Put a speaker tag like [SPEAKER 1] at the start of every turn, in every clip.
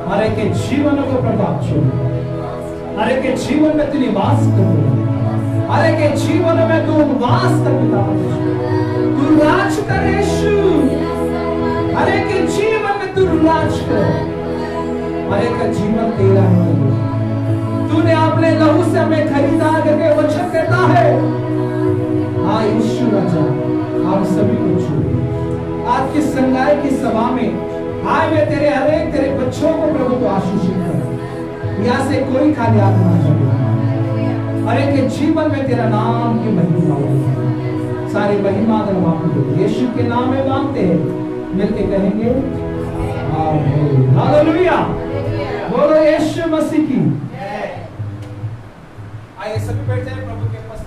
[SPEAKER 1] अरे के जीवन को प्रभाव छोड़, अरे के जीवन में तू निवास कर, अरे के जीवन में तू वास कर पिता, तू राज कर यीशु, अरे के जीवन में तू राज कर, अरे का जीवन तेरा है। तूने अपने लहू से हमें खरीदा करके वचन कहता है, हाँ यीशु राजा आप सभी को छूए। आज की संगाई की सभा में आए हुए तेरे हरेक तेरे बच्चों को प्रभु को आशीषित कर, यहाँ से कोई खाली हाथ ना जाए। अरे के जीवन में तेरा नाम की महिमा हो, सारी महिमा धन्यवाद यीशु के नाम में मांगते हैं, मिलके कहेंगे आमीन, हालेलुया, बोलो यीशु मसीह की। आइए सभी बैठ जाए प्रभु के पास।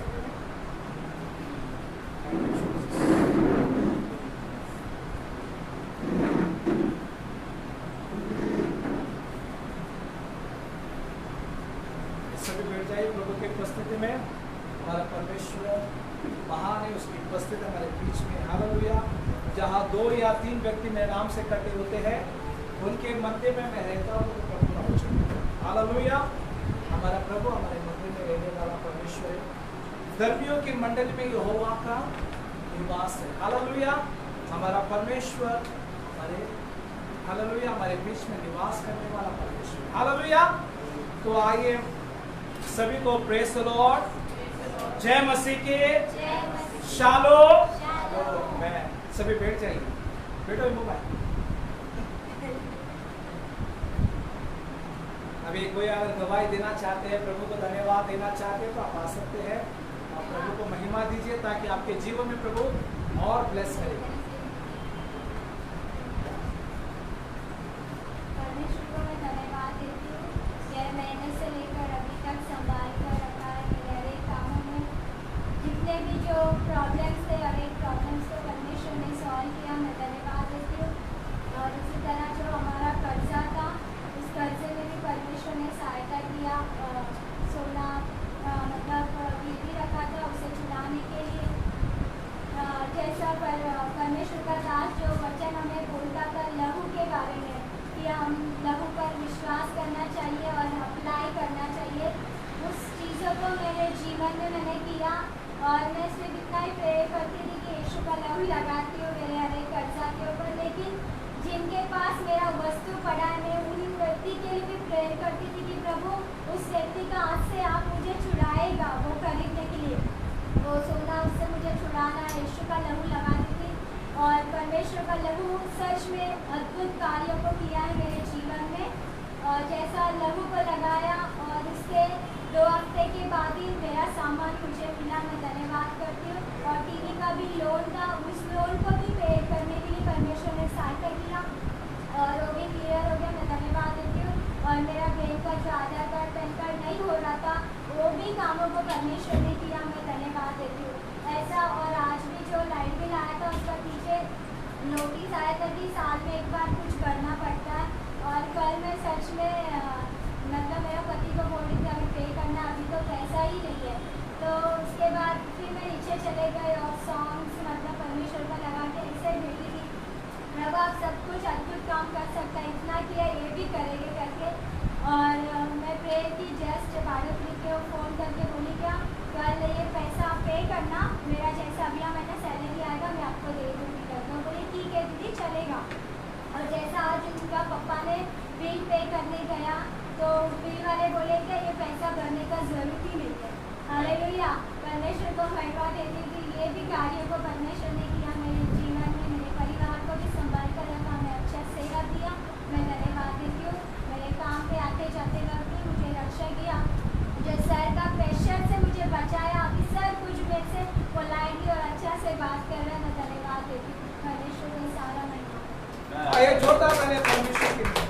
[SPEAKER 1] सभी बैठ जाइए प्रभु के उपस्थिति में। हमारा परमेश्वर महान है, उसकी उपस्थिति हमारे बीच में, हालेलुया। जहाँ 2 या 3 व्यक्ति मेरे नाम से इकट्ठे होते हैं, उनके मध्य में मैं रहता हूँ, तो प्रभु का वचन, हालेलुया। हमारा प्रभु हमारे मध्य में रहने वाला परमेश्वर है। धर्मियों की मंडली में यहोवा का निवास है, हालेलुया। हमारा परमेश्वर हमारे, हालेलुया, हमारे बीच में निवास करने वाला परमेश्वर, हालेलुया। तो आइए सभी को प्रेज द लॉर्ड, जय मसीह के, शालोम। मैं सभी बैठ जाइए, बैठो मोबाइल। अभी कोई अगर गवाही देना चाहते हैं, प्रभु को धन्यवाद देना चाहते हैं, तो आप आ सकते हैं और प्रभु को महिमा दीजिए, ताकि आपके जीवन में प्रभु और ब्लेस करेगा।
[SPEAKER 2] प्रॉब्लम्स थे और एक प्रॉब्लम्स को परमेश्वर ने सॉल्व किया, मैं धन्यवाद देती हूँ। और इसी तरह जो हमारा कर्जा था, उस कर्जे में भी परमेश्वर ने सहायता किया। सोना मतलब गिरवी रखा था, उसे छुड़ाने के लिए जैसा परमेश्वर का दास जो वचन हमें बोलता था लहू के बारे में, कि हम लहू पर विश्वास करना चाहिए और अप्लाई करना चाहिए, उस चीज़ों को मेरे जीवन में मैंने किया। और मैं सिर्फ इतना ही प्रे करती थी कि यीशु का लहू लगाती हूँ मेरे हर एक कर्जा के ऊपर, लेकिन जिनके पास मेरा वस्तु पड़ा है, मैं उन व्यक्ति के लिए भी प्रे करती थी कि प्रभु उस व्यक्ति का हाथ से आप मुझे छुड़ाएगा, वो खरीदने के लिए वो सोना, उससे मुझे छुड़ाना, यीशु का लहू लगाती थी। और परमेश्वर का लहू सच में अद्भुत कार्यों को किया है मेरे जीवन में। और जैसा लहू को लगाया और उसके 2 हफ्ते के बाद ही मेरा सामान मुझे मिला, मैं धन्यवाद करती हूँ। और टीवी का भी लोन था, उस लोन को भी पे करने के लिए परमेश्वर ने सहायता किया और वो भी क्लियर हो गया, मैं धन्यवाद देती हूँ। और मेरा बैंक का जो आधार कार्ड पैन कार्ड नहीं हो रहा था, वो भी कामों को परमेश्वर ने किया, मैं धन्यवाद देती हूँ। ऐसा और आज भी जो लाइट बिल आया था, उसका पीछे नोटिस आया था कि साल में एक बार कुछ करना पड़ता है। और कल मैं सच में मतलब मेरा पति को बोल रही थी अभी पे करना, अभी तो पैसा ही नहीं है। तो उसके बाद फिर मैं नीचे चले गए और सॉन्ग्स मतलब परमेश्वर का लगा के ऐसे भेजी थी, प्रभु आप सब कुछ अद्भुत काम कर सकता है, इतना किया ये भी करेंगे करके। और मैं प्रे की जस्ट बालक को फ़ोन करके बोली क्या कल ये पैसा आप पे करना, मेरा जैसा अभी महीना सैलरी आएगा मैं आपको दे दूँगी करके। बोले ठीक है दीदी चलेगा। और जैसा आज उनका पापा ने बिल पे करने गया, तो बिल वाले बोले कि ये पैसा भरने का ज़रूरत ही नहीं है। हालेलुया, परमेश्वर को महिमा देती थी। ये भी कार्यों को परमेश्वर ने किया मेरे जीवन में, मेरे परिवार को भी संभाल कर रखा, मैं अच्छा सेवा दिया, मैं धन्यवाद देती हूँ। मेरे काम पे आते जाते वक्त भी मुझे रक्षा किया, जो सर का प्रेशर से मुझे बचाया, अभी सब कुछ मेरे से पोलाइटली और अच्छा से बात कर रहा है, मैं धन्यवाद देती हूँ। परमेश्वर को सारा महिमा।
[SPEAKER 1] आइए जोरदार ताली परमेश्वर के लिए।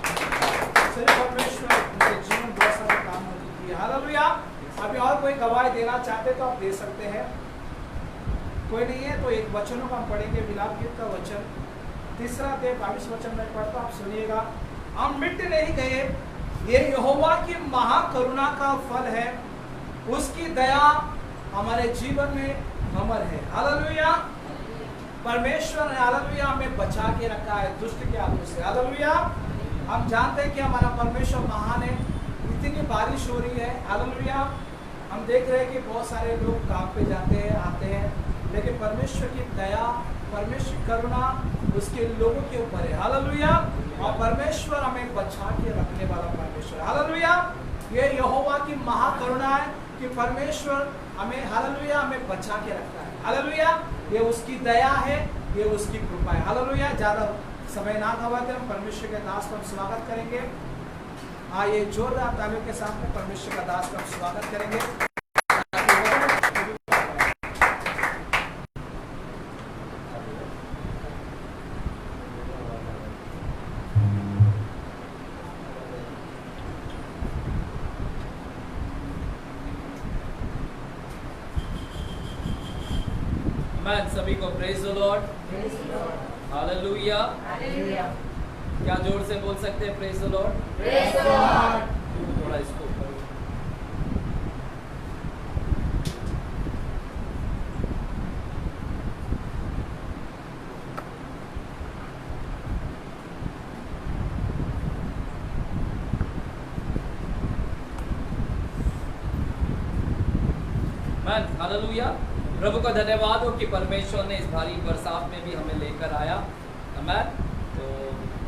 [SPEAKER 1] परमेश्वर उनके जीवन बहुत सारे काम होती है, हालेलुया। अभी और कोई गवाही देना चाहते तो आप दे सकते हैं, कोई नहीं है तो एक वचनों का हम पढ़ेंगे। विलाप गीत का वचन 3 अध्याय 22 वचन में पढ़ता, आप सुनिएगा। हम मिट नहीं गए, ये यहोवा की महाकरुणा का फल है, उसकी दया हमारे जीवन में अमर है, हालेलुया। परमेश्वर ने हालेलुया हमें बचा के रखा है दुष्ट के हाथों से, हालेलुया। हम जानते हैं कि हमारा परमेश्वर महान है। इतनी बारिश हो रही है, हालेलुया। हम देख रहे हैं कि बहुत सारे लोग काम पे जाते हैं, आते हैं, लेकिन परमेश्वर की दया, परमेश्वर की करुणा उसके लोगों के ऊपर है, हालेलुया। और परमेश्वर हमें बचा के रखने वाला परमेश्वर, हालेलुया। ये यहोवा की महाकरुणा है कि परमेश्वर हमें, हालेलुया, हमें बचा के रखता है, हालेलुया। ये उसकी दया है, ये उसकी कृपा है, हालेलुया। ज़्यादा समय ना गवाते हम परमेश्वर के दास को हम स्वागत करेंगे। ये जोरदार तालियों के साथ में परमेश्वर का दास को हम स्वागत करेंगे।
[SPEAKER 3] सभी को प्रेज द लॉर्ड, हालेलुया। क्या जोर से बोल सकते हैं praise the Lord?
[SPEAKER 2] Praise the Lord.
[SPEAKER 3] थोड़ा इसको ऊपर। हालेलुया। प्रभु का धन्यवाद हो कि परमेश्वर ने इस भारी बरसात में भी हमें लेकर आया। आमीन। तो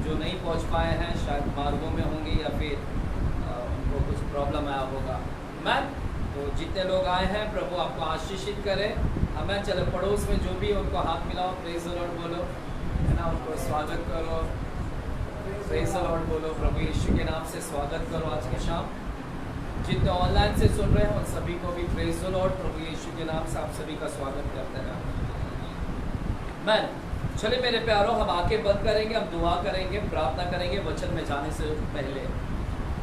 [SPEAKER 3] जो नहीं पहुंच पाए हैं शायद मार्गों में होंगे या फिर उनको कुछ प्रॉब्लम आया होगा। आमीन। तो जितने लोग आए हैं प्रभु आपको आशीषित करे। आमीन। चलो पड़ोस में जो भी उनको हाथ मिलाओ, प्रेज द लॉर्ड बोलो, है ना, उनको स्वागत करो, प्रेज द लॉर्ड बोलो, प्रभु यीशु के नाम से स्वागत करो। आज की शाम जितने ऑनलाइन से सुन रहे हैं उन सभी को भी प्रेज द लॉर्ड, प्रभु यीशु के नाम से आप सभी का स्वागत करते हैं। मैं चलिए मेरे प्यारों, हम आंखें बंद करेंगे, हम दुआ करेंगे, प्रार्थना करेंगे वचन में जाने से पहले।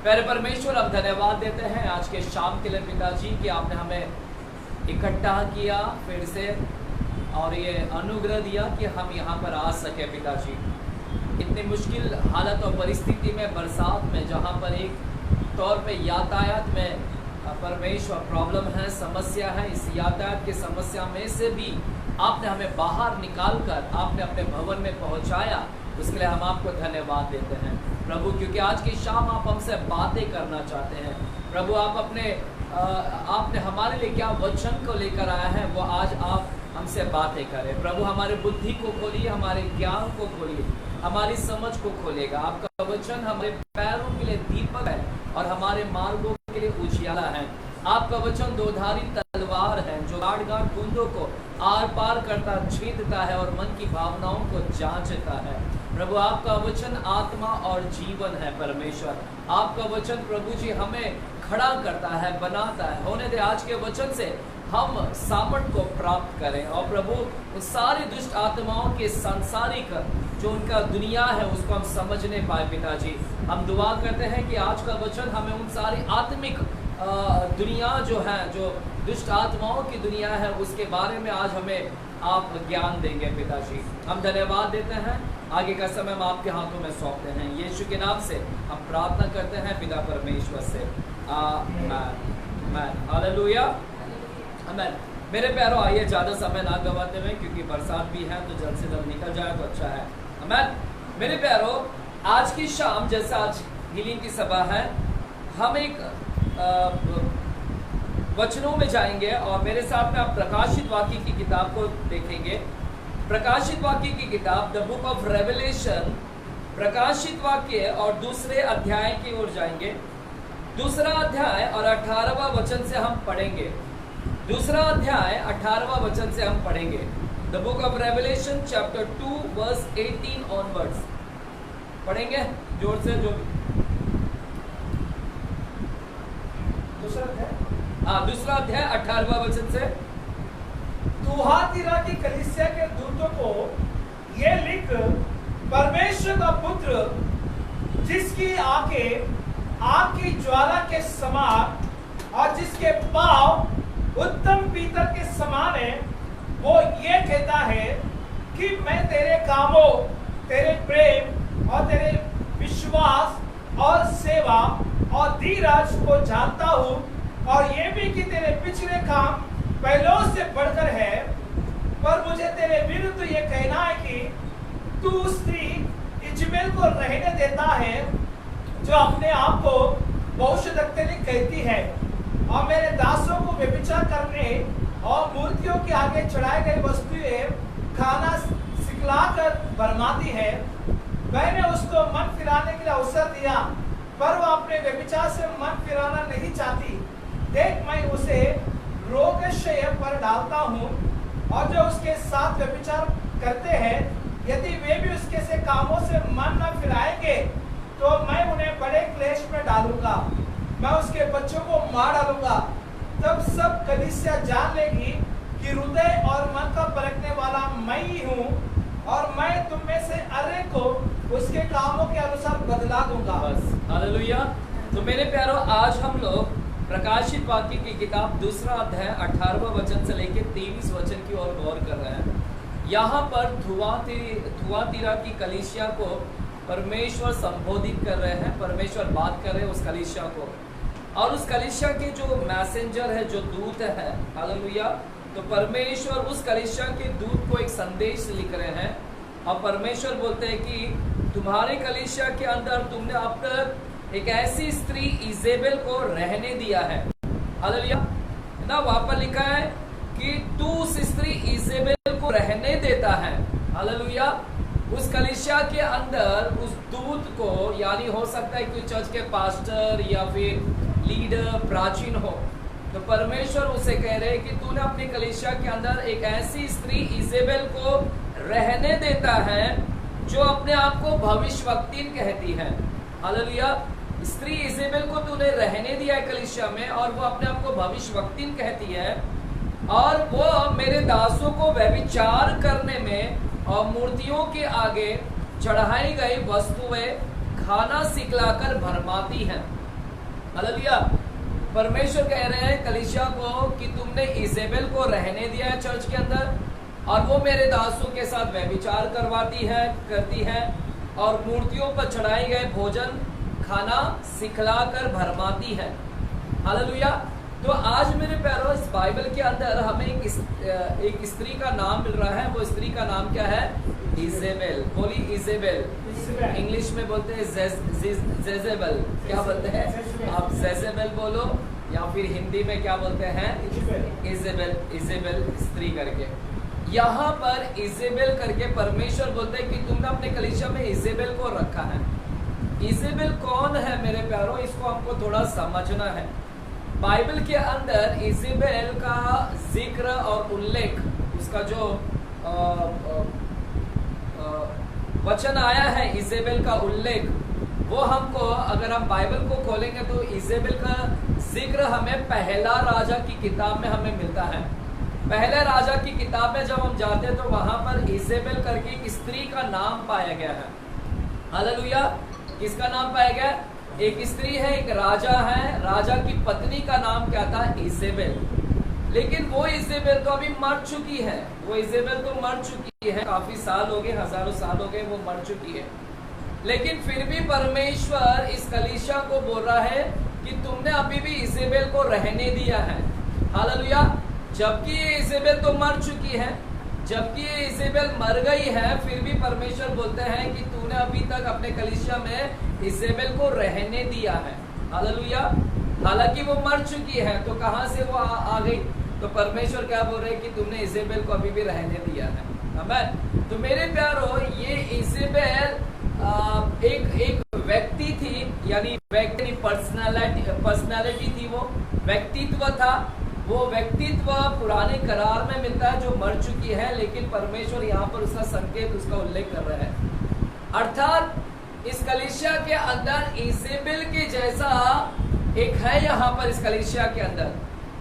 [SPEAKER 3] प्यारे परमेश्वर, हम धन्यवाद देते हैं आज के शाम के लिए पिताजी कि आपने हमें इकट्ठा किया फिर से और ये अनुग्रह दिया कि हम यहाँ पर आ सके पिताजी। इतनी मुश्किल हालत और परिस्थिति में, बरसात में, जहाँ पर एक तौर पे यातायात में परमेश्वर प्रॉब्लम है, समस्या है, इस यातायात की समस्या में से भी आपने हमें बाहर निकाल कर आपने अपने भवन में पहुंचाया, उसके लिए हम आपको धन्यवाद देते हैं प्रभु। क्योंकि आज की शाम आप हमसे बातें करना चाहते हैं प्रभु। आपने हमारे लिए क्या वचन को लेकर आया है वो आज आप हमसे बातें करें प्रभु। हमारे बुद्धि को खोलिए, हमारे ज्ञान को खोलिए, हमारी समझ को खोलेगा। आपका वचन हमारे पैरों के लिए दीपक है और हमारे मार्गों के लिए उजियाला है। आपका वचन दोधारी तलवार है जो गाढ़ बूंदों को आर पार करता, छेदता है और मन की भावनाओं को जांचता है प्रभु। आपका वचन आत्मा और जीवन है परमेश्वर। आपका वचन प्रभु जी हमें खड़ा करता है, बनाता है। होने दे आज के वचन से हम सामर्थ को प्राप्त करें और प्रभु उस सारी दुष्ट आत्माओं के सांसारिक जो उनका दुनिया है उसको हम समझने पाए पिताजी। हम दुआ करते हैं कि आज का वचन हमें उन सारी आत्मिक दुनिया जो है, जो दुष्ट आत्माओं की दुनिया है, उसके बारे में आज हमें आप ज्ञान देंगे पिताजी। हम धन्यवाद देते हैं। आगे का समय हम आपके हाथों में सौंपते हैं। यीशु के नाम से हम प्रार्थना करते हैं पिता परमेश्वर से, आमीन। हालेलुया, आमीन। मेरे प्यारों, आइए ज़्यादा समय ना गवाते हुए, क्योंकि बरसात भी है तो जल्द से जल्द निकल जाए तो अच्छा है। आमीन। मेरे प्यारों, आज की शाम जैसे आज हीलिंग की सभा है, हम एक वचनों में जाएंगे और मेरे साथ में आप प्रकाशित वाक्य की किताब को देखेंगे। प्रकाशित वाक्य की किताब द बुक ऑफ रेवलेशन, प्रकाशित वाक्य और दूसरे अध्याय की ओर जाएंगे। दूसरा अध्याय और 18वां वचन से हम पढ़ेंगे। दूसरा अध्याय 18वां वचन से हम पढ़ेंगे। The book of Revelation chapter 2 verse 18 onwards पढ़ेंगे जोर से। जो दूसरा अध्याय 18वां वचन से।
[SPEAKER 1] तुहातीरा की कलीसिया के दूतों को ये लिख, परमेश्वर का पुत्र जिसकी आंखें आग की ज्वाला के समान और जिसके पांव उत्तम पीतल के समान है, वो ये कहता है कि मैं तेरे कामों, तेरे प्रेम और तेरे विश्वास और सेवा और धीरज को जानता हूँ, और ये भी कि तेरे पिछले काम पहलों से बढ़कर है। पर मुझे तेरे विरुद्ध ये कहना है कि तू स्त्री इजबेल को रहने देता है जो अपने आप को भविष्यद्वक्ता कहती है और मेरे दासों को व्यभिचार करने और मूर्तियों के आगे चढ़ाई गई वस्तुएं खाना सिखलाकर भरमाती है। मैंने उसको मन फिराने के लिए अवसर दिया, पर वो अपने व्यभिचार से मन फिराना नहीं चाहती। देख, मैं उसे रोगशय पर डालता हूँ, और जो उसके साथ व्यभिचार करते हैं, यदि वे भी उसके से कामों से मन न फिराएंगे, तो मैं उन्हें बड़े क्लेश में डालूंगा, मैं उसके बच्चों को मार डालूंगा। तब सब कलीसिया जान लेगी कि हृदय और मन का परखने वाला मैं ही हूँ, और मैं तुम में से अर्रे को उसके कामों के अनुसार बदला दूंगा।
[SPEAKER 3] बस, हालेलुया। तो मेरे प्यारों, आज हम लोग प्रकाशित वाक्य की किताब 2 अध्याय 18वां वचन से लेकर 23 वचन की ओर गौर कर रहे हैं। यहाँ पर थुआतीरा की कलीसिया को परमेश्वर संबोधित कर रहे हैं, परमेश्वर बात कर रहे हैं उस कलीसिया को, और उस कलीसिया के जो मैसेंजर है, जो दूत है, हालेलुया, तो परमेश्वर उस कलीसिया के दूत को एक संदेश लिख रहे हैं, और परमेश्वर बोलते हैं कि तुम्हारे कलीसिया के अंदर तुमने अब तक एक ऐसी स्त्री इजेबेल को रहने दिया है। हालेलुया ना, वहां पर लिखा है कि तू उस स्त्री इजेबेल को रहने देता है। हालेलुया, उस कलीसिया के अंदर उस दूत को, यानी हो सकता है कि चर्च के पास्टर या फिर लीडर, प्राचीन हो, तो परमेश्वर उसे कह रहे हैं कि तूने अपनी कलीसिया के अंदर एक ऐसी स्त्री इजेबेल को रहने देता है जो अपने आप को भविष्यवक्तिन कहती है। हालेलुया, स्त्री इजेबेल को तूने रहने दिया है कलीसिया में, और वो अपने आप को भविष्यवक्तिन कहती है, और वो मेरे दासों को व्यभिचार करने में और मूर्तियों के आगे चढ़ाई गई वस्तुएं खाना सिखलाकर भरमाती हैं। हालेलुया, परमेश्वर कह रहे हैं कलीसिया को कि तुमने इजेबेल को रहने दिया है चर्च के अंदर, और वो मेरे दासों के साथ व्यभिचार करती है और मूर्तियों पर चढ़ाए गए भोजन खाना सिखलाकर भरमाती है। हालेलुया, तो आज मेरे प्यारों, इस बाइबल के अंदर हमें एक स्त्री का नाम मिल रहा है। वो स्त्री का नाम क्या है? इजेबेल। बोली इजेबेल। इंग्लिश में बोलते हैं जेजेबेल। क्या बोलते हैं आप? जेजेबेल बोलो, या फिर हिंदी में क्या बोलते हैं? इजेबेल। इजेबेल स्त्री करके, यहाँ पर इजेबेल करके परमेश्वर बोलते हैं कि तुमने अपने कलीसिया में इजेबेल को रखा है। इजेबेल कौन है मेरे प्यारों? इसको हमको थोड़ा समझना है। बाइबल के अंदर इजेबेल का जिक्र और उल्लेख, उसका जो वचन आया है इजेबेल का उल्लेख, वो हमको, अगर हम बाइबल को खोलेंगे तो इजेबेल का जिक्र हमें पहला राजा की किताब में हमें मिलता है। पहले राजा की किताब में जब हम जाते हैं तो वहां पर इजेबेल करके एक स्त्री का नाम पाया गया है। हालेलुया, किसका नाम पाया गया? एक स्त्री है, एक राजा है, राजा की पत्नी का नाम क्या था? इजेबेल। लेकिन वो इजेबेल तो अभी मर चुकी है। वो इजेबेल तो मर चुकी है, काफी साल हो गए, हजारों साल हो गए वो मर चुकी है। लेकिन फिर भी परमेश्वर इस कलीसिया को बोल रहा है कि तुमने अभी भी इजेबेल को रहने दिया है। हालेलुया, जबकि ये इजेबेल तो मर चुकी है, जबकि ये इजेबेल मर गई है, फिर भी परमेश्वर बोलते हैं कि तूने अभी तक अपने कलीसिया में इजेबेल को रहने दिया है। हालेलुया, हालांकि वो मर चुकी है, तो कहां से वो आ गई? तो परमेश्वर क्या बोल रहे हैं कि तुमने इजेबेल को अभी भी रहने दिया है। आमीन। तो मेरे प्यारो, ये इजेबेल एक व्यक्ति थी, यानी व्यक्ति पर्सनालिटी थी, वो व्यक्तित्व था। वो व्यक्तित्व पुराने करार में मिलता है जो मर चुकी है, लेकिन परमेश्वर यहाँ पर उसका संकेत, उसका उल्लेख कर रहे हैं। अर्थात इस कलीसिया के अंदर इजेबेल के जैसा एक है यहाँ पर इस कलीसिया के अंदर,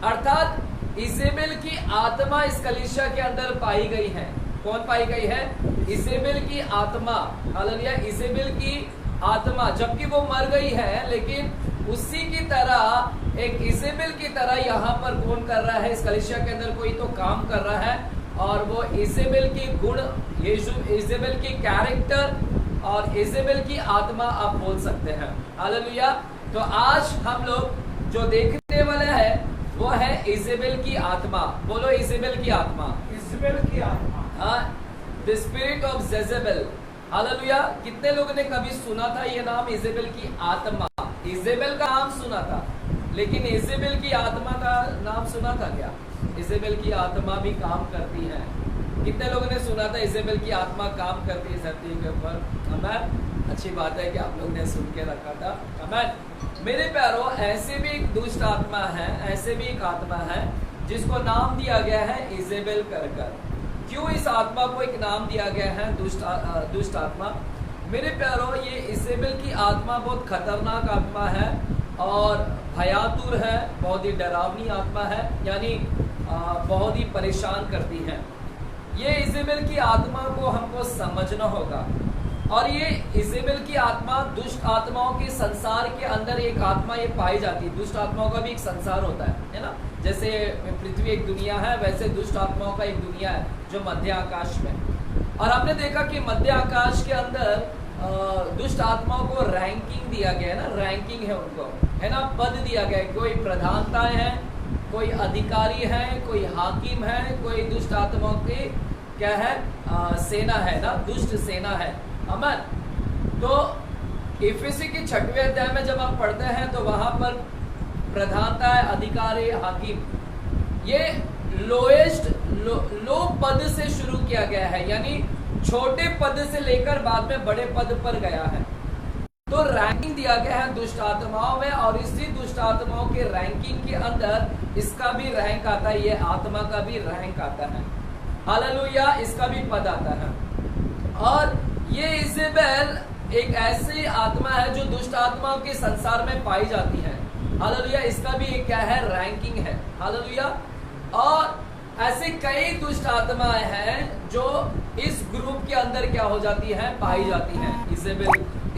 [SPEAKER 3] अर्थात इजेबेल की आत्मा इस कलीसिया के अंदर पाई गई है। कौन पाई गई है? इजेबेल की आत्मा। हालेलुया, इजेबेल की आत्मा, जबकि वो मर गई है, लेकिन उसी की तरह, एक इजेबेल की तरह यहाँ पर कौन कर रहा है? इस कलीसिया के अंदर कोई तो काम कर रहा है, और वो इजेबेल की गुण, इजेबेल की कैरेक्टर और इजेबेल की आत्मा आप बोल सकते हैं। हालेलुया, तो आज हम लोग जो देखने वाले हैं वो है इजेबेल की आत्मा। बोलो इजेबेल की आत्मा।
[SPEAKER 1] इजेबेल की आत्मा।
[SPEAKER 3] The spirit of Jezebel. Hallelujah. कितने लोगों ने कभी सुना था ये नाम इजेबेल की आत्मा? इजेबेल का नाम सुना था, लेकिन इजेबेल की आत्मा का नाम सुना था क्या? इजेबेल की आत्मा भी काम करती है। कितने लोगों ने सुना था इजेबेल की आत्मा काम करती है धरती के ऊपर? आमीन। अच्छी बात है कि आप लोग ने सुन के रखा था। आमीन। मेरे प्यारो, ऐसे भी एक दुष्ट आत्मा है, ऐसे भी एक आत्मा है जिसको नाम दिया गया है इजेबेल कर। क्यों इस आत्मा को एक नाम दिया गया है दुष्ट आत्मा? मेरे प्यारो, ये इजेबेल की आत्मा बहुत खतरनाक आत्मा है और भयातुर है, बहुत ही डरावनी आत्मा है, यानी बहुत ही परेशान करती है। ये इजेबेल की आत्मा को हमको समझना होगा। और ये इजेबेल की आत्मा दुष्ट आत्माओं के संसार के अंदर एक आत्मा ये पाई जाती है। दुष्ट आत्माओं का भी एक संसार होता है ना? जैसे पृथ्वी एक दुनिया है, वैसे दुष्ट आत्माओं का एक दुनिया है जो मध्य आकाश में। और हमने देखा कि मध्य आकाश के अंदर दुष्ट आत्माओं को रैंकिंग दिया गया है ना, रैंकिंग है उनको, है ना, पद दिया गया है। कोई प्रधानताएं हैं, कोई अधिकारी है, कोई हाकिम है, कोई दुष्ट आत्माओं की क्या है, सेना है ना, दुष्ट सेना है। आमीन। तो इफिसी की 6वें अध्याय में जब आप पढ़ते हैं तो वहां पर प्रधानता है, अधिकारी, हाकिम, ये लोएस्ट लो पद से शुरू किया गया है, यानी छोटे पद से लेकर बाद में बड़े पद पर गया है। तो रैंकिंग दिया गया है दुष्ट आत्माओं में, और इसी दुष्ट आत्माओं के रैंकिंग के अंदर इसका भी रैंक आता है, ये आत्मा का भी रैंक आता है। हालेलुया। इसका भी पद आता है। और ये इजेबेल एक ऐसी आत्मा है जो दुष्ट आत्माओं के संसार में पाई जाती है। हालेलुया। इसका भी एक क्या है, रैंकिंग है। हालेलुया। और ऐसे कई दुष्ट आत्माएं हैं जो इस ग्रुप के अंदर क्या हो जाती है, पाई जाती है।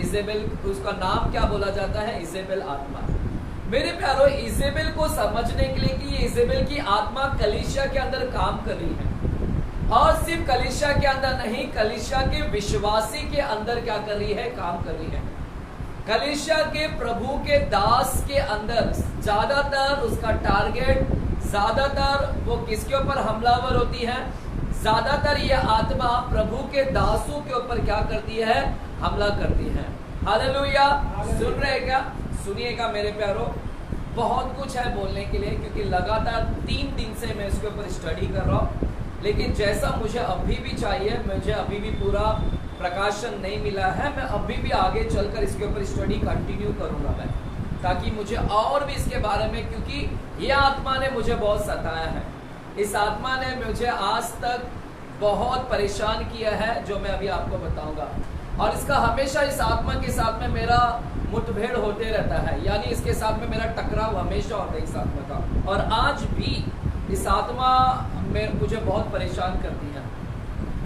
[SPEAKER 3] इजेबेल उसका नाम क्या बोला जाता है, इजेबेल आत्मा। मेरे प्यारो, इजेबेल को समझने के लिए कि ये इजेबेल की आत्मा कलीसिया के अंदर काम कर रही है, और सिर्फ कलीसिया के अंदर नहीं, कलीसिया के विश्वासी के अंदर क्या कर रही है, काम कर रही है। कलीसिया के प्रभु के दास के अंदर ज्यादातर उसका टारगेट, ज्यादातर वो किसके ऊपर हमलावर होती है, ज्यादातर ये आत्मा प्रभु के दासों के ऊपर क्या करती है, हमला करती है। हालेलुया। सुन रहे क्या? सुनिएगा मेरे प्यारो, बहुत कुछ है बोलने के लिए, क्योंकि लगातार 3 दिन से मैं इसके ऊपर स्टडी कर रहा हूँ, लेकिन जैसा मुझे अभी भी चाहिए, मुझे अभी भी पूरा प्रकाशन नहीं मिला है। मैं अभी भी आगे चलकर इसके ऊपर स्टडी कंटिन्यू करूंगा मैं, ताकि मुझे और भी इसके बारे में, क्योंकि ये आत्मा ने मुझे बहुत सताया है। इस आत्मा ने मुझे आज तक बहुत परेशान किया है, जो मैं अभी आपको बताऊंगा। और इसका हमेशा इस आत्मा के साथ में मेरा मुठभेड़ होते रहता है, यानी इसके साथ में मेरा टकराव हमेशा होता है इस आत्मा का। और आज भी इस आत्मा में मुझे बहुत परेशान करती है,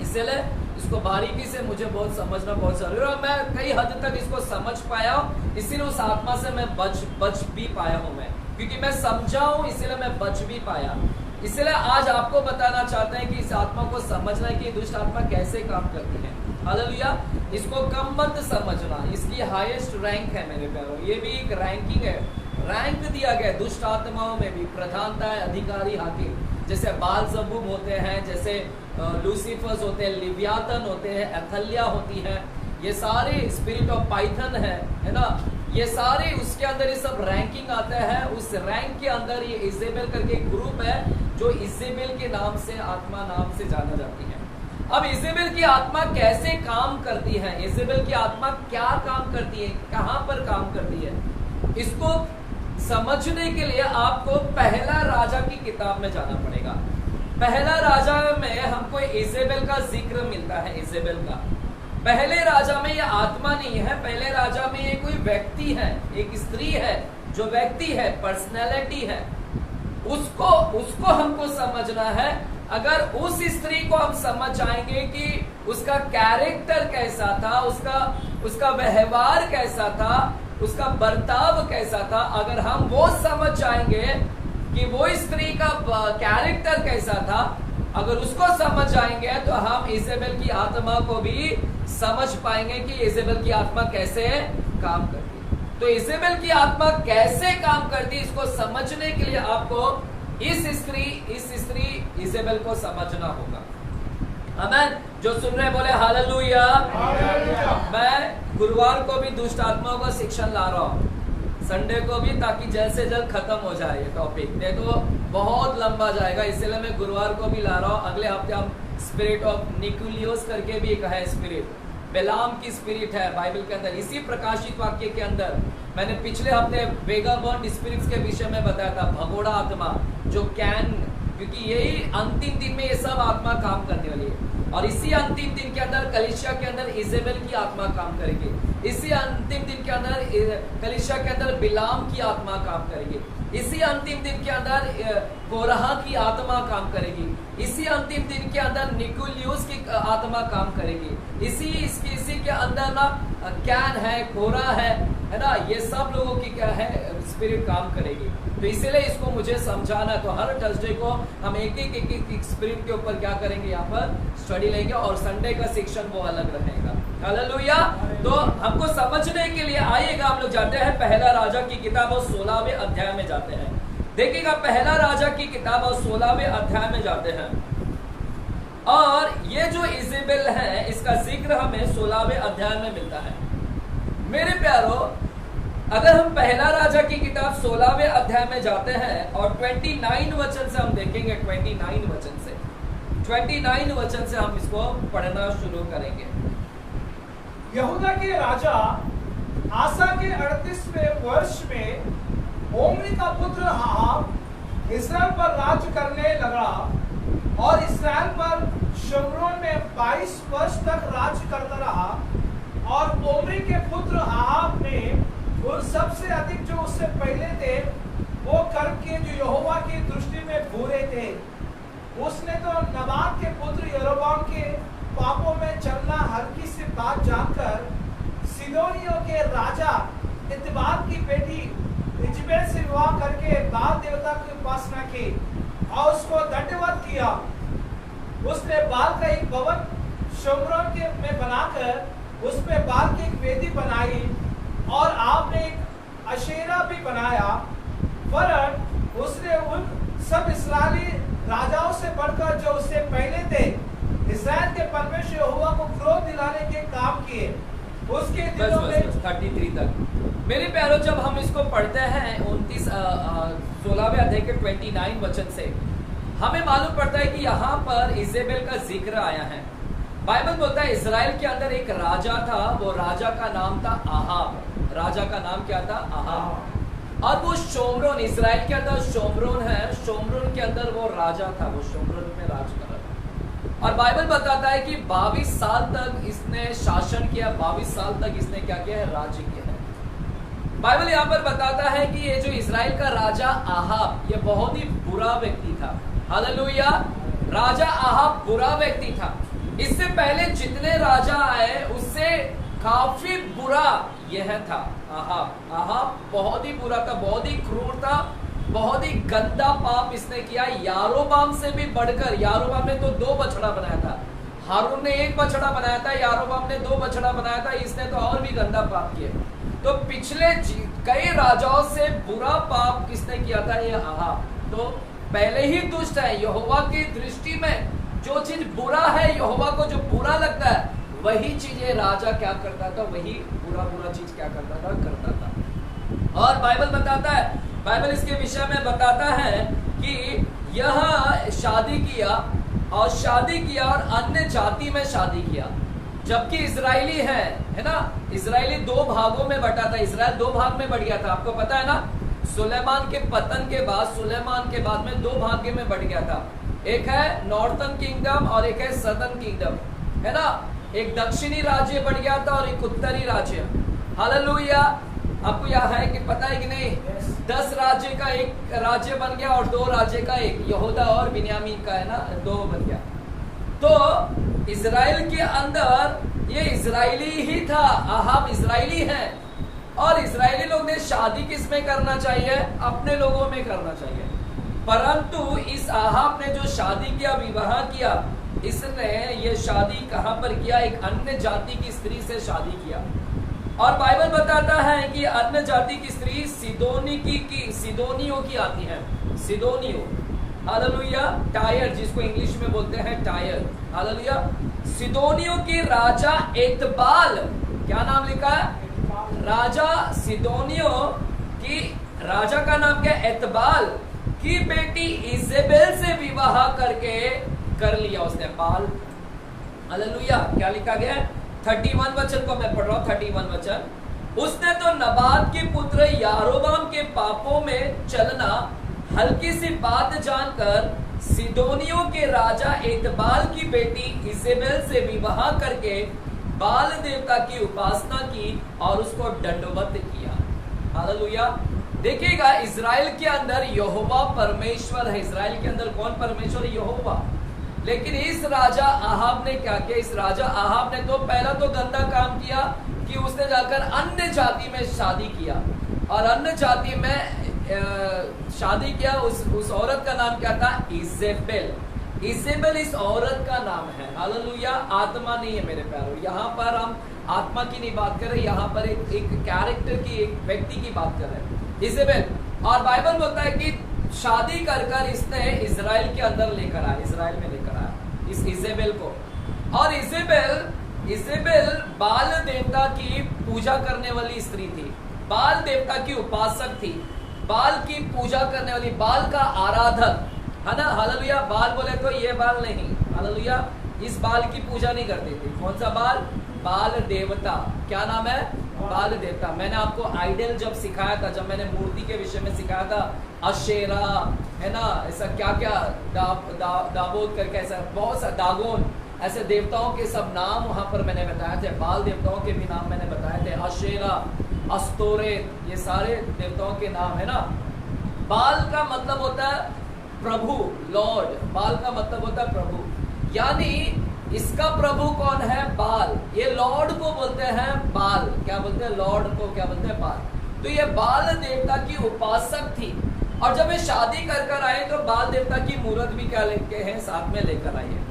[SPEAKER 3] इसलिए इसको बारीकी से मुझे बहुत समझना बहुत जरूरी है। और मैं कई हद तक इसको समझ पाया, इसीलिए उस आत्मा से मैं बच भी पाया हूं मैं, क्योंकि मैं समझा हूं, इसीलिए मैं बच भी पाया। इसलिए आज आपको बताना चाहते हैं कि इस आत्मा को समझना है कि दुष्ट आत्मा कैसे काम करती है। हालेलुया। इसको कम मत समझना, इसकी हाईएस्ट रैंक है मेरे प्यारों। ये भी एक रैंकिंग है, रैंक दिया गया दुष्ट आत्माओं में भी, प्रधानता है, अधिकारी, हाकिम, जैसे बालजबूब होते हैं, जैसे लूसीफर्स होते हैं, लिव्यातन होते हैं, एथल्या होती है, ये सारे स्पिरिट ऑफ पाइथन है ना, ये सारे उसके अंदर ये सब रैंकिंग आता है। उस रैंक के अंदर ये इजेबेल करके एक ग्रुप है जो इजेबेल के नाम से, आत्मा नाम से जाना जाती है। अब इजेबेल की आत्मा कैसे काम करती है, इजेबेल की आत्मा क्या काम करती है, कहां पर काम करती है, इसको समझने के लिए आपको पहला राजा की किताब में जाना पड़ेगा। पहला राजा में हमको इजेबेल का जिक्र मिलता है। इजेबेल का पहले राजा में यह आत्मा नहीं है, पहले राजा में ये कोई व्यक्ति है, एक स्त्री है, जो व्यक्ति है, पर्सनैलिटी है, उसको हमको समझना है। अगर उस स्त्री को हम समझ जाएंगे कि उसका कैरेक्टर कैसा था, उसका व्यवहार कैसा था, उसका बर्ताव कैसा था, अगर हम वो समझ जाएंगे कि वो स्त्री का कैरेक्टर कैसा था, अगर उसको समझ जाएंगे तो हम इजेबेल की आत्मा को भी समझ पाएंगे कि इजेबेल की आत्मा कैसे काम करती है। तो इजेबेल की आत्मा कैसे काम करती है, इसको समझने के लिए आपको इस स्त्री इजेबेल को समझना होगा। आमेन। जो सुन रहे बोले हालेलुया। मैं गुरुवार को भी दुष्ट आत्माओं का शिक्षण ला रहा हूँ, संडे को भी, ताकि जल्द से जल्द खत्म हो जाए ये टॉपिक, नहीं तो बहुत लंबा जाएगा। इसलिए मैं गुरुवार को भी ला रहा हूँ। अगले हफ्ते हम स्पिरिट ऑफ निकुलियोस करके भी एक है स्पिरिट, बेलाम की स्पिरिट है बाइबल के अंदर। इसी प्रकाशित वाक्य के अंदर मैंने पिछले हफ्ते वेगाबॉन्ड स्पिरिट्स के विषय में बताया था, भगोड़ा आत्मा जो कैन, क्योंकि यही अंतिम दिन में ये सब आत्मा काम करने वाली है। और इसी अंतिम दिन के अंदर कलीसिया के अंदर इजेबेल की आत्मा काम करेगी। इसी अंतिम दिन के अंदर कलीसिया के अंदर बिलाम की आत्मा काम करेगी। इसी अंतिम दिन के अंदर कोरहा की आत्मा काम करेगी। इसी अंतिम दिन के अंदर निकुलियोस की आत्मा काम करेगी। इसी के अंदर ना कैन है, कोरा है ना, ये सब लोगों की क्या है स्पिरिट काम करेगी। तो इसीलिए इसको मुझे समझाना, तो हर थर्सडे को हम एक स्पिरिट के ऊपर क्या करेंगे, यहाँ पर स्टडी लेंगे, और संडे का शिक्षण वो अलग रहेगा। हालेलुया। तो हमको समझने के लिए आइएगा हम लोग जाते हैं पहला राजा की किताब और 16वें अध्याय में जाते हैं। देखिएगा पहला राजा की किताब और 16वें अध्याय में जाते हैं, और ये जो इजेबेल है इसका जिक्र हमें 16वें अध्याय में मिलता है। मेरे प्यारो, अगर हम पहला राजा की किताब 16वें अध्याय में जाते हैं और 29 वचन से हम देखेंगे, 29 वचन से हम इसको पढ़ना शुरू करेंगे।
[SPEAKER 1] यहूदा के राजा आसा के 38वें वर्ष में ओमरी का पुत्र आहाब इस्राएल पर राज करने लगा, और इस्राएल पर शमरोन में 22 वर्ष तक राज करता रहा। और ओमरी के पुत्र आहाब ने उन सबसे अधिक जो उससे पहले थे वो कर्म किए जो यहोवा की दृष्टि में बुरे थे। उसने तो नबात के पुत्र यरोबाम के पापों में चलना हल्की सी बात जानकर सिदोनियों के राजा इत्बाल की बेटी इजबेल से विवाह करके बाल देवता की उपासना की और उसको दंडवत किया। उसने बाल का एक भवन शमरोन के में बनाकर उसमें बाल की एक वेदी बनाई, और आपने एक अशेरा भी बनाया। वरन उसने उन सब इस्राएली राजाओं से बढ़कर जो उससे पहले थे इस्राएल के परमेश्वर यहोवा को क्रोध दिलाने के काम किए। उसके दिनों में
[SPEAKER 3] 33 तक। मेरे प्यारों, जब हम इसको पढ़ते हैं 16वें अध्याय के 29 वचन से हमें मालूम पड़ता है कि यहाँ पर इजेबेल का जिक्र आया है। बाइबल बोलता है इजराइल के अंदर एक राजा था, वो राजा का नाम था आहाब। राजा का नाम क्या था? आहाब। और वो शोमरोन, इजराइल के अंदर शोमरोन है, शोमरोन के अंदर वो राजा था, वो शोमरोन में राज कर रहा था। और बाइबल बताता है कि 22 साल तक इसने शासन किया, 22 साल तक इसने क्या किया है? राज्य किया है। बाइबल यहाँ पर बताता है कि ये जो इजराइल का राजा आहाब, ये बहुत ही बुरा व्यक्ति था। हालेलुया। राजा आहाब बुरा व्यक्ति था। इससे पहले जितने राजा आए उससे काफी बुरा यह था आहाब। आहाब बहुत ही बुरा था, बहुत ही क्रूर था, बहुत ही गंदा पाप इसने किया। यारोबाम से भी बढ़कर, यारोबाम ने तो 2 बछड़ा बनाया था, हारून ने 1 बछड़ा बनाया था, यारोबाम ने 2 बछड़ा बनाया था, इसने तो और भी गंदा पाप किया। तो पिछले कई राजाओं से बुरा पाप किसने किया था? ये आहाब। तो पहले ही दुष्ट है। यहोवा की दृष्टि में जो चीज बुरा है, यहोवा को जो बुरा लगता है, वही चीजें राजा क्या करता था, वही बुरा चीज क्या करता था। और बाइबल बताता है, बाइबल इसके विषय में बताता है कि यह शादी किया और अन्य जाति में शादी किया। जबकि इजरायली है ना, इजरायली 2 भागों में बटा था। इजराइल 2 भाग में बढ़ गया था, आपको पता है ना। सुलेमान के पतन के बाद, सुलेमान के बाद में 2 भाग में बढ़ गया था। एक है नॉर्थर्न किंगडम और एक है सदर्न किंगडम, है ना। एक दक्षिणी राज्य बढ़ गया था और एक उत्तरी राज्य। हालेलुया। आपको यह है कि पता है कि नहीं? 10 राज्य का एक राज्य बन गया और 2 राज्य का एक, यहूदा और बिन्यामीन का, है ना, 2 बन गया। तो इजराइल के अंदर ये इजरायली ही था, आहाब इजरायली है। और इजरायली लोग ने शादी किस में करना चाहिए? अपने लोगों में करना चाहिए। परंतु इस आहाब ने जो शादी किया, विवाह किया, इसने ये शादी कहां पर किया? एक अन्य जाति की स्त्री से शादी किया। और बाइबल बताता है कि अन्य जाति की स्त्री सिदोनियों की आती है। सिदोनियों, हालेलुया। टायर, जिसको इंग्लिश में बोलते हैं टायर, हालेलुया। सिदोनियों के राजा एतबाल, क्या नाम लिखा है? राजा सिदोनियों की, राजा का नाम क्या? एतबाल की बेटी इजेबेल से विवाह करके कर लिया उसने, बाल, हालेलुया। क्या लिखा गया है? 31 वचन को मैं पढ़ रहा हूं, 31 वचन। उसने तो नबात के पुत्र यारोबाम के पापों में चलना हल्की सी बात जानकर सिदोनियों के राजा एतबाल की बेटी इजेबेल से विवाह करके बाल देवता की उपासना की और उसको दंडवत किया, हालेलुया। देखिएगा, इजराइल के अंदर यहोवा परमेश्वर है। इजराइल के अंदर कौन परमेश्वर? यहोवा। लेकिन इस राजा आहाब ने क्या किया? इस राजा आहाब ने तो पहला तो गंदा काम किया कि उसने जाकर अन्य जाति में शादी किया, और अन्य जाति में शादी किया। उस औरत का नाम क्या था? इजेबेल। इजेबेल इस औरत का नाम है, हालेलुया। आत्मा नहीं है मेरे प्यारों, यहाँ पर हम आत्मा की नहीं बात कर रहे, यहाँ पर एक कैरेक्टर की, एक व्यक्ति की बात कर रहे हैं, इजेबेल। और बाइबल बोलता है कि शादी कर इसने इजराइल के अंदर लेकर आया, इजराइल में लेकर आया इस इजेबेल को। और इजेबेल बाल देवता की पूजा करने वाली स्त्री थी, बाल देवता की उपासक थी, बाल की पूजा करने वाली, बाल का आराधक, है ना, हालेलुया। बाल बोले तो ये बाल नहीं, हालेलुया, इस बाल की पूजा नहीं करते थे। कौन सा बाल? बाल देवता। क्या नाम है? बाल देवता। मैंने आपको आइडल जब सिखाया था, जब मैंने मूर्ति के विषय में सिखाया था, अशेरा, है ना, ऐसा क्या क्या, दाबोद करके, ऐसा बहुत सा, दागोन, ऐसे देवताओं के सब नाम वहां पर मैंने बताए थे। बाल देवताओं के भी नाम मैंने बताए थे, अशेरा, अस्तोरेत, ये सारे देवताओं के नाम है ना। बाल का मतलब होता है प्रभु, लॉर्ड। बाल का मतलब होता है प्रभु, यानी इसका प्रभु कौन है? बाल। ये लॉर्ड को बोलते हैं बाल। क्या बोलते हैं? लॉर्ड को क्या बोलते हैं? बाल। तो ये बाल देवता की उपासक थी, और जब ये शादी कर आए तो बाल देवता की मूर्त भी क्या लेके हैं? साथ में लेकर आई है।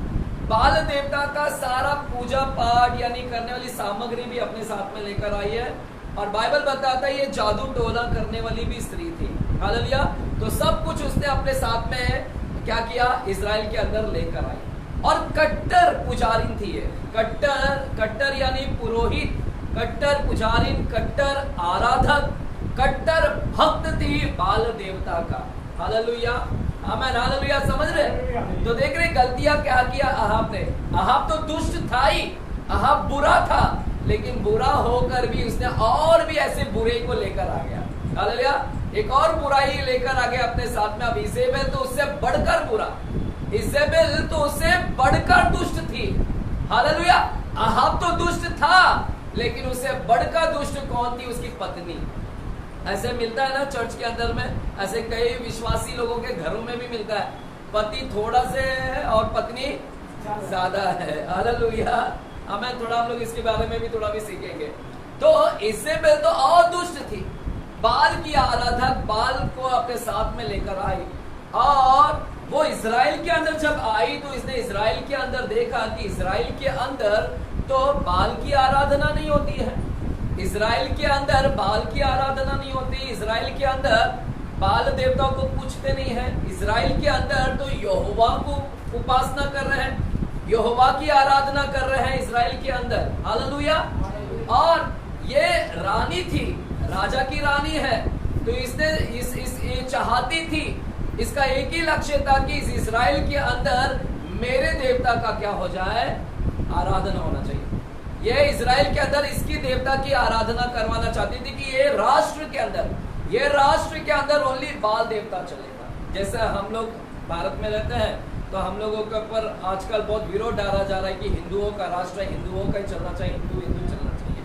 [SPEAKER 3] बाल देवता का सारा पूजा पाठ यानी करने वाली सामग्री भी अपने साथ में लेकर आई है। और बाइबल बताता है ये जादू टोना करने वाली भी स्त्री थी, हालेलुया। तो सब कुछ उसने अपने साथ में क्या किया? इजराइल के अंदर लेकर आई। और कट्टर पुजारिन थी ये, कट्टर यानी पुरोहित, कट्टर पुजारिन, कट्टर आराधक, कट्टर भक्त थी बाल देवता का, हालेलुया, आमीन, हालेलुया। समझ रहे? तो देख रहे गलतियां क्या किया अहाब ने। अहाब तो दुष्ट था ही, अहाब बुरा था, लेकिन बुरा होकर भी उसने और भी ऐसे बुरे को लेकर आ गया, हालेलुया। एक और बुराई लेकर आ गया अपने साथ में। अब इजेबेल तो उससे बढ़कर बुरा, इजेबेल तो उससे बढ़कर दुष्ट थी, हालेलुया। अहाब तो दुष्ट था, लेकिन उससे बढ़कर दुष्ट कौन थी? उसकी पत्नी। ऐसे मिलता है ना चर्च के अंदर में, ऐसे कई विश्वासी लोगों के घरों में भी मिलता है, पति थोड़ा से है और पत्नी ज्यादा है, हालेलुया। हमें थोड़ा, हम लोग इसके बारे में भी थोड़ा भी सीखेंगे। तो इजेबेल तो और दुष्ट थी, बाल की आराधक, बाल को अपने साथ में लेकर आई। और वो इजराइल के अंदर जब आई तो इसने इजराइल के अंदर देखा कि इजराइल के अंदर तो बाल की आराधना नहीं होती है, इजराइल के अंदर बाल की आराधना नहीं होती, इजराइल के अंदर बाल देवताओं को पूछते नहीं है, इजराइल के अंदर तो यहोवा को उपासना कर रहे हैं, यहोवा की आराधना कर रहे हैं इजराइल के अंदर, हालेलुया। और ये रानी थी, राजा की रानी है, तो इसने ये चाहती थी, इसका एक ही लक्ष्य था कि इस इजराइल के अंदर मेरे देवता का क्या हो जाए? आराधना होना चाहिए। ये इजराइल के अंदर इसकी देवता की आराधना करवाना चाहती थी कि ये राष्ट्र के अंदर ओनली बाल देवता चलेगा। जैसे हम लोग भारत में रहते हैं तो हम लोगों के ऊपर आजकल बहुत विरोध डाला जा रहा है कि हिंदुओं का राष्ट्र है, हिंदुओं का ही चलना चाहिए, हिंदू चलना चाहिए,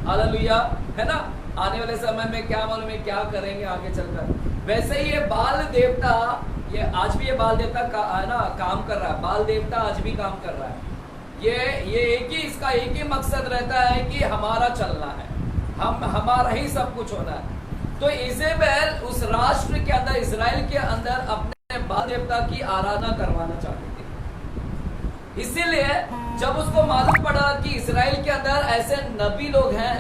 [SPEAKER 3] हालेलुया, है ना। आने वाले समय में क्या मालूम है क्या करेंगे आगे चलकर। वैसे ही ये बाल देवता, ये आज भी ये बाल देवता का है ना काम कर रहा है, बाल देवता आज भी काम कर रहा है। ये इसका एक ही मकसद रहता है कि हमारा चलना है, हमारा ही सब कुछ होना है। तो इजेबेल उस राष्ट्र के अंदर, इजराइल के अंदर अपने बाल देवता की आराधना करवाना चाहती थी। इसीलिए जब उसको मालूम पड़ा कि इजराइल के अंदर ऐसे नबी लोग हैं,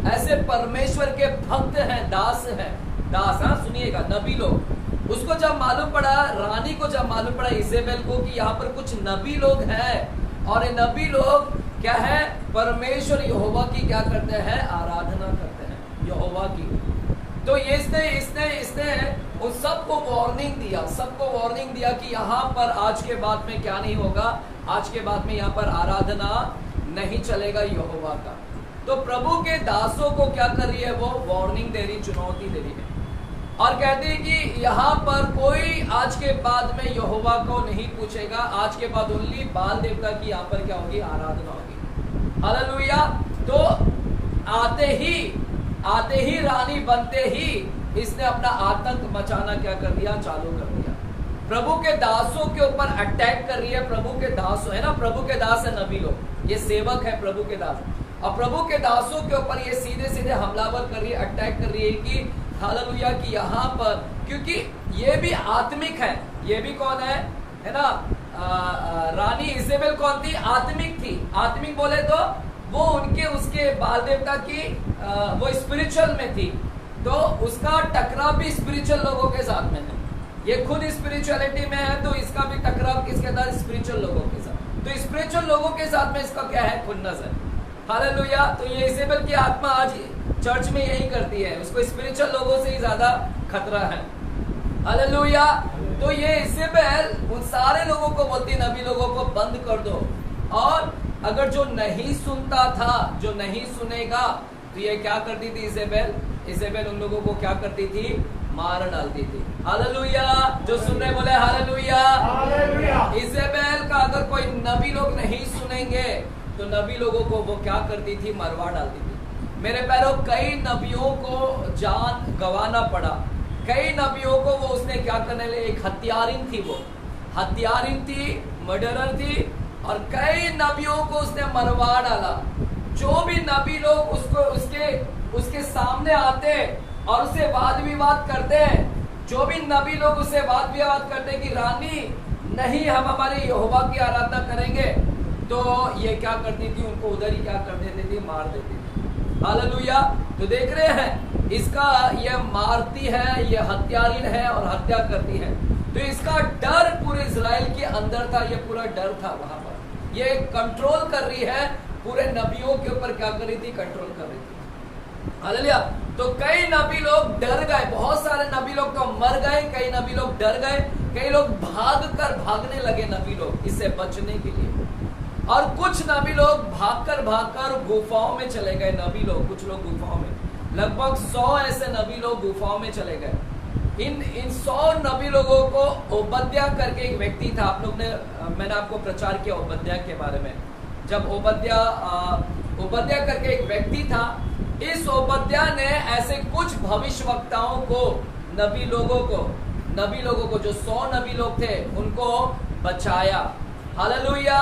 [SPEAKER 3] ऐसे परमेश्वर के भक्त हैं, दास हैं, दास, हाँ सुनिएगा, नबी लोग, उसको जब मालूम पड़ा, रानी को जब मालूम पड़ा इजेबेल को कि यहाँ पर कुछ नबी लोग हैं और ये नबी लोग क्या है, परमेश्वर यहोवा की क्या करते हैं, आराधना करते हैं यहोवा की। तो ये इसने उन सबको वार्निंग दिया, कि यहाँ पर आज के बाद में क्या नहीं होगा, आज के बाद में यहाँ पर आराधना नहीं चलेगा यहोवा का। तो प्रभु के दासों को क्या कर रही है, वो वार्निंग दे रही, चुनौती दे रही है और कहती है कि यहाँ पर कोई आज के बाद में यहोवा को नहीं पूछेगा, आज के बाद ओनली बाल देवता की यहाँ पर क्या होगी, आराधना होगी। हालेलुया। तो आते ही रानी बनते ही इसने अपना आतंक मचाना क्या कर दिया, चालू कर दिया। प्रभु के दासों के ऊपर अटैक कर रही है। प्रभु के दास है ना, प्रभु के दास है नबी लोग, ये सेवक है प्रभु के दास, और प्रभु के दासों के ऊपर ये सीधे हमलावर कर रही है, अटैक कर रही है कि हालेलुया कि यहाँ पर, क्योंकि ये भी आत्मिक है, ये भी कौन है ना, रानी इजेबेल कौन थी, आत्मिक थी। आत्मिक बोले तो वो उसके बाल देवता की वो स्पिरिचुअल में थी, तो उसका टकराव भी स्पिरिचुअल लोगों के साथ में है। ये खुद स्पिरिचुअलिटी में है, तो इसका भी टकराव किसके साथ, स्पिरिचुअल लोगों के साथ। तो स्पिरिचुअल लोगों के साथ में इसका क्या है, खुन्नस है। हालेलुया। तो ये इजेबेल की आत्मा आज चर्च में यही करती है, उसको स्पिरिचुअल लोगों से ही ज्यादा खतरा है। हालेलुया। तो ये इजेबेल उन सारे लोगों को बोलती है, नबी लोगों को बंद कर दो, और अगर जो नहीं सुनता था, जो नहीं सुनेगा, तो ये क्या करती थी इजेबेल उन लोगों को क्या करती थी, मार डालती थी। हालेलुया। जो सुन रहे बोले हालेलुया। इजेबेल का अगर कोई नबी लोग नहीं सुनेंगे तो नबी लोगों को वो क्या करती थी, मरवा डालती थी। मेरे पैरों, कई नबियों को जान गंवाना पड़ा, कई नबियों को वो उसने क्या करने लगे, एक हत्यारिन थी, वो हत्यारिन थी, मर्डरर थी, और कई नबियों को उसने मरवा डाला। जो भी नबी लोग उसके सामने आते और उससे वाद विवाद करते, जो भी नबी लोग उससे वाद विवाद करते कि रानी नहीं, हम हमारे यहोवा की आराधना करेंगे, तो ये क्या करती थी, उनको उधर ही क्या कर देती थी, मार देती थी। हालेलुया। तो देख रहे हैं, इसका ये मारती है, ये हत्यारिन है और हत्या करती है। तो इसका डर पूरे इजराइल के अंदर था, ये पूरा डर था वहां पर। ये कंट्रोल कर रही है, पूरे नबियों के ऊपर क्या कर रही थी, कंट्रोल कर रही थी। हालेलुया। तो कई नबी लोग डर गए, बहुत सारे नबी लोग तो मर गए, कई नबी लोग डर गए, कई लोग भागने लगे नबी लोग इससे बचने के लिए, और कुछ नबी लोग भागकर गुफाओं में चले गए। नबी लोग, कुछ लोग गुफाओं में, लगभग 100 ऐसे नबी लोग गुफाओं में चले गए। इन 100 नबी लोगों को ओबद्या करके एक व्यक्ति था, आप लोग ने, मैंने आपको प्रचार किया ओबद्या के बारे में। जब ओबद्या करके एक व्यक्ति था, इस ओबद्या ने ऐसे कुछ भविष्यवक्ताओं को, नबी लोगों को जो 100 नबी लोग थे उनको बचाया। हालेलुया।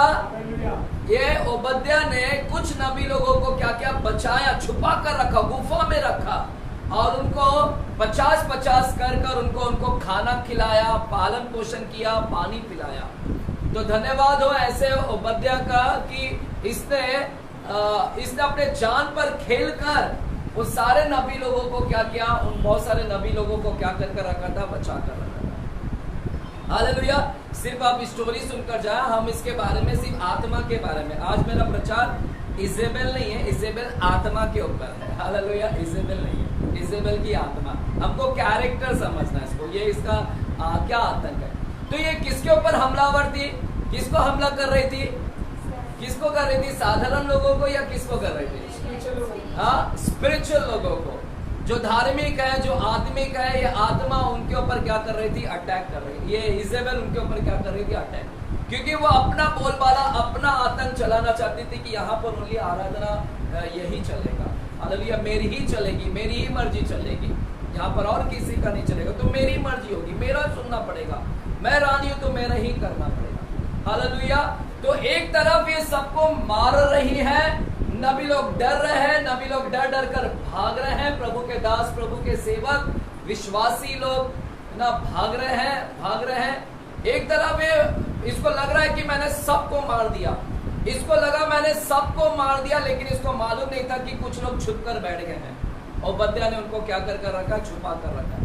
[SPEAKER 3] ये ओबद्या ने कुछ नबी लोगों को क्या क्या बचाया, छुपा कर रखा, गुफा में रखा, और उनको 50-50 कर उनको खाना खिलाया, पालन पोषण किया, पानी पिलाया। तो धन्यवाद हो ऐसे ओबद्या का कि इसने अपने जान पर खेलकर उन सारे नबी लोगों को क्या किया, उन बहुत सारे नबी लोगों को क्या कर रखा था, बचा कर रखा था। हालेलुया। सिर्फ आप स्टोरी सुनकर जाए, हम इसके बारे में, सिर्फ आत्मा के बारे में, आज मेरा प्रचार इजेबेल नहीं है, इजेबेल आत्मा के ऊपर है। हालेलुया। इजेबेल नहीं है, इजेबेल की आत्मा। हमको कैरेक्टर समझना है इसको, ये इसका क्या आतंक है। तो ये किसके ऊपर हमलावर थी, किसको हमला कर रही थी, किसको कर रही थी, साधारण लोगों को या किसको कर रही थी, हाँ, स्पिरिचुअल लोगों को, जो धार्मिक है, जो आत्मिक है। ये आत्मा उनके ऊपर क्या कर रही थी, अटैक कर रही थी। ये इजेबेल उनके ऊपर क्या कर रही थी, अटैक, क्योंकि वो अपना बोलबाला, अपना आतंक चलाना चाहती थी कि यहाँ पर ओनली आराधना यही चलेगा। हालेलुया। मेरी ही चलेगी, मेरी ही मर्जी चलेगी, यहाँ पर और किसी का नहीं चलेगा, तो मेरी मर्जी होगी, मेरा सुनना पड़ेगा, मैं रानी हूं तो मेरा ही करना पड़ेगा। हालेलुया। तो एक तरफ ये सबको मार रही है, नबी लोग डर रहे हैं, नबी लोग डर कर भाग रहे हैं, प्रभु के दास, प्रभु के सेवक, विश्वासी लोग ना भाग रहे हैं। एक तरफ ये इसको लग रहा है कि मैंने सबको मार दिया, इसको लगा मैंने सबको मार दिया, लेकिन इसको मालूम नहीं था कि कुछ लोग छुप कर बैठ गए हैं, और ओबद्या ने उनको क्या कर रखा, छुपा कर रखा।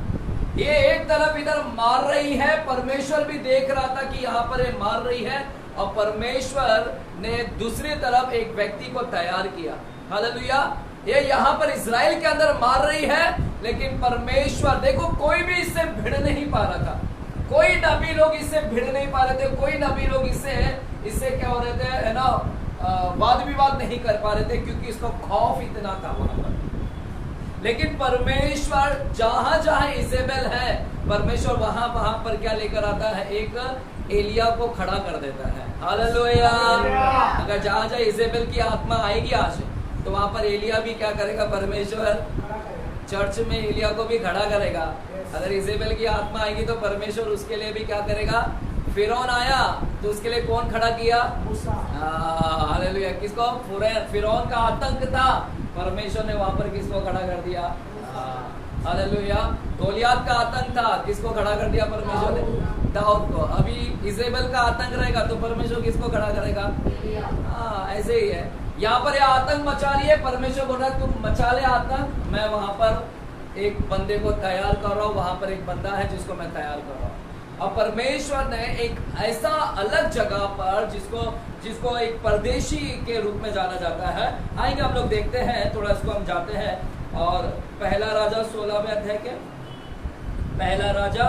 [SPEAKER 3] ये एक तरफ इधर मार रही है, परमेश्वर भी देख रहा था कि यहाँ पर ये मार रही है, और परमेश्वर ने दूसरी तरफ एक व्यक्ति को तैयार किया। हालेलुया। ये यहाँ पर इजराइल के अंदर मार रही है, लेकिन परमेश्वर देखो कोई भी इससे भिड़ नहीं पा रहा था, कोई नबी लोग इससे भिड़ नहीं पा रहे थे, कोई नबी लोग इससे क्या हो रहे थे, है ना, वाद विवाद नहीं कर पा रहे थे, क्योंकि इसको खौफ इतना था वहां पर। लेकिन परमेश्वर जहां जहां इजेबेल है, परमेश्वर वहां वहां पर क्या लेकर आता है, एक एलिया को खड़ा कर देता है। हालेलुया। अगर जहां जहां इजेबेल की आत्मा आएगी आज, तो वहां पर एलिया भी क्या करेगा, परमेश्वर चर्च में एलिया को भी खड़ा करेगा। अगर इजेबेल की आत्मा आएगी तो परमेश्वर उसके लिए भी क्या करेगा, फिरौन आया तो उसके लिए कौन खड़ा किया, हालेलुया। किसको, फिरौन का आतंक था, परमेश्वर ने वहां पर किसको खड़ा कर दिया, हालेलुया। गोलियत का आतंक था, किसको खड़ा कर दिया परमेश्वर ने, दाऊद को। अभी इजेबेल का आतंक रहेगा तो परमेश्वर किसको खड़ा करेगा, ऐसे ही है। यहाँ पर यह आतंक मचा रही है, परमेश्वर बोल रहा है तुम मचा ले आतंक, मैं वहां पर एक बंदे को तैयार कर रहा हूँ, वहां पर एक बंदा है जिसको मैं तैयार कर रहा हूँ। और परमेश्वर ने एक ऐसा अलग जगह पर जिसको एक परदेशी के रूप में जाना जाता है, आएंगे हम लोग देखते हैं, थोड़ा इसको हम जाते हैं। और पहला राजा 16वें अध्याय के, पहला राजा,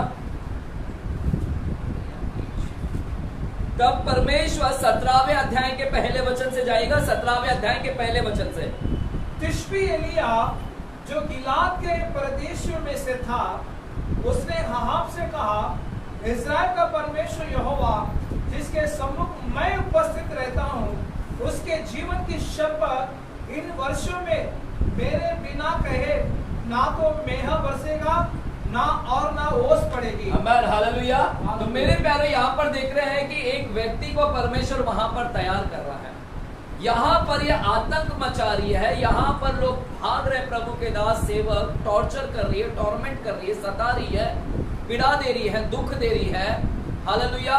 [SPEAKER 3] तब परमेश्वर 17वें अध्याय के पहले वचन से जाएगा, 17वें अध्याय के पहले वचन से।
[SPEAKER 1] तिशबी एलिया जो गिलाद के परदेशियों में से था, उसने अहाब से कहा, इस्राएल का परमेश्वर यहोवा जिसके सम्मुख मैं उपस्थित रहता हूँ, उसके जीवन की शपथ, इन वर्षों में मेरे बिना कहे ना तो मेहा बरसेगा ना और ना ओस पड़ेगी।
[SPEAKER 3] आमीन, हालेलुया। तो मेरे प्यारे यहाँ पर देख रहे हैं कि एक व्यक्ति को परमेश्वर वहां पर तैयार कर रहा है। यहाँ पर यह आतंक मचा रही है, यहाँ पर लोग भाग रहे, प्रभु के दास सेवक टॉर्चर कर रही है, टॉर्मेंट कर रही है, सता रही है, पीड़ा दे रही है, दुख दे रही है। हालेलुया।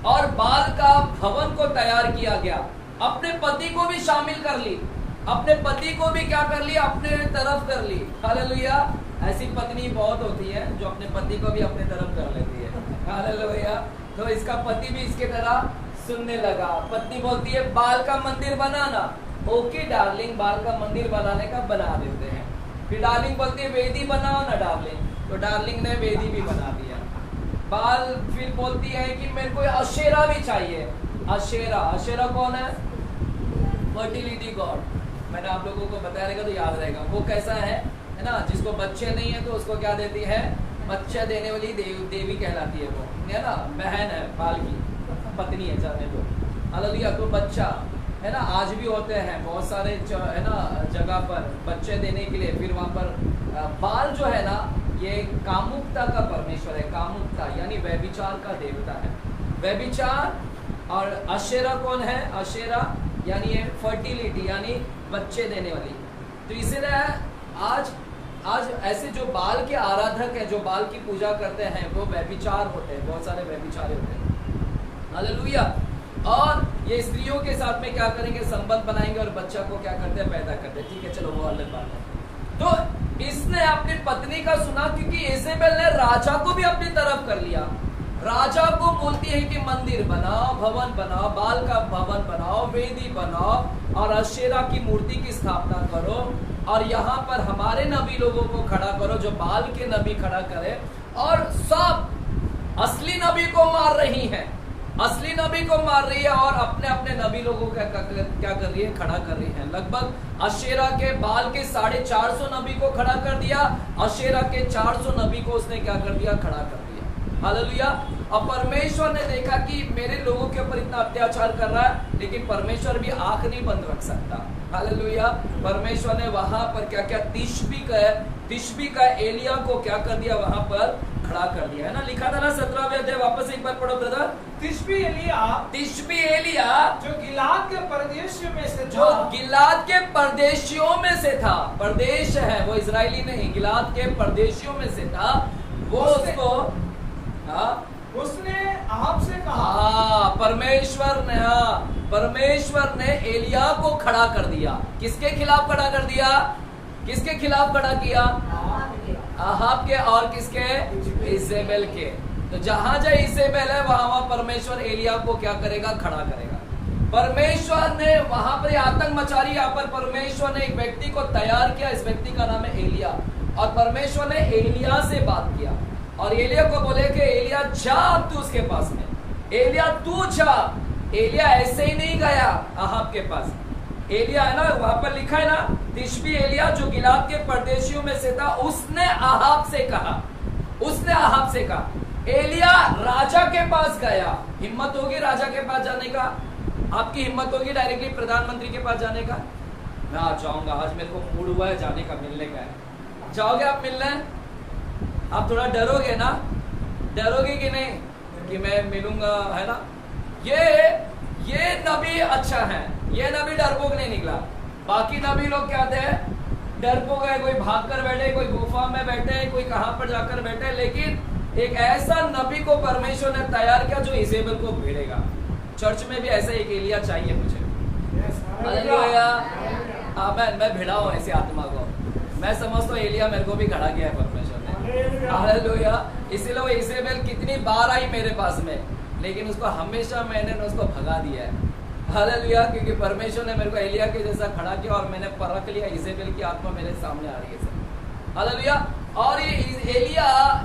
[SPEAKER 3] और बाल का भवन को तैयार किया गया, अपने पति को भी शामिल कर ली, अपने पति को भी क्या कर लिया, अपने तरफ कर ली। हालेलुया। ऐसी पत्नी बहुत होती है जो अपने पति को भी अपने तरफ कर लेती है। हालेलुया। तो इसका पति भी इसके तरह सुनने लगा। पत्नी बोलती है बाल का मंदिर बनाना, ओके डार्लिंग, बाल का मंदिर बनाने का बना देते हैं। फिर डार्लिंग बोलती है वेदी बनाओ ना डार्लिंग, तो डार्लिंग ने वेदी भी बना दिया। बाल फिर बोलती है कि मेरे को अशेरा भी चाहिए। अशेरा कौन है, फर्टिलिटी गॉड। मैंने आप लोगों को बताया रहेगा तो याद रहेगा। वो कैसा है ना, जिसको बच्चे नहीं है तो उसको क्या देती है, बच्चा देने वाली देवी कहलाती है वो, है ना, बहन है, बाल की पत्नी है जाने दो। हालेलुया। तो बच्चा है ना, आज भी होते हैं बहुत सारे है ना जगह पर बच्चे देने के लिए। फिर वहां पर बाल जो है ना, ये कामुकता का परमेश्वर है। कामुकता यानी व्यभिचार का देवता है, व्यभिचार। और अशेरा कौन है, अशेरा यानी ये फर्टिलिटी यानी बच्चे देने वाली। तो इसीलिए आज ऐसे जो बाल के आराधक हैं, जो बाल की पूजा करते हैं, वो व्यभिचार होते हैं, बहुत सारे व्यभिचारी होते हैं। हालेलुया। और ये स्त्रियों के साथ में क्या करेंगे, संबंध बनाएंगे और बच्चा को क्या करते हैं, पैदा करते हैं। ठीक है, चलो वो अलग बात है। तो इसने अपनी पत्नी का सुना, क्योंकि इजेबेल ने राजा को भी अपनी तरफ कर लिया। राजा को बोलती है कि मंदिर बनाओ, भवन बनाओ, बाल का भवन बनाओ, वेदी बनाओ और अशेरा की मूर्ति की स्थापना करो, और यहाँ पर हमारे नबी लोगों को खड़ा करो जो बाल के नबी खड़ा करे। और सब असली नबी को मार रही हैं, असली नबी को मार रही है, और अपने अपने नबी लोगों का क्या कर रही है, खड़ा कर रही है। लगभग अशेरा के बाल के 450 नबी को खड़ा कर दिया, अशेरा के 400 नबी को उसने क्या कर दिया, खड़ा कर दिया। हालेलुया। और परमेश्वर ने देखा कि मेरे लोगों के ऊपर इतना अत्याचार कर रहा है, लेकिन परमेश्वर भी आंख नहीं बंद रख सकता। हालेलुया। परमेश्वर ने वहां पर क्या क्या, तिशबी का एलिया को क्या कर दिया, वहां पर खड़ा कर दिया, है ना। लिखा था ना 17वें अध्याय, वापस एक बार पढ़ो ब्रदर।
[SPEAKER 1] तिशबी एलिया जो गिलाद के परदेशियों में से था,
[SPEAKER 3] जो गिलाद के परदेशियों में से था, परदेश है वो इजरायली नहीं, गिलाद के परदेशियों में से था। वो
[SPEAKER 1] उसने अहाब से कहा,
[SPEAKER 3] परमेश्वर ने एलिया को खड़ा कर दिया। किसके खिलाफ खड़ा कर दिया, किसके खिलाफ खड़ा किया, आहाब के और किसके? इजेबेल के। तो जहां जहां इजेबेल है वहां परमेश्वर एलिया को क्या करेगा? खड़ा करेगा। परमेश्वर ने वहां पर आतंक मचा रही, यहाँ पर परमेश्वर ने एक व्यक्ति को तैयार किया, इस व्यक्ति का नाम है एलिया। और परमेश्वर ने एलिया से बात किया और एलिया को बोले कि एलिया जा तू उसके पास में, एलिया तू जा। एलिया ऐसे ही नहीं गया आहाब के पास। एलिया है ना, वहां पर लिखा है ना, तिशबी एलिया जो गिलाद के परदेशियों में से था, उसने आहाब से कहा, उसने आहाब से कहा। एलिया राजा के पास गया। हिम्मत होगी राजा के पास जाने का? आपकी हिम्मत होगी डायरेक्टली प्रधानमंत्री के पास जाने का? मैं आज जाऊंगा, आज मेरे को मूड हुआ है जाने का, मिलने का है। जाओगे आप मिलने? आप थोड़ा डरोगे ना? डरोगे कि नहीं कि मैं मिलूंगा, है ना? ये नबी अच्छा है, ये नबी डरपोक नहीं निकला। बाकी नबी लोग क्या थे? डरपोक है, कोई भाग कर बैठे, कोई गुफा में बैठे, कोई कहां पर जाकर बैठे। लेकिन एक ऐसा नबी को परमेश्वर ने तैयार किया जो इजेबेल को भिड़ेगा। चर्च में भी ऐसा एक एलिया चाहिए मुझे। हालेलुया, आमीन। मैं भिड़ा हूं ऐसी आत्मा को। मैं समझता हूँ एलिया मेरे को भी खड़ा किया है परमेश्वर ने। हालेलुया। इसीलिए वो इजेबेल कितनी बार आई मेरे पास में, लेकिन उसको हमेशा मैंने उसको भगा दिया है। हालेलुया, क्योंकि परमेश्वर ने मेरे को एलिया के जैसा खड़ा किया और मैंने परख लिया इजेबेल की आत्मा मेरे सामने आ रही है। हालेलुया। और ये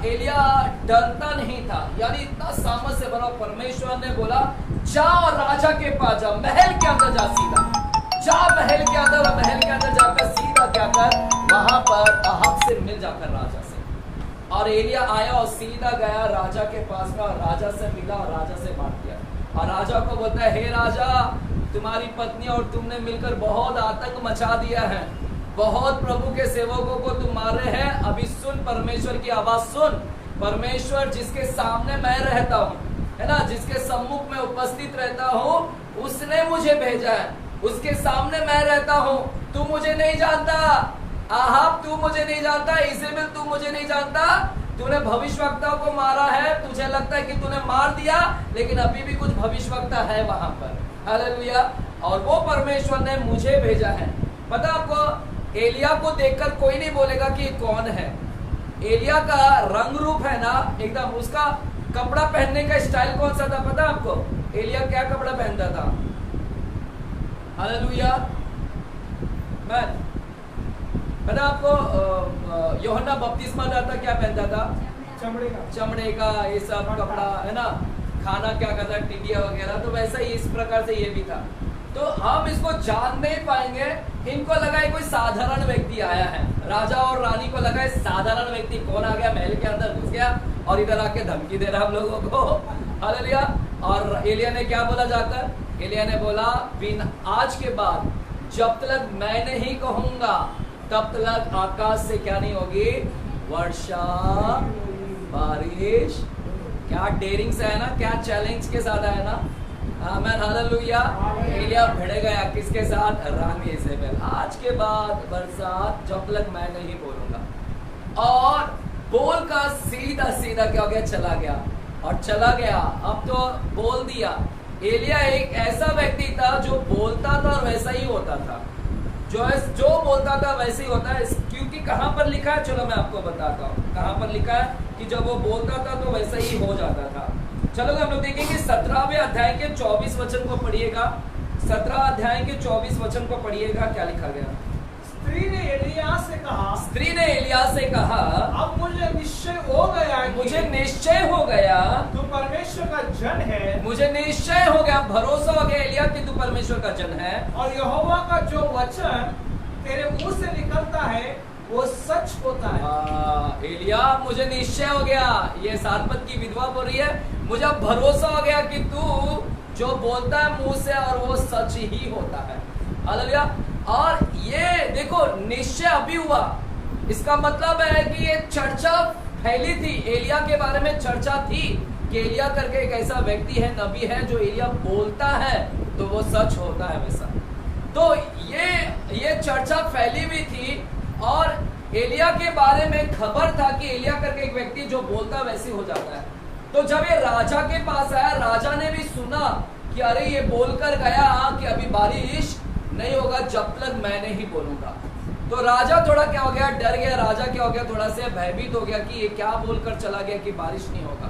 [SPEAKER 3] एलिया डरता नहीं था, यानी इतना सामर्थ से बना। परमेश्वर ने बोला जा और राजा के पास जा, महल के अंदर जा, सीधा जा महल के अंदर। और महल के अंदर जाकर सीधा क्या कर, वहां पर आहाब से मिल जाकर राजा से। और एलिया आया और सीधा गया राजा के पास में और राजा से मिला और राजा से बात किया। और राजा को बोलता है, हे राजा, तुम्हारी पत्नी और तुमने मिलकर बहुत आतंक मचा दिया है, बहुत प्रभु के सेवकों को तुम मारे हैं। अभी सुन परमेश्वर की आवाज सुन। परमेश्वर जिसके सामने मैं रहता हूँ, है ना, जिसके सम्मुख में उपस्थित रहता हूँ, उसने मुझे भेजा है। उसके सामने मैं रहता हूँ। तू मुझे नहीं जानता आहाब, तू मुझे नहीं जानता इजेबेल, तू मुझे नहीं जानता। तूने भविष्यवक्ता को मारा है, तुझे लगता है कि तूने मार दिया, लेकिन अभी भी कुछ भविष्यवक्ता है वहां पर। हालेलुया। और वो परमेश्वर ने मुझे भेजा है। पता आपको, एलिया को देखकर कोई नहीं बोलेगा कि कौन है। एलिया का रंग रूप है ना एकदम, उसका कपड़ा पहनने का स्टाइल कौन सा था पता आपको? एलिया क्या कपड़ा पहनता था? हालेलुया। पता आपको यूहन्ना बपतिस्मा दाता क्या पहनता था? चमड़े का ये सब कपड़ा, है ना। खाना क्या करता, टिंडिया वगैरह। तो वैसा ही इस प्रकार से ये भी था। तो हम इसको जान नहीं पाएंगे। इनको लगा कोई साधारण व्यक्ति आया है, राजा और रानी को लगा साधारण व्यक्ति कौन आ गया, महल के अंदर घुस गया और इधर आके धमकी दे रहा हम लोगों को। हालेलुया। और एलिया ने क्या बोला जाकर? एलिया ने बोला, बिन आज के बाद जब तक मैं नहीं कहूंगा तब तक आकाश से क्या नहीं होगी? वर्षा, बारिश। क्या डेयरिंग से है ना, क्या चैलेंज के साथ है ना। आमीन, हालेलुया। एलिया भिड़ गया किसके साथ? रानी इजेबेल। आज के बाद बरसात जब तक मैं नहीं बोलूंगा। और बोल का सीधा सीधा क्या हो गया? चला गया। और चला गया, अब तो बोल दिया। एलिया एक ऐसा व्यक्ति था जो बोलता था और वैसा ही होता था। जो बोलता था वैसे ही होता है। क्योंकि कहां पर लिखा है, चलो मैं आपको बताता हूँ कहां पर लिखा है कि जब वो बोलता था तो वैसा ही हो जाता था। चलो हम लोग देखेंगे 17वें अध्याय के 24 वचन को पढ़िएगा। 17 अध्याय के 24 वचन को पढ़िएगा, क्या लिखा गया?
[SPEAKER 1] स्त्री ने एलिया से कहा, अब मुझे निश्चय हो गया,
[SPEAKER 3] मुझे निश्चय हो गया
[SPEAKER 1] तू परमेश्वर का जन है।
[SPEAKER 3] मुझे निश्चय हो गया, भरोसा हो गया एलिया कि तू परमेश्वर का जन है।
[SPEAKER 1] और यहोवा का जो वचन तेरे मुंह से निकलता है वो सच होता है।
[SPEAKER 3] एलिया, मुझे निश्चय हो गया, ये सारपत की विधवा बोल रही है, मुझे भरोसा हो गया कि तू जो बोलता है मुंह से और वो सच ही होता है। हालेलुया। और ये देखो निश्चय अभी हुआ, इसका मतलब है कि ये चर्चा फैली थी, एलिया के बारे में चर्चा थी कि एलिया करके एक ऐसा व्यक्ति है, नबी है, जो एलिया बोलता है तो वो सच होता है वैसा। तो ये चर्चा फैली हुई थी और एलिया के बारे में खबर था कि एलिया करके एक व्यक्ति जो बोलता वैसे हो जाता है। तो जब ये राजा के पास आया, राजा ने भी सुना कि अरे ये बोलकर गया कि अभी बारिश नहीं होगा जब तक मैं नहीं बोलूंगा। तो राजा थोड़ा क्या हो गया, डर गया। राजा क्या हो गया, थोड़ा सा भयभीत हो गया कि ये क्या बोलकर चला गया कि बारिश नहीं होगा।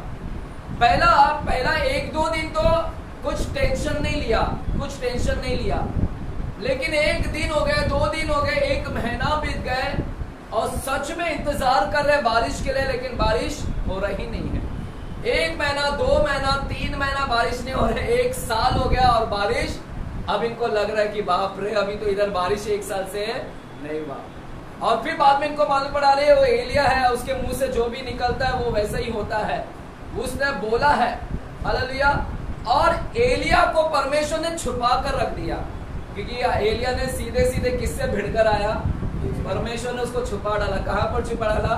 [SPEAKER 3] पहला 1-2 दिन तो कुछ टेंशन नहीं लिया, लेकिन 1 दिन हो गए, 2 दिन हो गए, 1 महीना बीत गए और सच में इंतजार कर रहे बारिश के लिए, लेकिन बारिश हो रही नहीं है। 1 महीना, 2 महीना, 3 महीना बारिश नहीं हो रही, 1 साल हो गया और बारिश, अब इनको लग रहा है कि बाप रे, अभी तो इधर बारिश 1 साल से नहीं हुआ। और फिर बाद में इनको मालूम पड़ा रही है वो एलिया है, उसके मुंह से जो भी निकलता है वो वैसा ही होता है, उसने बोला है। हालेलुया। और एलिया को परमेश्वर ने छुपा कर रख दिया, क्योंकि एलिया ने सीधे किससे भिड़कर आया, परमेश्वर ने उसको छुपा डाला। कहां पर छुपा डाला,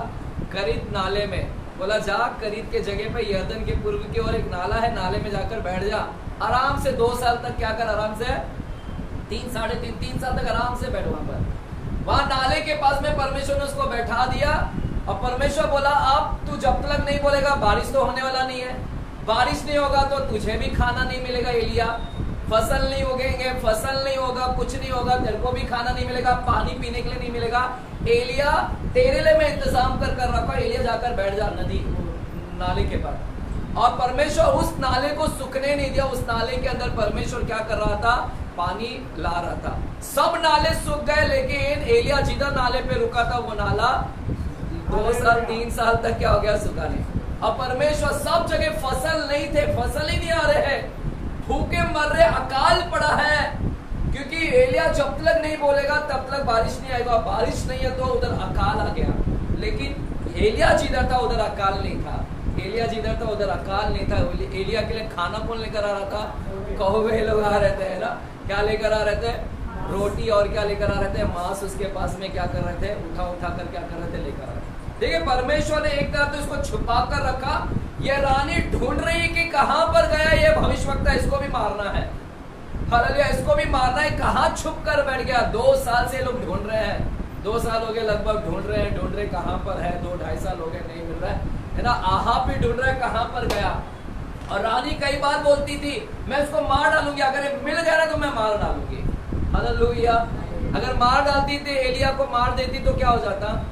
[SPEAKER 3] करीत नाले में। बोला जा करीत के जगह पे यरदन के पूर्व की ओर एक नाला है, नाले में जाकर बैठ जा, आराम से 2 साल तक क्या कर, आराम से 3 साल तक आराम से बैठ वहां पर। वहां नाले के पास में परमेश्वर ने उसको बैठा दिया और परमेश्वर बोला अब तू जब तक नहीं बोलेगा बारिश तो होने वाला नहीं है, बारिश नहीं होगा तो तुझे भी खाना नहीं मिलेगा एलिया, फसल नहीं उगेंगे, फसल नहीं होगा, कुछ नहीं होगा, तेरे को भी खाना नहीं मिलेगा, पानी पीने के लिए नहीं मिलेगा। एलिया तेरे लिए मैं इंतजाम कर रखा, एलिया जाकर बैठ जा नदी नाले के पास। और परमेश्वर उस नाले को सूखने नहीं दिया, उस नाले के अंदर परमेश्वर क्या कर रहा था, पानी ला रहा था। सब नाले सूख गए, लेकिन एलिया जिधर नाले पे रुका था वो नाला 2 साल 3 साल तक क्या हो गया, सूखा नहीं। और परमेश्वर सब जगह फसल नहीं थे, फसल ही नहीं आ रहे हैं, भूखे मर रहे, अकाल पड़ा है, क्योंकि एलिया जब तक नहीं बोलेगा तब तक बारिश नहीं आएगा, बारिश नहीं है तो उधर अकाल आ गया। लेकिन एलिया जिधर था उधर अकाल नहीं था, एलिया जिधर था उधर अकाल नहीं था। एलिया के लिए खाना कौन लेकर आ रहा था, कौवे लोग आ रहे थे ना, क्या लेकर आ रहे थे, रोटी, और क्या लेकर आ रहे थे, मांस उसके पास में क्या कर रहे थे, उठा कर क्या कर रहे थे, लेकर आ रहे थे। देखिए परमेश्वर ने एक तरफ तो इसको छुपा कर रखा, ये रानी ढूंढ रही है कि कहां पर गया ये भविष्यवक्ता, इसको भी मारना है। हालेलुया, इसको भी मारना है, कहां छुप कर बैठ गया। 2 साल से लोग ढूंढ रहे हैं, 2 साल हो गए लगभग ढूंढ रहे कहां पर है, 2-2.5 साल हो गए नहीं मिल रहा है ना। आहाब भी ढूंढ रहे कहां पर गया। और रानी कई बार बोलती थी मैं इसको मार डालूंगी, अगर ये मिल गया ना तो मैं मार डालूंगी। हालेलुया, अगर मार डालती थी, एलिया को मार देती तो क्या हो जाता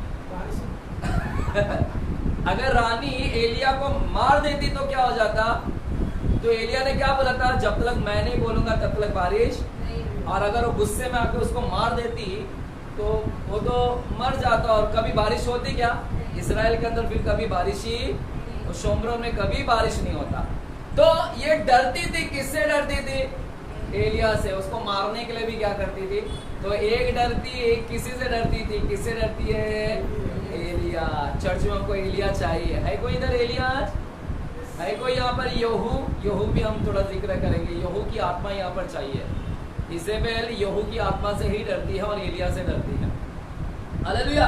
[SPEAKER 3] अगर रानी एलिया को मार देती तो क्या हो जाता, तो एलिया ने क्या बोला था, जब तक मैं नहीं बोलूंगा तब तक बारिश। और अगर वो गुस्से में आकर उसको मार देती तो वो तो मर जाता, और कभी बारिश होती क्या इसराइल के अंदर, फिर कभी बारिश ही, शोमरोन में कभी बारिश नहीं होता। तो ये डरती थी, किससे डरती थी, एलिया से। उसको मारने के लिए भी क्या करती थी, तो एक डरती, एक किसी से डरती थी। किससे डरती है, एलिया। चर्च में हमको एलिया चाहिए। है कोई इधर एलिया आज, है कोई यहाँ पर यहू भी हम थोड़ा जिक्र करेंगे। यहू की आत्मा यहाँ पर चाहिए। इजेबेल यहू की आत्मा से ही डरती है और एलिया से डरती है। हालेलुया।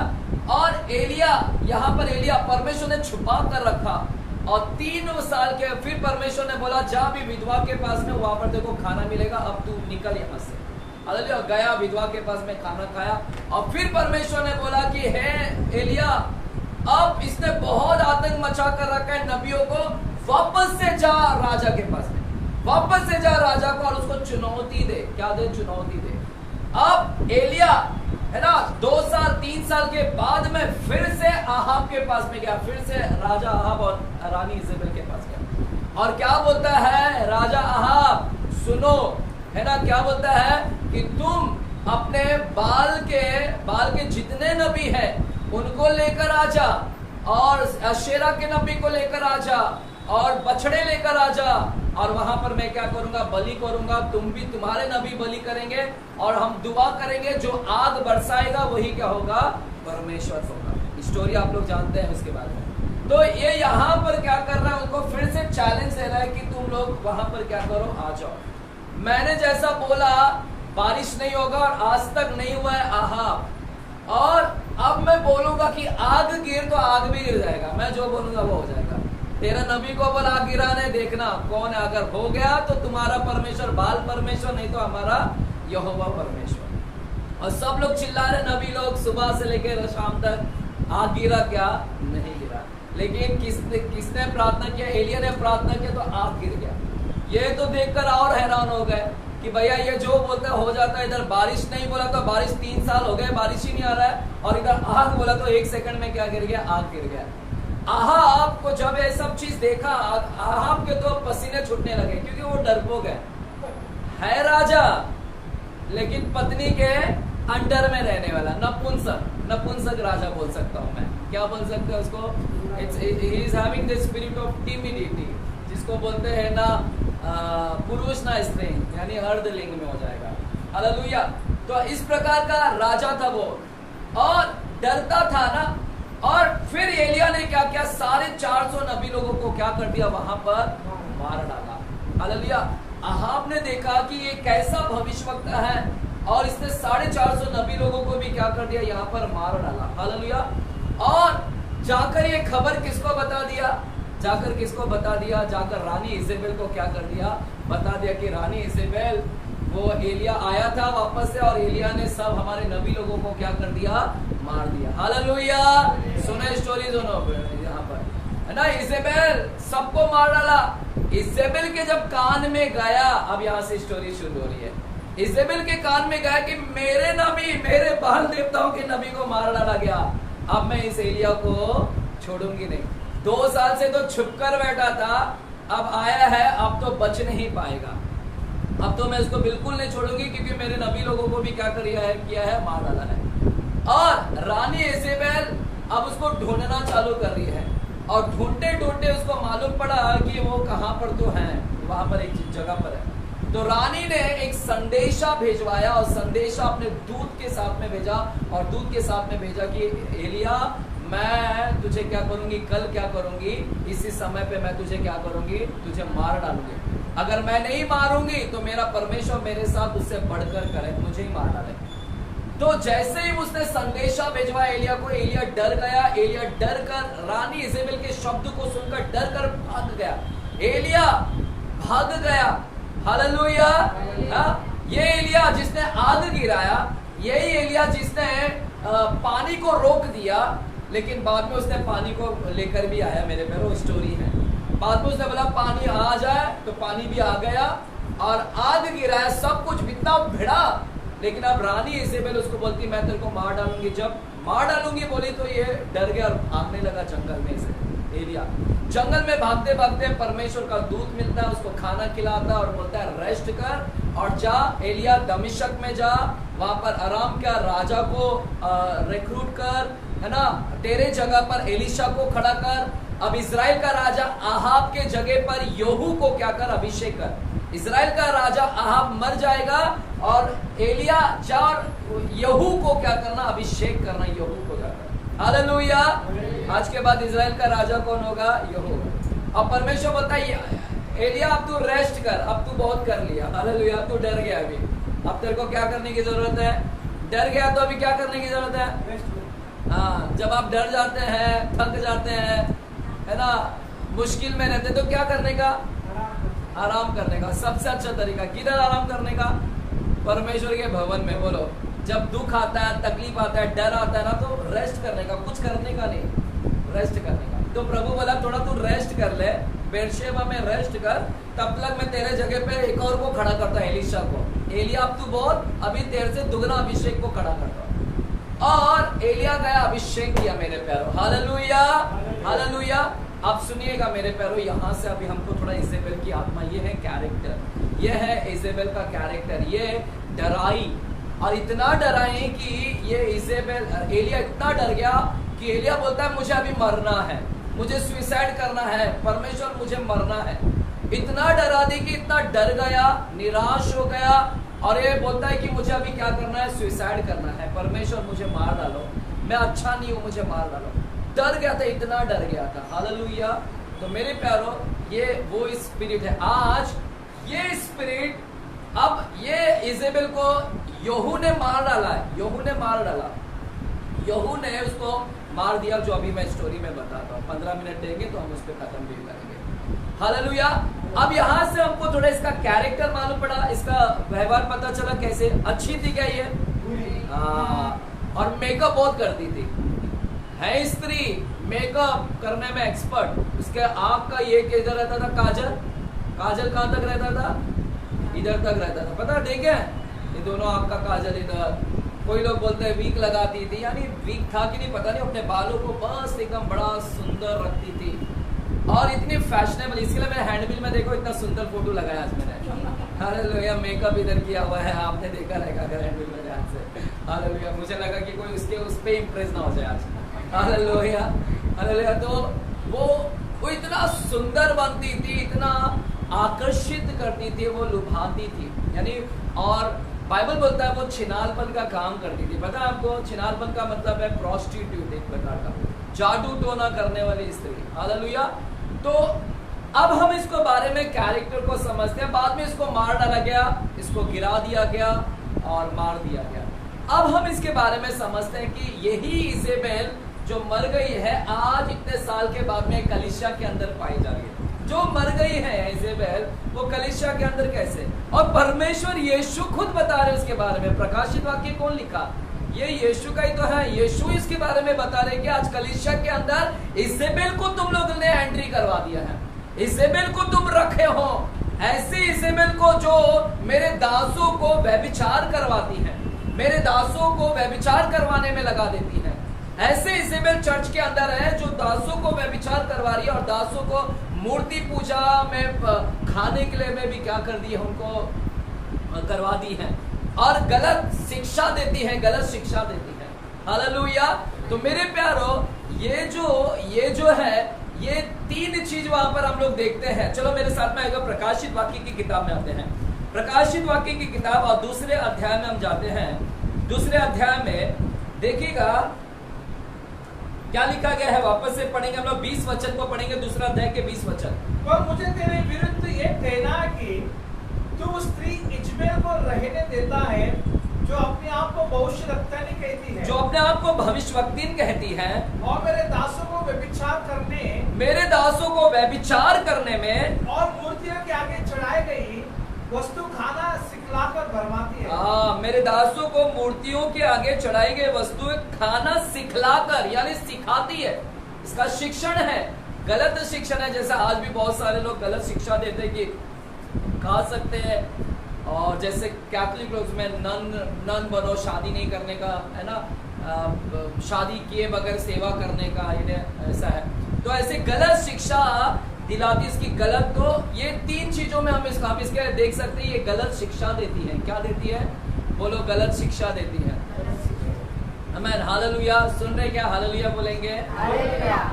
[SPEAKER 3] और एलिया, यहाँ पर एलिया परमेश्वर ने छुपा कर रखा, और 3 साल के फिर परमेश्वर ने बोला जा भी विधवा के पास में, वहां पर देखो खाना मिलेगा, अब तू निकल यहाँ से। हालेलुया, गया विधवा के पास में, खाना खाया। और फिर परमेश्वर ने बोला कि हे एलिया, अब इसने बहुत आतंक मचा कर रखा है नबियों को, वापस से जा राजा के पास में, वापस से जा राजा को और उसको चुनौती दे। क्या दे, चुनौती दे। अब एलिया है ना 2 साल 3 साल के बाद में फिर से आहाब के पास में गया, फिर से राजा आहाब और रानी इजेबेल के पास गया। और क्या बोलता है राजा आहाब, सुनो, है ना, क्या बोलता है कि तुम अपने बाल के जितने नबी हैं उनको लेकर आ जा, और अशेरा के नबी को लेकर आ जा, और बछड़े लेकर आ जा, और वहां पर मैं क्या करूंगा, बलि करूंगा, तुम भी, तुम्हारे नबी बलि करेंगे, और हम दुआ करेंगे, जो आग बरसाएगा वही क्या होगा, परमेश्वर होगा। स्टोरी आप लोग जानते हैं उसके बारे में। तो ये यहाँ पर क्या कर रहा है, उनको फिर से चैलेंज दे रहा है कि तुम लोग वहां पर क्या करो, आ जाओ। मैंने जैसा बोला बारिश नहीं होगा, और आज तक नहीं हुआ है आहाब, और अब मैं बोलूंगा कि आग गिर तो आग भी गिर जाएगा, मैं जो बोलूंगा वो हो जाएगा। तेरा नबी को बोला गिराने, देखना कौन है, अगर हो गया तो तुम्हारा परमेश्वर बाल परमेश्वर, नहीं तो हमारा यहोवा परमेश्वर। और सब लोग चिल्ला रहे, नबी लोग, सुबह से लेकर शाम तक, आग गिरा क्या, नहीं गिरा। लेकिन किसने प्रार्थना किया, एलिया ने प्रार्थना किया तो आग गिर गया। ये तो देखकर और हैरान हो गए कि भैया ये जो बोलता है हो जाता है, इधर बारिश नहीं बोला तो बारिश 3 साल हो गए, बारिश ही नहीं आ रहा है, और इधर आग बोला तो 1 सेकंड में क्या गिर गया, आग गिर गया। आहाब को जब ये सब चीज देखा, आहाब के तो पसीने छूटने लगे, क्योंकि वो डरपोक है राजा लेकिन पत्नी के अंडर में रहने वाला, नपुंसक राजा बोल सकता हूं मैं, क्या बोल सकते हैं उसको, he is having the spirit of timidity, जिसको बोलते हैं ना पुरुष ना स्त्री, यानी अर्धलिंग में हो जाएगा। हालेलुया। तो इस प्रकार का राजा था वो, और डरता था ना। और फिर एलिया ने क्या किया, 450 नबी लोगों को क्या कर दिया, वहां पर मार डाला। हालेलुया। अहाब ने देखा कि ये कैसा भविष्यवक्ता है, और इसने 450 नबी लोगों को भी क्या कर दिया, यहाँ पर मार डाला। हालेलुया। और जाकर ये खबर किसको बता दिया, जाकर रानी इजेबेल को क्या कर दिया, बता दिया कि रानी इजेबेल, वो एलिया आया था वापस से, और एलिया ने सब हमारे नबी लोगों को क्या कर दिया, मार दिया। हालेलुया। सुने स्टोरी दोनों यहाँ पर, है ना। इजेबेल सबको मार डाला। इजेबेल के जब कान में गया, अब यहाँ से स्टोरी शुरू हो रही है, इजेबेल के कान में गया कि मेरे नबी, मेरे बाल देवताओं के नबी को मार डाला गया, अब मैं इस एलिया को छोड़ूंगी नहीं। 2 साल से तो छुप कर बैठा था, अब आया है, अब तो बच नहीं पाएगा, अब तो मैं इसको बिल्कुल नहीं छोड़ूंगी, क्योंकि मेरे नबी लोगों को भी क्या किया है, मार डाला है। और रानी इजेबेल अब उसको ढूंढना चालू कर रही है, और ढूंढते ढूंढते उसको मालूम पड़ा कि वो कहाँ पर तो है, वहां पर एक जगह पर है। तो रानी ने एक संदेशा भेजवाया, और संदेशा अपने दूत के साथ में भेजा, और दूत के साथ में भेजा कि एलिया, मैं तुझे क्या करूंगी, कल क्या करूंगी, इसी समय पे मैं तुझे क्या करूंगी, तुझे मार डालूंगी। अगर मैं नहीं मारूंगी तो मेरा परमेश्वर मेरे साथ उससे बढ़कर करे, मुझे ही मार डाले। तो जैसे ही उसने संदेशा भेजवाया एलिया को, एलिया डर गया। एलिया डर कर, रानी इजेबेल के शब्द को सुनकर डर कर भाग गया। एलिया भाग गया। हालेलुया। ये एलिया जिसने आग गिराया, यही एलिया जिसने पानी को रोक दिया, लेकिन बाद में उसने पानी को लेकर भी आया। मेरे पैरों स्टोरी है, बाद में उसने बोला पानी आ जाए, तो पानी भी आ गया, और आग गिराया, सब कुछ इतना भिड़ा। लेकिन अब रानी इजेबेल उसको बोलती मैं तेरे को मार डालूंगी। जब मार डालूंगी बोली तो ये डर गया और भागने लगा जंगल में से। एलिया जंगल में भागते भागते परमेश्वर का दूत मिलता है, उसको खाना खिलाता है और बोलता है रेस्ट कर और जा एलिया दमिश्क में जा, वहां पर आराम कर, राजा को रिक्रूट कर, है ना, तेरे जगह पर एलिशा को खड़ा कर। अब इजराइल का राजा आहाब के जगह पर यहू को क्या कर, अभिषेक कर। इजराइल का राजा आहाब मर जाएगा और एलिया जा और यहू को क्या करना, अभिषेक करना, यहू को क्या करना। हालेलुया। आज के बाद इजराइल का राजा कौन होगा, यहू। अब परमेश्वर बोलता है एलिया अब तू रेस्ट कर, अब तू बहुत कर लिया। हालेलुया। तू डर गया, अभी अब तेरे को क्या करने की जरूरत है, डर गया तो अभी क्या करने की जरूरत है। हाँ, जब आप डर जाते हैं, थक जाते हैं, है ना, मुश्किल में रहते, तो क्या करने का, आराम करने का। सबसे अच्छा तरीका किधर आराम करने का, परमेश्वर के भवन में। बोलो, जब दुख आता है, तकलीफ आता है, डर आता है ना, तो रेस्ट करने का, कुछ करने का नहीं, रेस्ट करने का। तो प्रभु बोला थोड़ा तू रेस्ट कर ले, बेरशेबा में रेस्ट कर, तब तक मैं तेरे जगह पे एक और को खड़ा करता हूं, एलिशा को। एलिया अब तू बहुत, अभी तेरे से दुगना अभिषेक को खड़ा करता हूं। और एलिया गया, अभिषेक किया मेरे पैरों। Hallelujah, hallelujah. अब सुनिएगा मेरे पैरों, यहाँ से अभी हमको थोड़ा इजेबेल की आत्मा, ये है कैरेक्टर, ये है इजेबेल का कैरेक्टर। ये डराई और इतना डराई कि ये इजेबेल, एलिया इतना डर गया कि एलिया बोलता है मुझे अभी मरना है, मुझे सुसाइड करना है, परमेश्वर मुझे मरना है। इतना डरा दी कि इतना डर गया, निराश हो गया, और ये बोलता है कि मुझे अभी क्या करना है, सुसाइड करना है, परमेश्वर मुझे मार डालो, मैं अच्छा नहीं हूं, मुझे मार डालो। डर गया था, इतना डर गया था। हालेलुया। तो मेरे प्यारों, ये वो स्पिरिट है। आज ये स्पिरिट, अब ये इजेबेल को यहू ने मार डाला है, यहू ने मार डाला, यहू ने उसको मार दिया, जो अभी मैं स्टोरी में बताता हूँ। 15 मिनट देंगे तो हम उस पर खत्म भी करेंगे। हालेलुया। अब यहाँ से हमको थोड़ा इसका कैरेक्टर मालूम पड़ा, इसका व्यवहार पता चला कैसे। अच्छी थी क्या ये, और मेकअप बहुत करती थी, है स्त्री, मेकअप करने में एक्सपर्ट। उसके आँख का ये किधर रहता था, काजल, काजल कहाँ तक रहता था, इधर तक रहता था, पता ठीक है, ये दोनों आँख का काजल इधर, कोई लोग बोलते हैं वीक लगाती थी, यानी वीक था कि नहीं पता नहीं, अपने बालों को बस एकदम बड़ा सुंदर रखती थी और इतनी फैशनेबल, इसके लिए मैंने हैंडबिल में देखो इतना सुंदर फोटो लगाया आज मैंने। हालेलुया, मेकअप इधर किया हुआ है, आपने देखा रहेगा अगर हैंडबिल में ध्यान से। हालेलुया, मुझे लगा कि कोई उसके उस पे इम्प्रेस ना हो जाए आज। Hallelujah, hallelujah. तो वो इतना सुंदर बनती थी, इतना आकर्षित करती थी, वो लुभाती थी, यानी और बाइबल बोलता है वो छिनालपन का काम करती थी। पता है आपको, छिनालपन का मतलब है प्रोस्टिट्यूट, एक प्रकार का जादू टोना करने वाली स्त्री। हालेलुया। तो अब हम इसको बारे में कैरेक्टर को समझते हैं, बाद में इसको मार डाला गया, इसको गिरा दिया गया और मार दिया गया। अब हम इसके बारे में समझते हैं कि यही इजेबेल जो मर गई है आज इतने साल के बाद में कलीसिया के अंदर पाई जा रही है। जो मर गई है इजेबेल, वो कलीसिया के अंदर कैसे, और परमेश्वर यीशु खुद बता रहे उसके बारे में। प्रकाशित वाक्य कौन लिखा, ये यीशु का ही तो है। यीशु इसके बारे में बता रहे कि आज कलीसिया के अंदर इजेबेल को तुम लोग ने एंट्री करवा दिया है, इजेबेल को तुम रखे हो, ऐसी इजेबेल को जो मेरे दासों को व्यभिचार करवाती है, मेरे दासों को व्यभिचार करवाने में लगा देती है। ऐसे इजेबेल चर्च के अंदर है जो दासों को व्यभिचार करवा रही है और दासों को मूर्ति पूजा में खाने के लिए में भी क्या कर दी है, उनको करवा दी है और गलत शिक्षा देती है, गलत शिक्षा देती है। हालेलुया। तो मेरे प्यारो, ये जो है, ये तीन चीज वहां पर हम लोग देखते हैं। चलो मेरे साथ में आएगा, प्रकाशित वाक्य की किताब में आते हैं। प्रकाशित वाक्य की किताब और दूसरे अध्याय में हम जाते हैं। दूसरे अध्याय में देखिएगा क्या लिखा गया है, वापस से पढ़ेंगे हम लोग, 20 वचन को पढ़ेंगे, दूसरा अध्याय के 20 वचन।
[SPEAKER 1] और मुझे तेरे विरुद्ध ये कहना है कि तू स्त्री इजबेल को रहने देता है, जो अपने आप को भविष्यवक्तानी कहती है,
[SPEAKER 3] जो अपने आप को भविष्यवक्तिन कहती है,
[SPEAKER 1] और मेरे दासों को व्यभिचार करने में
[SPEAKER 3] और
[SPEAKER 1] मूर्तियों के आगे चढ़ाई गई वस्तु खाना सिखलाकर भरमाती है।
[SPEAKER 3] मेरे दासों को मूर्तियों के आगे चढ़ाई गई वस्तु खाना सिखलाकर, यानी सिखाती है। इसका शिक्षण है, गलत शिक्षण है। जैसा आज भी बहुत सारे लोग गलत शिक्षा देते हैं कि खा सकते हैं, और जैसे कैथोलिक लोग में नन बनो, शादी नहीं करने का है ना, शादी किए बगैर सेवा करने का, ऐसा है। तो ऐसे गलत शिक्षा दिलाती, इसकी गलत, तो ये तीन चीजों में हम इसके देख सकते हैं, ये गलत शिक्षा देती है। क्या देती है, बोलो, गलत शिक्षा देती है। आमीन, हालेलुया। सुन रहे क्या, हालेलुया बोलेंगे।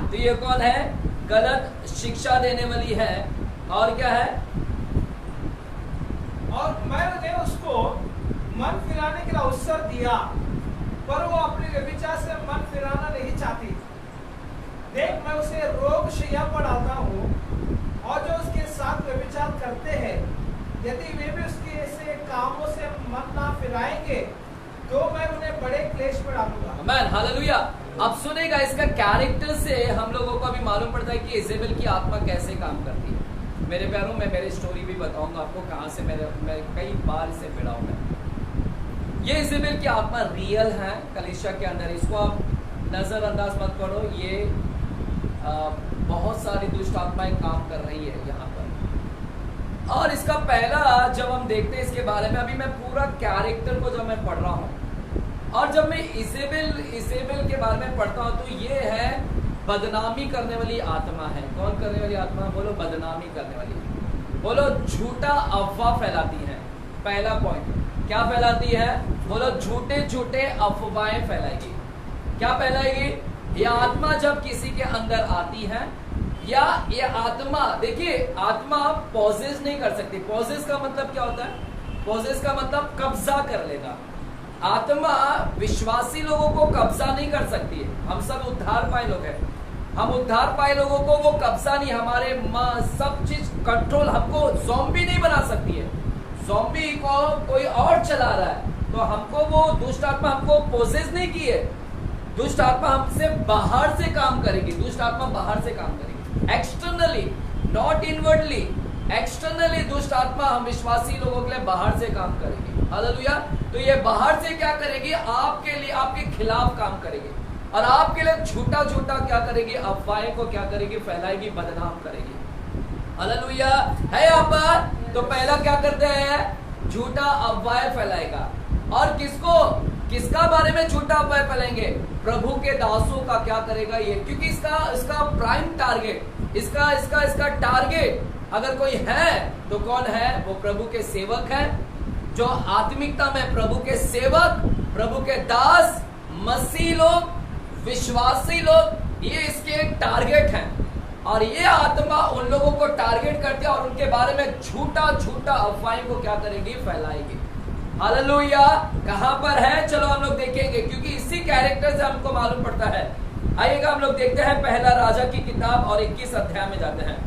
[SPEAKER 3] तो ये कौन है, गलत शिक्षा देने वाली है। और क्या है,
[SPEAKER 1] और मैंने उसको मन फिराने के लिए अवसर दिया, पर वो अपने व्यभिचार से मन फिराना नहीं चाहती। देख, मैं उसे रोग शैया पर डालता हूँ, और जो उसके साथ व्यभिचार करते हैं, यदि वे भी उसके ऐसे कामों से मन ना फिराएंगे, तो मैं उन्हें बड़े क्लेश में डालूंगा।
[SPEAKER 3] आमीन, हालेलुया। अब सुनेगा, इसका कैरेक्टर से हम लोगों को अभी मालूम पड़ता है कि इजेबेल की आत्मा कैसे काम करती है। मेरे प्यारों, मैं मेरी स्टोरी भी बताऊंगा आपको, कहाँ से मैं कई बार इसे भिड़ा हूं। ये इजेबेल की आत्मा रियल है कलीसिया के अंदर, इसको आप नजरअंदाज मत करो। ये बहुत सारी दुष्ट आत्माएं काम कर रही है यहाँ पर। और इसका पहला जब हम देखते हैं इसके बारे में, अभी मैं पूरा कैरेक्टर को जब मैं पढ़ रहा हूँ, और जब मैं इजेबेल के बारे में पढ़ता हूँ, तो ये है बदनामी करने वाली आत्मा है। कौन करने वाली आत्मा, बोलो, बदनामी करने वाली, बोलो, झूठा अफवाह फैलाती है। पहला पॉइंट, क्या फैलाती है, बोलो, झूठे अफवाहें फैलाएगी। क्या फैलाएगी, ये आत्मा जब किसी के अंदर आती है, या ये आत्मा, देखिए, आत्मा पॉजेस नहीं कर सकती। पॉजेस का मतलब क्या होता है, पॉजेस का मतलब कब्जा कर लेना। आत्मा विश्वासी लोगों को कब्जा नहीं कर सकती है। हम सब उद्धार पाए लोग हैं, हम उद्धार पाए लोगों को वो कब्जा नहीं, हमारे सब चीज कंट्रोल, हमको ज़ॉम्बी नहीं बना सकती है। ज़ॉम्बी को कोई और चला रहा है, तो हमको वो दुष्ट आत्मा हमको पोजेस नहीं की है। दुष्ट आत्मा हमसे बाहर से काम करेगी, दुष्ट आत्मा बाहर से काम करेगी, एक्सटर्नली, नॉट इनवर्डली। एक्सटर्नली दुष्ट आत्मा हम विश्वासी लोगों के लिए बाहर से काम करेगी। हालेलुया। तो ये बाहर से क्या करेगी, आपके लिए, आपके खिलाफ काम करेगी, और आपके लिए झूठा क्या करेगी, अफवाहें को क्या करेगी, फैलाएगी, बदनाम करेगी। हालेलुया है यहाँ पर। तो पहला क्या करते हैं, झूठा अफवाह फैलाएगा। और किसका बारे में झूठा अफवाह फैलाएंगे, प्रभु के दासों का क्या करेगा ये, क्योंकि इसका प्राइम टारगेट, इसका टारगेट अगर कोई है तो कौन है, वो प्रभु के सेवक है, जो आत्मिकता में प्रभु के सेवक, प्रभु के दास, मसीह लोग, विश्वासी लोग, ये इसके टारगेट हैं। और ये आत्मा उन लोगों को टारगेट करती है और उनके बारे में झूठा अफवाहें को क्या करेगी, फैलाएगी। हालेलुया। कहां पर है, चलो हम लोग देखेंगे, क्योंकि इसी कैरेक्टर से हमको मालूम पड़ता है। आइएगा हम लोग देखते हैं पहला राजा की किताब और 21 अध्याय में जाते हैं।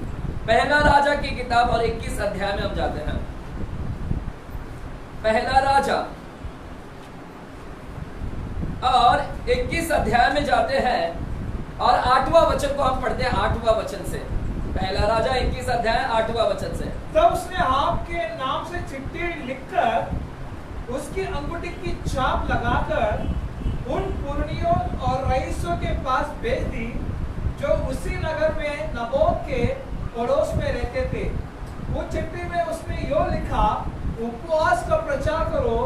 [SPEAKER 3] पहला राजा की किताब और 21 अध्याय में हम जाते हैं। पहला राजा और 21 अध्याय में जाते हैं और 8वां वचन को हम पढ़ते हैं, 8वां वचन से। पहला राजा 21 अध्याय 8वां वचन से।
[SPEAKER 1] तब उसने आप के नाम से चिट्ठी लिखकर उसकी अंगूठी की छाप लगाकर उन पुरनियों और रईसों के पास भेज दी, जो उसी नगर में नबोत के पड़ोस में रहते थे। उस चिट्ठी में उसने यो लिखा, उपवास का प्रचार करो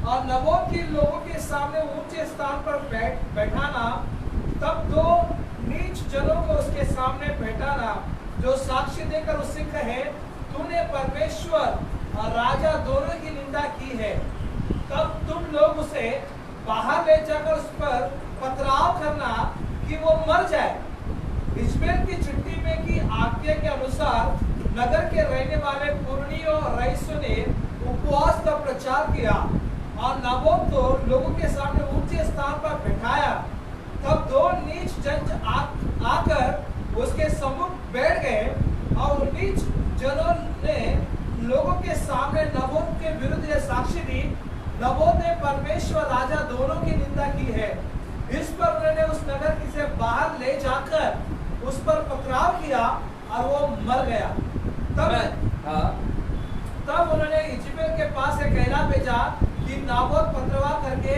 [SPEAKER 1] और नबोत के लोगों के सामने ऊंचे स्थान पर बैठाना। तब 2 नीच जनों को उसके सामने बैठाना, जो साक्षी देकर उससे कहे, तूने परमेश्वर और राजा दोनों की निंदा की है। तब तुम लोग उसे बाहर ले जाकर उस पर पथराव करना कि वो मर जाए। इजबेल की चिट्ठी में की आज्ञा के अनुसार नगर के रहने वाले पुरनियों और रईसों ने उपवास का प्रचार किया और नबोत को लोगों के सामने ऊंचे स्थान पर बैठाया। तब 2 नीच जन आकर उसके सम्मुख बैठ गए और नीच जनों ने लोगों के सामने नबोत के विरुद्ध यह साक्षी दी, नबोत ने परमेश्वर राजा दोनों की निंदा की है। इस पर उन्होंने उस नगर से बाहर ले जाकर उस पर पथराव किया और वो मर गया। तब उन्होंने इजबेल के पास से कहना भेजा कि नाबोत पथराव करके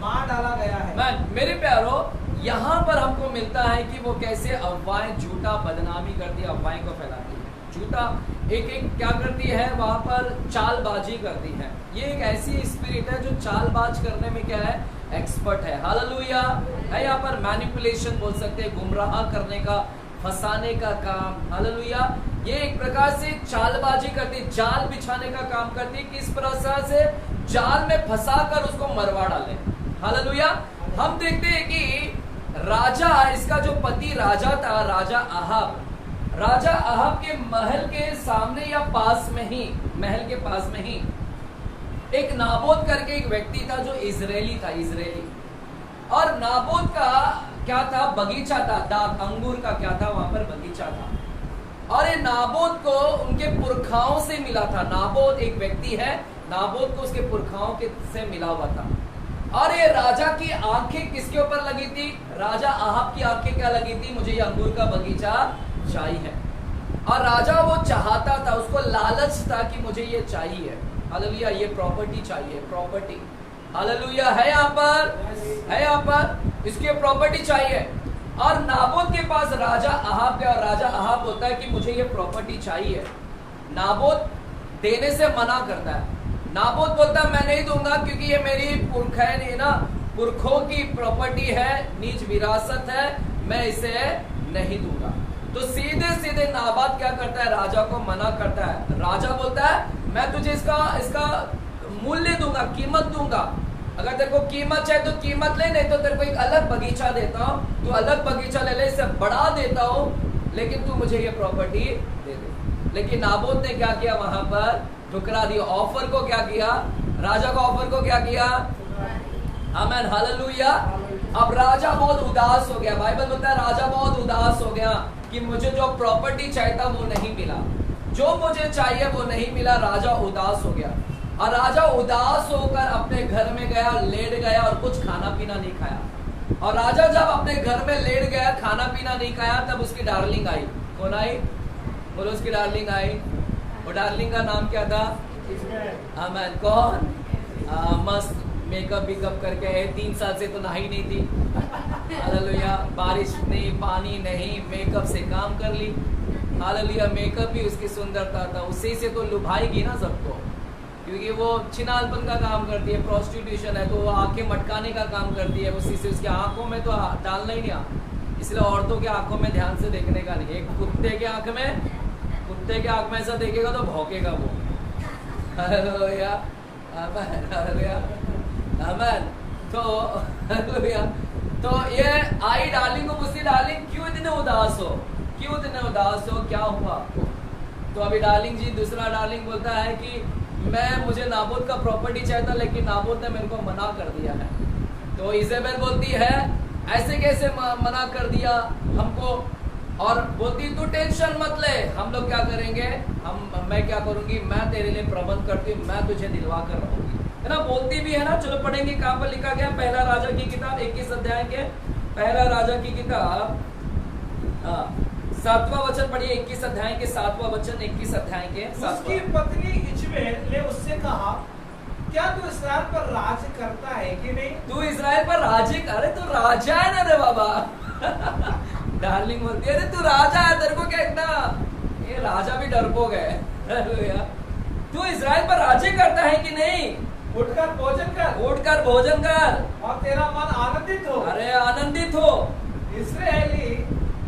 [SPEAKER 1] मार डाला गया है।
[SPEAKER 3] मेरे प्यारो, यहाँ पर हमको मिलता है कि वो कैसे अफवाहें, झूठा बदनामी करती है, अफवाहें को फैलाती है, झूठा एक क्या करती है, वहां पर चालबाजी करती है। ये एक ऐसी स्पिरिट है जो चालबाज करने में क्या है, एक्सपर्ट है। हालेलुया। है यहाँ पर मैनिपुलेशन बोल सकते हैं, गुमराह करने का, फंसाने का काम। हालेलुया। ये एक प्रकार से चालबाजी करती, जाल बिछाने का काम करती, किस प्रकार से जाल में फंसा कर उसको मरवा डाले। हालेलुया। हम देखते हैं कि राजा, इसका जो पति राजा था, राजा अहाब के महल के सामने या पास में ही, महल के पास में ही एक नाबोत करके एक व्यक्ति था जो इजरायली था, इजरायली। और नाबोत का क्या था, बगीचा था, अंगूर का क्या था, वहां पर बगीचा था। और ये नाबोत को उनके पुरखाओं से मिला था। नाबोत एक व्यक्ति है, नाबोत को उसके पुरखाओं के से मिला हुआ था। और ये राजा की आंखें किसके ऊपर लगी थी, राजा अहाब की आंखें क्या लगी थी, मुझे ये अंगूर का बगीचा चाहिए। और राजा वो चाहता था, उसको लालच था कि मुझे ये चाहिए। हालेलुया। ये प्रॉपर्टी चाहिए, प्रॉपर्टी। हालेलुया। है यहाँ पर इसकी प्रॉपर्टी चाहिए। और नाबोत के पास राजा अहाब गया और राजा अहाब बोलता है कि मुझे ये प्रॉपर्टी चाहिए। नाबोत देने से मना करता है। नाबोत बोलता है मैं नहीं दूंगा, क्योंकि ये मेरी पुरखों की प्रॉपर्टी है, नीच विरासत है, मैं इसे नहीं दूंगा। तो सीधे सीधे नाबाद क्या करता है, राजा को मना करता है। राजा बोलता है मैं तुझे इसका मूल्य दूंगा, कीमत दूंगा। अगर तेरे को कीमत चाहिए तो कीमत ले, नहीं तो तेरे को एक अलग बगीचा देता हूँ, तू अलग बगीचा ले ले, इसे बढ़ा देता हूँ, लेकिन तू मुझे ये प्रॉपर्टी दे दे। लेकिन नाबोत ने क्या किया, वहां पर ठुकरा दिया। ऑफर को क्या किया, राजा का ऑफर को क्या किया। आमीन। हालेलुया। अब राजा बहुत उदास हो गया। बाइबल बोलता है राजा बहुत उदास हो गया कि मुझे जो प्रॉपर्टी चाहिए था वो नहीं मिला, जो मुझे चाहिए वो नहीं मिला। राजा उदास हो गया और राजा उदास होकर अपने घर में गया, लेट गया और कुछ खाना पीना नहीं खाया। और राजा जब अपने घर में लेट गया, खाना पीना नहीं खाया, तब उसकी डार्लिंग आई। कौन आई, बोलो। उसकी डार्लिंग आई। वो डार्लिंग का नाम क्या था, आमीन। कौन, मस्त मेकअप बिकअप करके 3 साल से तो नहाई नहीं थी। हालेलुया, बारिश नहीं, पानी नहीं, मेकअप से काम कर ली। हालेलुया, मेकअप भी उसकी सुंदरता था, उसी से तो लुभाएगी ना सबको, क्योंकि वो छिनालपन का काम करती है, प्रोस्टिट्यूशन है, तो वो आंखें मटकाने का काम करती है, उसी से उसकी आंखों में तो डालना ही नहीं। इसलिए औरतों के आंखों में ध्यान से देखने का नहीं। एक कुत्ते के आंख में ऐसा देखेगा तो भौंकेगा वो। हालेलुया, आमीन, हालेलुया, आमीन। तो ये आई डार्लिंग को पूछती, डार्लिंग क्यों इतने उदास हो, क्यों इतने उदास हो, क्या हुआ आपको? तो अभी डार्लिंग जी, दूसरा डार्लिंग बोलता है कि मुझे नाबोत का प्रॉपर्टी चाहिए था, लेकिन नाबोत ने मेरे को मना कर दिया है। तो इजेबेल बोलती है ऐसे कैसे मना कर दिया हमको, और बोलती तू टेंशन मत ले, हम लोग क्या करेंगे, मैं क्या करूंगी, मैं तेरे लिए प्रबंध करती हूँ, मैं तुझे दिलवा कर रहूंगी, है ना। बोलती भी है ना। चलो पढ़ेंगे, कहाँ पर लिखा गया, पहला राजा की किताब 21 अध्याय के, पहला राजा की किताब 7वां वचन पढ़िए, 21 अध्याय के 7वां वचन, 21 अध्याय के 7वां।
[SPEAKER 1] उसकी पत्नी इजबेल ने उससे कहा, क्या तू इस्राएल पर राज करता है कि नहीं? तू इस्राएल पर राज्य, अरे तू राजा है ना रे बाबा। डार्लिंग बोलती है, अरे तू राजा है, तेरे को क्या इतना, ये राजा भी डरपोक है। तू इस्राएल पर राज्य करता है कि नहीं? उठकर भोजन कर, उठकर भोजन कर, और तेरा मन आनंदित हो। अरे आनंदित हो। इस्राएली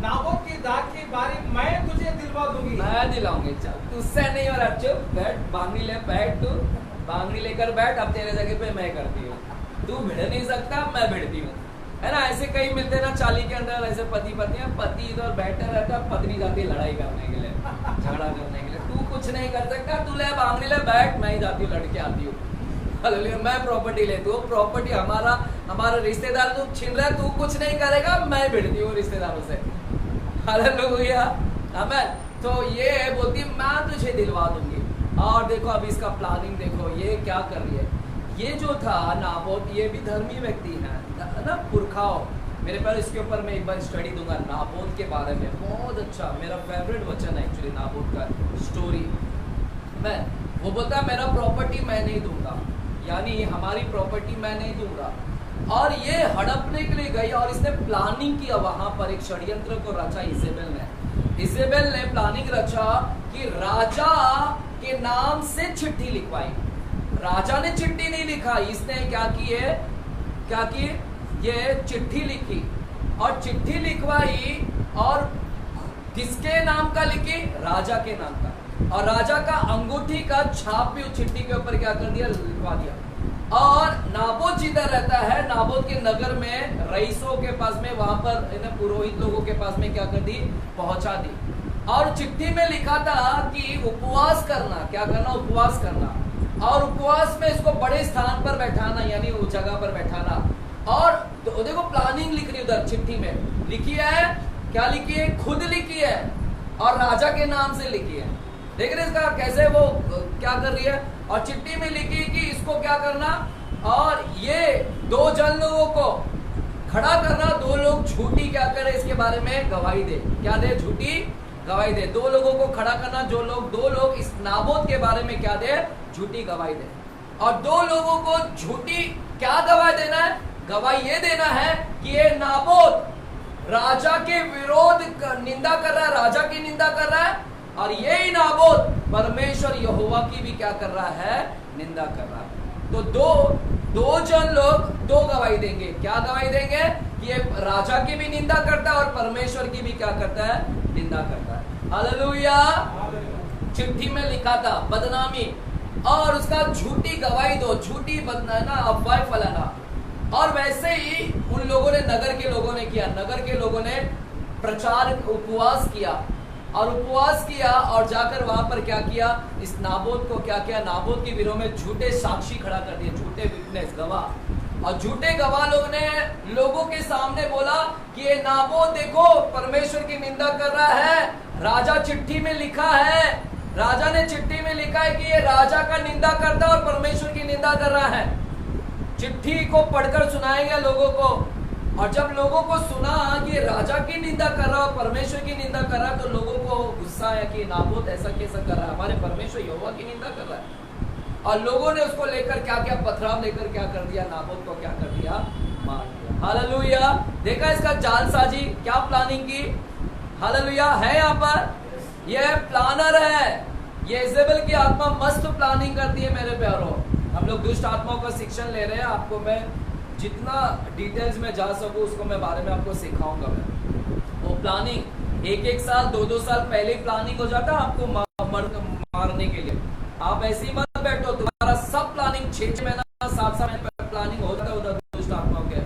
[SPEAKER 1] नाबोत की दाग की बारी मैं तुझे दिलवा दूंगी। मैं दिलाऊंगी, चल तुझसे नहीं हो रहा, चुप बैठ, बांगड़ी ले, बैठ तू, बांगड़ी लेकर बैठ, अब तेरे जगह पे मैं करती हूँ, तू भिड़ नहीं सकता, मैं भिड़ती हूँ, है ना। ऐसे कई मिलते ना चाली के अंदर, ऐसे पति पत्नी, पति इधर बैठा रहता, पत्नी जाती है लड़ाई करने के लिए, झगड़ा करने के लिए, तू कुछ नहीं कर सकता, तू ले बांगड़ी ले, बैठ, मैं ही जाती हूँ, लड़के आती हूँ। हालेलुया, मैं प्रॉपर्टी लेती हूँ, प्रॉपर्टी हमारा रिश्तेदार तू छीन रहा है, तू कुछ नहीं करेगा, मैं भिड़ती हूँ रिश्तेदारों से। हालेलुया, आमीन। तो ये बोलती मैं तुझे दिलवा दूंगी। और देखो अभी इसका प्लानिंग देखो, ये क्या कर रही है। ये जो था नाबोत, ये भी धर्मी व्यक्ति है ना, पुरखाओं। मेरे पास इसके ऊपर मैं एक बार स्टडी दूंगा नाबोत के बारे में, बहुत अच्छा, मेरा फेवरेट वचन है एक्चुअली नाबोत का स्टोरी। वो बोलता है मेरा प्रॉपर्टी मैं नहीं दूंगा, यानी हमारी प्रॉपर्टी मैं नहीं दूंगा। और ये हड़पने के लिए गई और इसने प्लानिंग किया, वहां पर एक षड्यंत्र को रचा इजेबेल ने प्लानिंग रचा कि राजा के नाम से चिट्ठी लिखवाई। राजा ने चिट्ठी नहीं लिखा, इसने क्या की ये चिट्ठी लिखी, और चिट्ठी लिखवाई, और किसके नाम का लिखी? राजा के नाम का, और राजा का अंगूठी का छाप भी उस चिट्ठी के ऊपर क्या कर दिया, लिखवा दिया। और नाबोत जिधर रहता है, नाबोत के नगर में रईसों के पास में, वहां पर इन्हें पुरोहित लोगों के पास में क्या कर दी, पहुंचा दी। और चिट्ठी में लिखा था कि उपवास करना, क्या करना, उपवास करना, और उपवास में इसको बड़े स्थान पर बैठाना, यानी उस जगह पर बैठाना। और तो देखो प्लानिंग लिख रही उधर चिट्ठी में लिखी है, क्या लिखी है, खुद लिखी है, और राजा के नाम से लिखी है। देख रहे इसका कैसे वो क्या कर रही है। और चिट्ठी में लिखी कि इसको क्या करना, और ये 2 जन लोगों को खड़ा करना, 2 लोग झूठी क्या करे इसके बारे में गवाही दे, क्या दे, झूठी गवाही दे। 2 लोगों को खड़ा करना, 2 लोग इस नाबोत के बारे में क्या दे, झूठी गवाही दे। और 2 लोगों को झूठी क्या गवाही देना है, गवाही ये देना है कि ये नाबोत राजा के विरोध निंदा कर रहा है, राजा की निंदा कर रहा है, और यही नाबोत परमेश्वर यहोवा की भी क्या कर रहा है, निंदा कर रहा है। तो दो जन लोग 2 गवाही देंगे, क्या गवाही देंगे, ये राजा की भी निंदा करता है और परमेश्वर की भी क्या करता है, निंदा करता है। हालेलुया। चिट्ठी में लिखा था बदनामी, और उसका झूठी गवाही दो, झूठी बदनाना, अफवाह फैलाना। और वैसे ही उन लोगों ने, नगर के लोगों ने किया, नगर के लोगों ने प्रचार, उपवास किया, और जाकर वहां पर क्या किया, इस नाबोत को क्या किया, नाबोत के विरोध में झूठे साक्षी खड़ा कर दिए, झूठे विटनेस, गवाह। और झूठे गवाह लोग ने लोगों के सामने बोला कि ये नाबोत देखो परमेश्वर की निंदा कर रहा है, राजा चिट्ठी में लिखा है, राजा ने चिट्ठी में लिखा है कि ये राजा का निंदा करता है और परमेश्वर की निंदा कर रहा है। चिट्ठी को पढ़कर सुनाएंगे लोगों को, और जब लोगों को सुना कि राजा की निंदा कर रहा है, परमेश्वर की निंदा कर रहा है, तो लोगों को गुस्सा आया कि नाबोत ऐसा कैसा कर रहा है, हमारे परमेश्वर यहोवा की निंदा कर रहा है।
[SPEAKER 3] और लोगों ने उसको लेकर क्या क्या पथराव लेकर क्या कर दिया, नाबोत को क्या कर दिया, मार दिया। हालेलुया। देखा इसका जालसाजी, क्या प्लानिंग की। हालेलुया। है यहाँ पर, ये प्लानर है, ये इजेबेल की आत्मा मस्त प्लानिंग करती है मेरे प्यारों। हम लोग दुष्ट आत्माओं का शिक्षण ले रहे हैं, आपको मैं जितना डिटेल्स में जा सकूं उसको मैं बारे में आपको सिखाऊंगा। मैं वो प्लानिंग 1-1 साल 2-2 साल पहले ही प्लानिंग हो जाता है आपको मारने के लिए। आप ऐसे ही मत बैठो, तुम्हारा सब प्लानिंग 6 महीना 7 महीने प्लानिंग हो जाता है उधर दुष्ट आत्माओं के,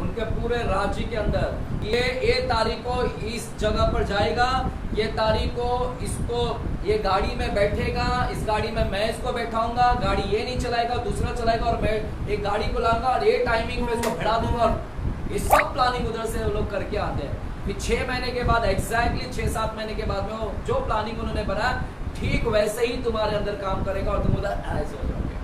[SPEAKER 3] उनके पूरे राज्य के अंदर। ये तारीख को इस जगह पर जाएगा, ये तारीख को इसको ये गाड़ी में बैठेगा, इस गाड़ी में मैं इसको बैठाऊंगा, गाड़ी ये नहीं चलाएगा दूसरा चलाएगा, और मैं एक गाड़ी को लाऊंगा और ये टाइमिंग में इसको भिड़ा दूंगा। और ये सब प्लानिंग उधर से वो लोग करके आते हैं। फिर 6 महीने के बाद, एग्जैक्टली 6-7 महीने के बाद में जो प्लानिंग उन्होंने बनाया ठीक वैसे ही तुम्हारे अंदर काम करेगा और तुम उधर ऐसे हो जाओगे।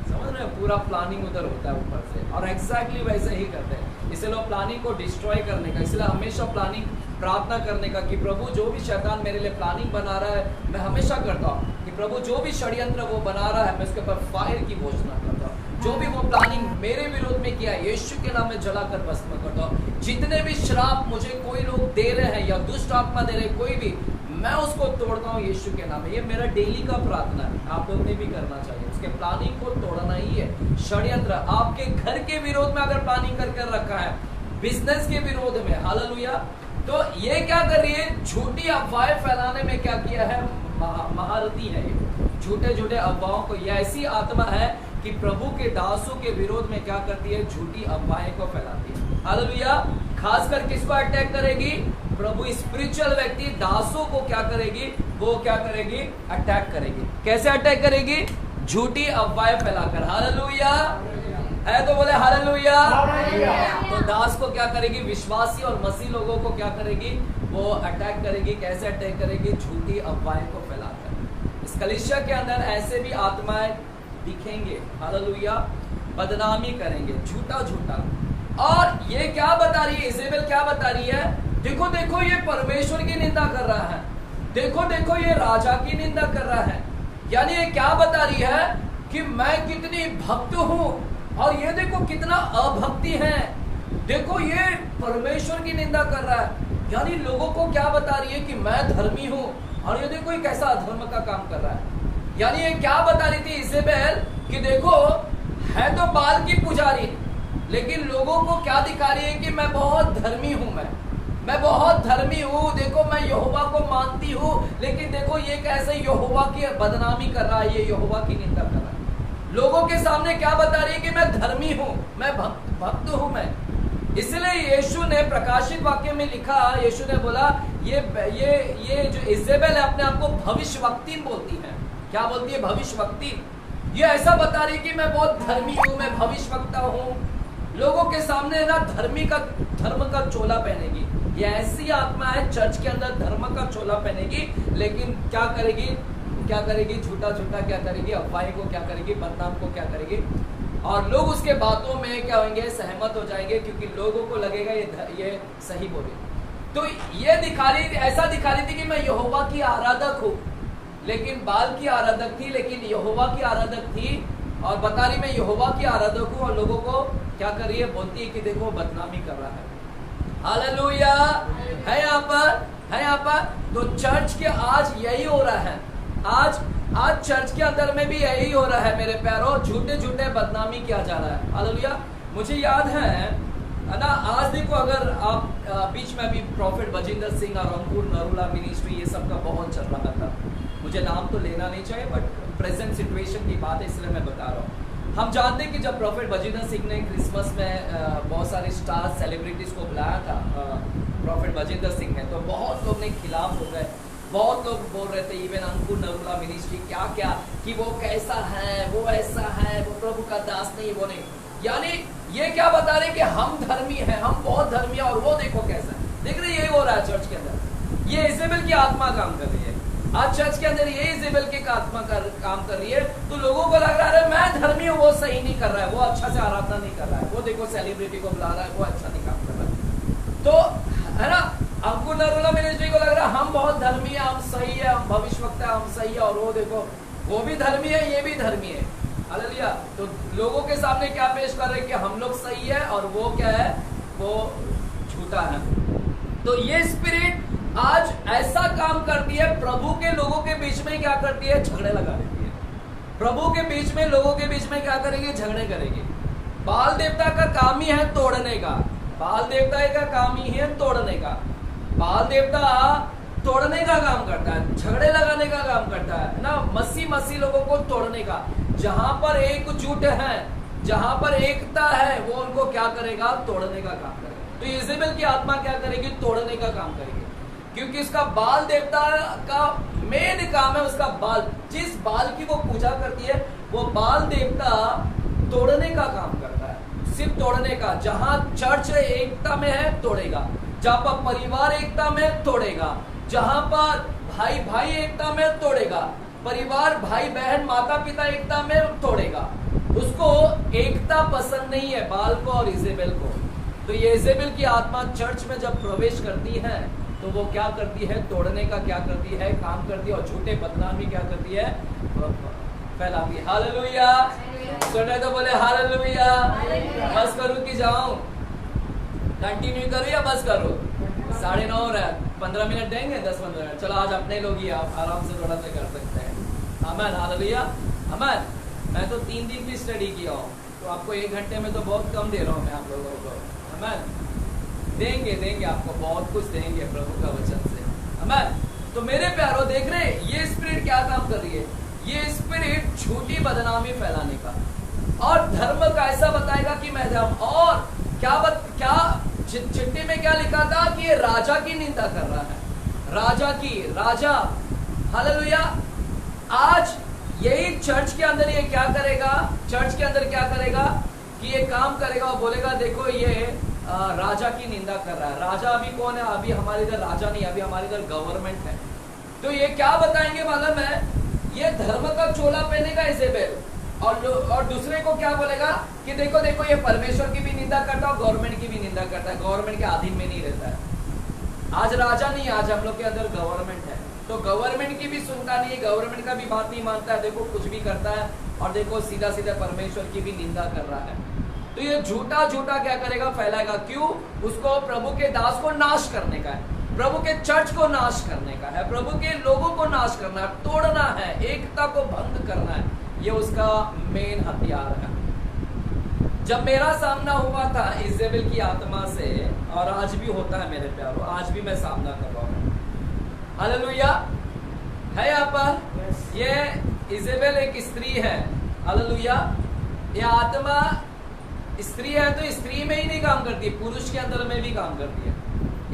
[SPEAKER 3] समझ रहे हो, पूरा प्लानिंग उधर होता है ऊपर से, और एग्जैक्टली वैसे ही करते हैं। इसलिए लोग प्लानिंग को डिस्ट्रॉय करने का, इसलिए हमेशा प्लानिंग प्रार्थना करने का कि प्रभु जो भी शैतान मेरे लिए प्लानिंग बना रहा है, मैं हमेशा करता हूँ कि प्रभु जो भी षड्यंत्र वो बना रहा है मैं उसके ऊपर फायर की घोषणा करता हूँ। जो भी वो प्लानिंग मेरे विरोध में किया है यीशु के नाम में जलाकर भस्म करता हूँ। जितने भी श्राप मुझे कोई लोग दे रहे हैं या दुष्ट आत्मा दे रहे हैं कोई भी, मैं उसको तोड़ता हूँ यीशु के नाम में। ये मेरा डेली का प्रार्थना है, आप लोग ने भी करना चाहिए। उसके प्लानिंग को तोड़ना ही है। षड्यंत्र आपके घर के विरोध में अगर प्लानिंग करके रखा है, बिजनेस के विरोध में, हालेलुया, तो ये क्या कर रही है, झूठी अफवाहें फैलाने में क्या किया है, महारथी है ये। झूठे झूठे अफवाहों को, ये ऐसी आत्मा है कि प्रभु के दासों के विरोध में क्या करती है, झूठी अफवाहें को फैलाती है। हालेलुया। खासकर किसको अटैक करेगी, प्रभु स्पिरिचुअल व्यक्ति दासों को क्या करेगी, वो क्या करेगी, अटैक करेगी। कैसे अटैक करेगी, झूठी अफवाहें फैलाकर। हालेलुया है तो बोले हालेलुया। तो दास को क्या करेगी, विश्वासी और मसीह लोगों को क्या करेगी, वो अटैक करेगी। कैसे अटैक करेगी, झूठी अफवाहें को फैलाकर। इस कलीसिया के अंदर ऐसे भी आत्माएं दिखेंगे, हालेलुया, बदनामी करेंगे झूठा झूठा। और ये क्या बता रही है, इजेबेल क्या बता रही है, देखो देखो ये परमेश्वर की निंदा कर रहा है, देखो देखो ये राजा की निंदा कर रहा है। यानी ये क्या बता रही है कि मैं कितनी भक्त हूं, और ये देखो कितना अभक्ति है, देखो ये परमेश्वर की निंदा कर रहा है। यानी लोगों को क्या बता रही है कि मैं धर्मी हूं, और ये देखो ये कैसा अधर्म का काम कर रहा है। यानी ये क्या बता रही थी इजेबेल कि देखो है तो बाल की पुजारी, लेकिन लोगों को क्या दिखा रही है कि मैं बहुत धर्मी हूं, मैं बहुत धर्मी हूँ, देखो मैं यहोवा को मानती हूँ, लेकिन देखो ये कैसे यहोवा की बदनामी कर रहा है, ये यहोवा की निंदा कर रहा है। लोगों के सामने क्या बता रही है कि मैं धर्मी हूँ, मैं भक्त हूँ मैं। इसलिए यीशु ने प्रकाशित वाक्य में लिखा, यीशु ने बोला ये जो इजेबेल है अपने आप को भविष्यवक्ता बोलती है। क्या बोलती है, भविष्यवक्ता। ये ऐसा बता रही है कि मैं बहुत धर्मी हूँ, मैं भविष्यवक्ता हूँ। लोगों के सामने ना धर्म का चोला पहनेगी। ये ऐसी आत्मा है चर्च के अंदर धर्म का चोला पहनेगी, लेकिन क्या करेगी, झूठा झूठा क्या करेगी, अफवाही को क्या करेगी, बदनाम को क्या करेगी। और लोग उसके बातों में क्या होंगे, सहमत हो जाएंगे, क्योंकि लोगों को लगेगा ये सही बोले। तो ये ऐसा दिखा रही थी कि मैं यहोवा की आराधक हूँ, लेकिन बाल की आराधक थी, लेकिन यहोवा की आराधक थी, और बता रही मैं यहोवा की आराधक हूँ, और लोगों को क्या कर रही है, बोलती है कि देखो बदनामी कर रहा है। हालेलुया है यहाँ पर। तो चर्च के आज यही हो रहा है, आज चर्च के अंदर में भी यही हो रहा है मेरे प्यारों, झूठे झूठे बदनामी किया जा रहा है। हालेलुया। मुझे याद है ना, आज देखो अगर आप बीच में अभी प्रॉफिट बजिंदर सिंह और अंकुर नरूला मिनिस्ट्री ये सब का बहुत चल रहा था। मुझे नाम तो लेना नहीं चाहिए, बट प्रेजेंट सिचुएशन की बात है इसलिए मैं बता रहा हूँ। हम जानते हैं कि जब प्रॉफिट बजिंदर सिंह ने क्रिसमस में बहुत सारे स्टार सेलिब्रिटीज को बुलाया था प्रॉफिट बजिंदर सिंह ने, तो बहुत लोग ने खिलाफ हो गए। बहुत लोग बोल रहे थे, इवन अंकुर नरूला मिनिस्ट्री क्या क्या, कि वो कैसा है, वो ऐसा है, वो प्रभु का दास नहीं, वो नहीं। यानी ये क्या बता रहे कि हम धर्मी हैं, हम बहुत धर्मी हैं, और वो देखो कैसा है। देख रहे ये हो रहा है चर्च के अंदर, ये इजेबेल की आत्मा काम कर रही है। आज चर्च के अंदर ये इजेबेल की आत्मा काम कर रही है, तो लोगों को लग रहा है मैं धर्मी हूँ, वो सही नहीं कर रहा है, वो अच्छा से आराधना नहीं कर रहा है, वो देखो सेलिब्रिटी को बुला रहा है, वो अच्छा नहीं काम कर रहा है। तो है ना, अंकुर नरूला मिनिस्ट्री को लग रहा है हम बहुत धर्मी है, हम सही है, हम भविष्यवक्ता है, हम सही है, और वो देखो वो भी धर्मी है, ये भी धर्मी है। हालेलुया। तो लोगों के सामने क्या पेश कर रहे हैं कि हम लोग सही है और वो क्या है, वो झूठा है। तो ये स्पिरिट आज ऐसा काम करती है, प्रभु के लोगों के बीच में क्या करती है, झगड़े लगा देती है। प्रभु के बीच में, लोगों के बीच में क्या करेगी, झगड़े करेगी। बाल देवता का काम ही है तोड़ने का। बाल देवता का काम ही है तोड़ने का। बाल देवता तोड़ने का काम करता है, झगड़े लगाने का काम करता है ना, मसीह लोगों को तोड़ने का। जहां पर एकजुट है, जहां पर एकता है, वो उनको क्या करेगा, तोड़ने का काम करेगा। तो इजेबेल की आत्मा क्या करेगी, तोड़ने का काम करेगी, क्योंकि उसका बाल देवता का मेन काम है, उसका बाल, जिस बाल की वो पूजा करती है, वो बाल देवता तोड़ने का काम करता है, सिर्फ तोड़ने का। जहां चर्च एकता में है, तोड़ेगा। जहां पर परिवार एकता में, तोड़ेगा। जहां पर भाई भाई एकता में, तोड़ेगा। परिवार, भाई बहन, माता पिता एकता में, तोड़ेगा। उसको एकता पसंद नहीं है, बाल को और इजेबेल को। तो ये इजेबेल की आत्मा चर्च में जब प्रवेश करती है, तो वो क्या करती है, तोड़ने का क्या करती है, काम करती है, और झूठे बदनामी क्या करती है, फैलाती है। हालेलुया। सुने तो बोले हालेलुया। बस करूं कि जाऊं, कंटिन्यू करूं या बस करूं? 9:30 हो रहा है, 15 मिनट देंगे, 10-15 मिनट। चलो आज अपने लोग ही आप आराम से थोड़ा सा कर सकते हैं। आमीन, हालेलुया, आमीन। मैं तो 3 दिन की स्टडी किया हूँ, तो आपको 1 घंटे में तो बहुत कम दे रहा हूँ मैं आप लोगों को। आमीन। देंगे आपको बहुत कुछ देंगे प्रभु का वचन से। आमीन। तो मेरे प्यारो, देख रहे ये स्पिरिट क्या काम कर रही है, ये स्पिरिट झूठी बदनामी फैलाने का, और धर्म का ऐसा बताएगा कि मैं धर्म, और क्या चिट्ठी में क्या लिखा था कि ये राजा की निंदा कर रहा है, राजा। हालेलुया। आज यही चर्च के अंदर ये क्या करेगा, चर्च के अंदर क्या करेगा कि ये काम करेगा और बोलेगा देखो ये राजा की निंदा कर रहा है। राजा अभी कौन है, अभी हमारे इधर राजा नहीं, अभी हमारे इधर गवर्नमेंट है। तो ये क्या बताएंगे मालूम है, ये धर्म का चोला पहनेगा इजेबेल, और दूसरे को क्या बोलेगा कि देखो ये परमेश्वर की भी निंदा करता है और गवर्नमेंट की भी निंदा करता है, गवर्नमेंट के अधीन में नहीं रहता है। आज राजा नहीं, आज हम लोग के अंदर गवर्नमेंट है, तो गवर्नमेंट की भी सुनता नहीं है, गवर्नमेंट का भी बात नहीं मानता है, देखो कुछ भी करता है, और देखो सीधा परमेश्वर की भी निंदा कर रहा है। तो ये झूठा क्या करेगा, फैलाएगा। क्यों? उसको प्रभु के दास को नाश करने का है, प्रभु के चर्च को नाश करने का है, प्रभु के लोगों को नाश करना है, तोड़ना है, एकता को भंग करना है। ये उसका मेन हथियार है। जब मेरा सामना हुआ था इजेबेल की आत्मा से, और आज भी होता है मेरे प्यारों, आज भी मैं सामना कर रहा हूँ। हालेलुया। है यहाँ पर ये इजेबेल एक स्त्री है। हालेलुया। ये आत्मा स्त्री है, तो स्त्री में ही नहीं काम करती, पुरुष के अंदर में भी काम करती है।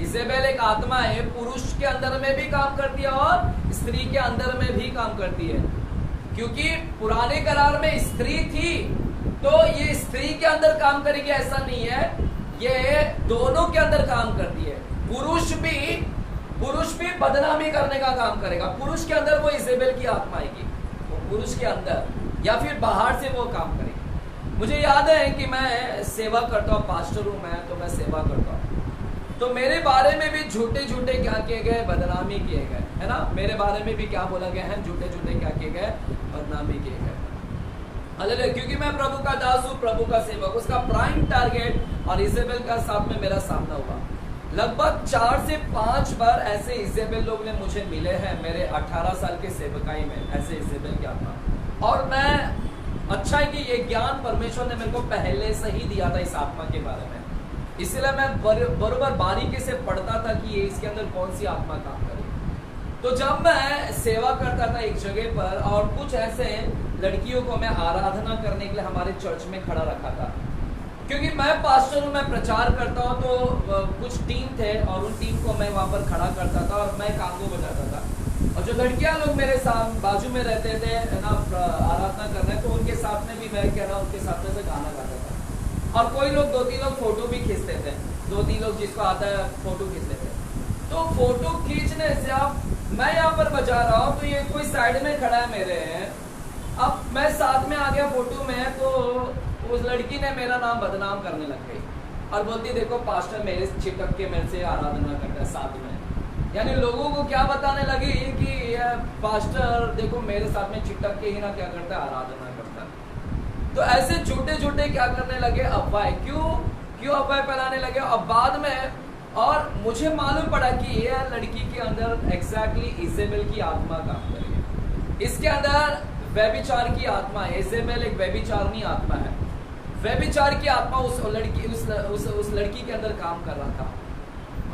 [SPEAKER 3] इजेबेल एक आत्मा है, पुरुष के अंदर में भी काम करती है और स्त्री के अंदर में भी काम करती है। क्योंकि पुराने करार में स्त्री थी, तो ये स्त्री के अंदर काम करेगी ऐसा नहीं है, ये दोनों के अंदर काम करती है। पुरुष भी बदनामी करने का काम करेगा। पुरुष के अंदर वो इजेबेल की आत्मा आएगी, वो पुरुष के अंदर या फिर बाहर से वो काम करेगी। मुझे याद है कि मैं सेवा करता हूँ, पास्टर हूँ मैं, तो मैं सेवा करता हूँ, तो मेरे बारे में भी झूठे क्या किए गए, बदनामी किए गए, है ना। मेरे बारे में भी क्या बोला गया है, झूठे क्या किए गए, बदनामी किए गए। हालेलुया। क्योंकि मैं प्रभु का दास हूँ, प्रभु का सेवक, उसका प्राइम टारगेट। और इजेबेल का साथ में मेरा सामना हुआ। लगभग 4 से 5 बार ऐसे इजेबेल लोग ने मुझे मिले हैं मेरे 18 साल के सेवकाई में, ऐसे इजेबेल की आत्मा। और मैं, अच्छा है कि ये ज्ञान परमेश्वर ने मेरे को पहले से ही दिया था इस आत्मा के बारे में, इसलिए मैं बरोबर बारीकी से पढ़ता था कि ये इसके अंदर कौन सी आत्मा काम करे। तो जब मैं सेवा करता था एक जगह पर, और कुछ ऐसे लड़कियों को मैं आराधना करने के लिए हमारे चर्च में खड़ा रखा था, क्योंकि मैं पास्टर हूँ, मैं प्रचार करता हूँ, तो कुछ टीम थे और उन टीम को मैं वहाँ पर खड़ा करता था और मैं कांगो बजाता था। और जो लड़कियां लोग मेरे साथ बाजू में रहते थे ना, आराधना कर रहे, तो उनके साथ में भी मैं क्या रहा, उनके साथ में गाना गाता था। और कोई लोग 2-3 लोग फोटो भी खींचते थे, 2-3 लोग जिसको आता है फोटो खींचते थे। तो फोटो खींचने से अब मैं यहाँ पर बजा रहा हूँ, तो ये कोई साइड में खड़ा है मेरे, अब मैं साथ में आ गया फोटो में, तो उस लड़की ने मेरा नाम बदनाम करने लग गई और बोलती देखो पास्टर मेरे चिपक के मेरे से आराधना करता है साथ में। यानी लोगों को क्या बताने लगी कि पास्टर देखो मेरे साथ में चिपक के ही ना क्या करता है, आराधना करता है। तो ऐसे झूठे झूठे क्या करने लगे, अफवाहें। क्यों अफवाहें फैलाने लगे। अब बाद में और मुझे मालूम पड़ा कि ये लड़की के अंदर एग्जैक्टली इजेबेल की आत्मा काम कर रही है। इसके अंदर व्यभिचार की आत्मा है। इजेबेल एक व्यभिचारनी आत्मा है। व्यभिचार की आत्मा उस लड़की के अंदर काम कर रहा था।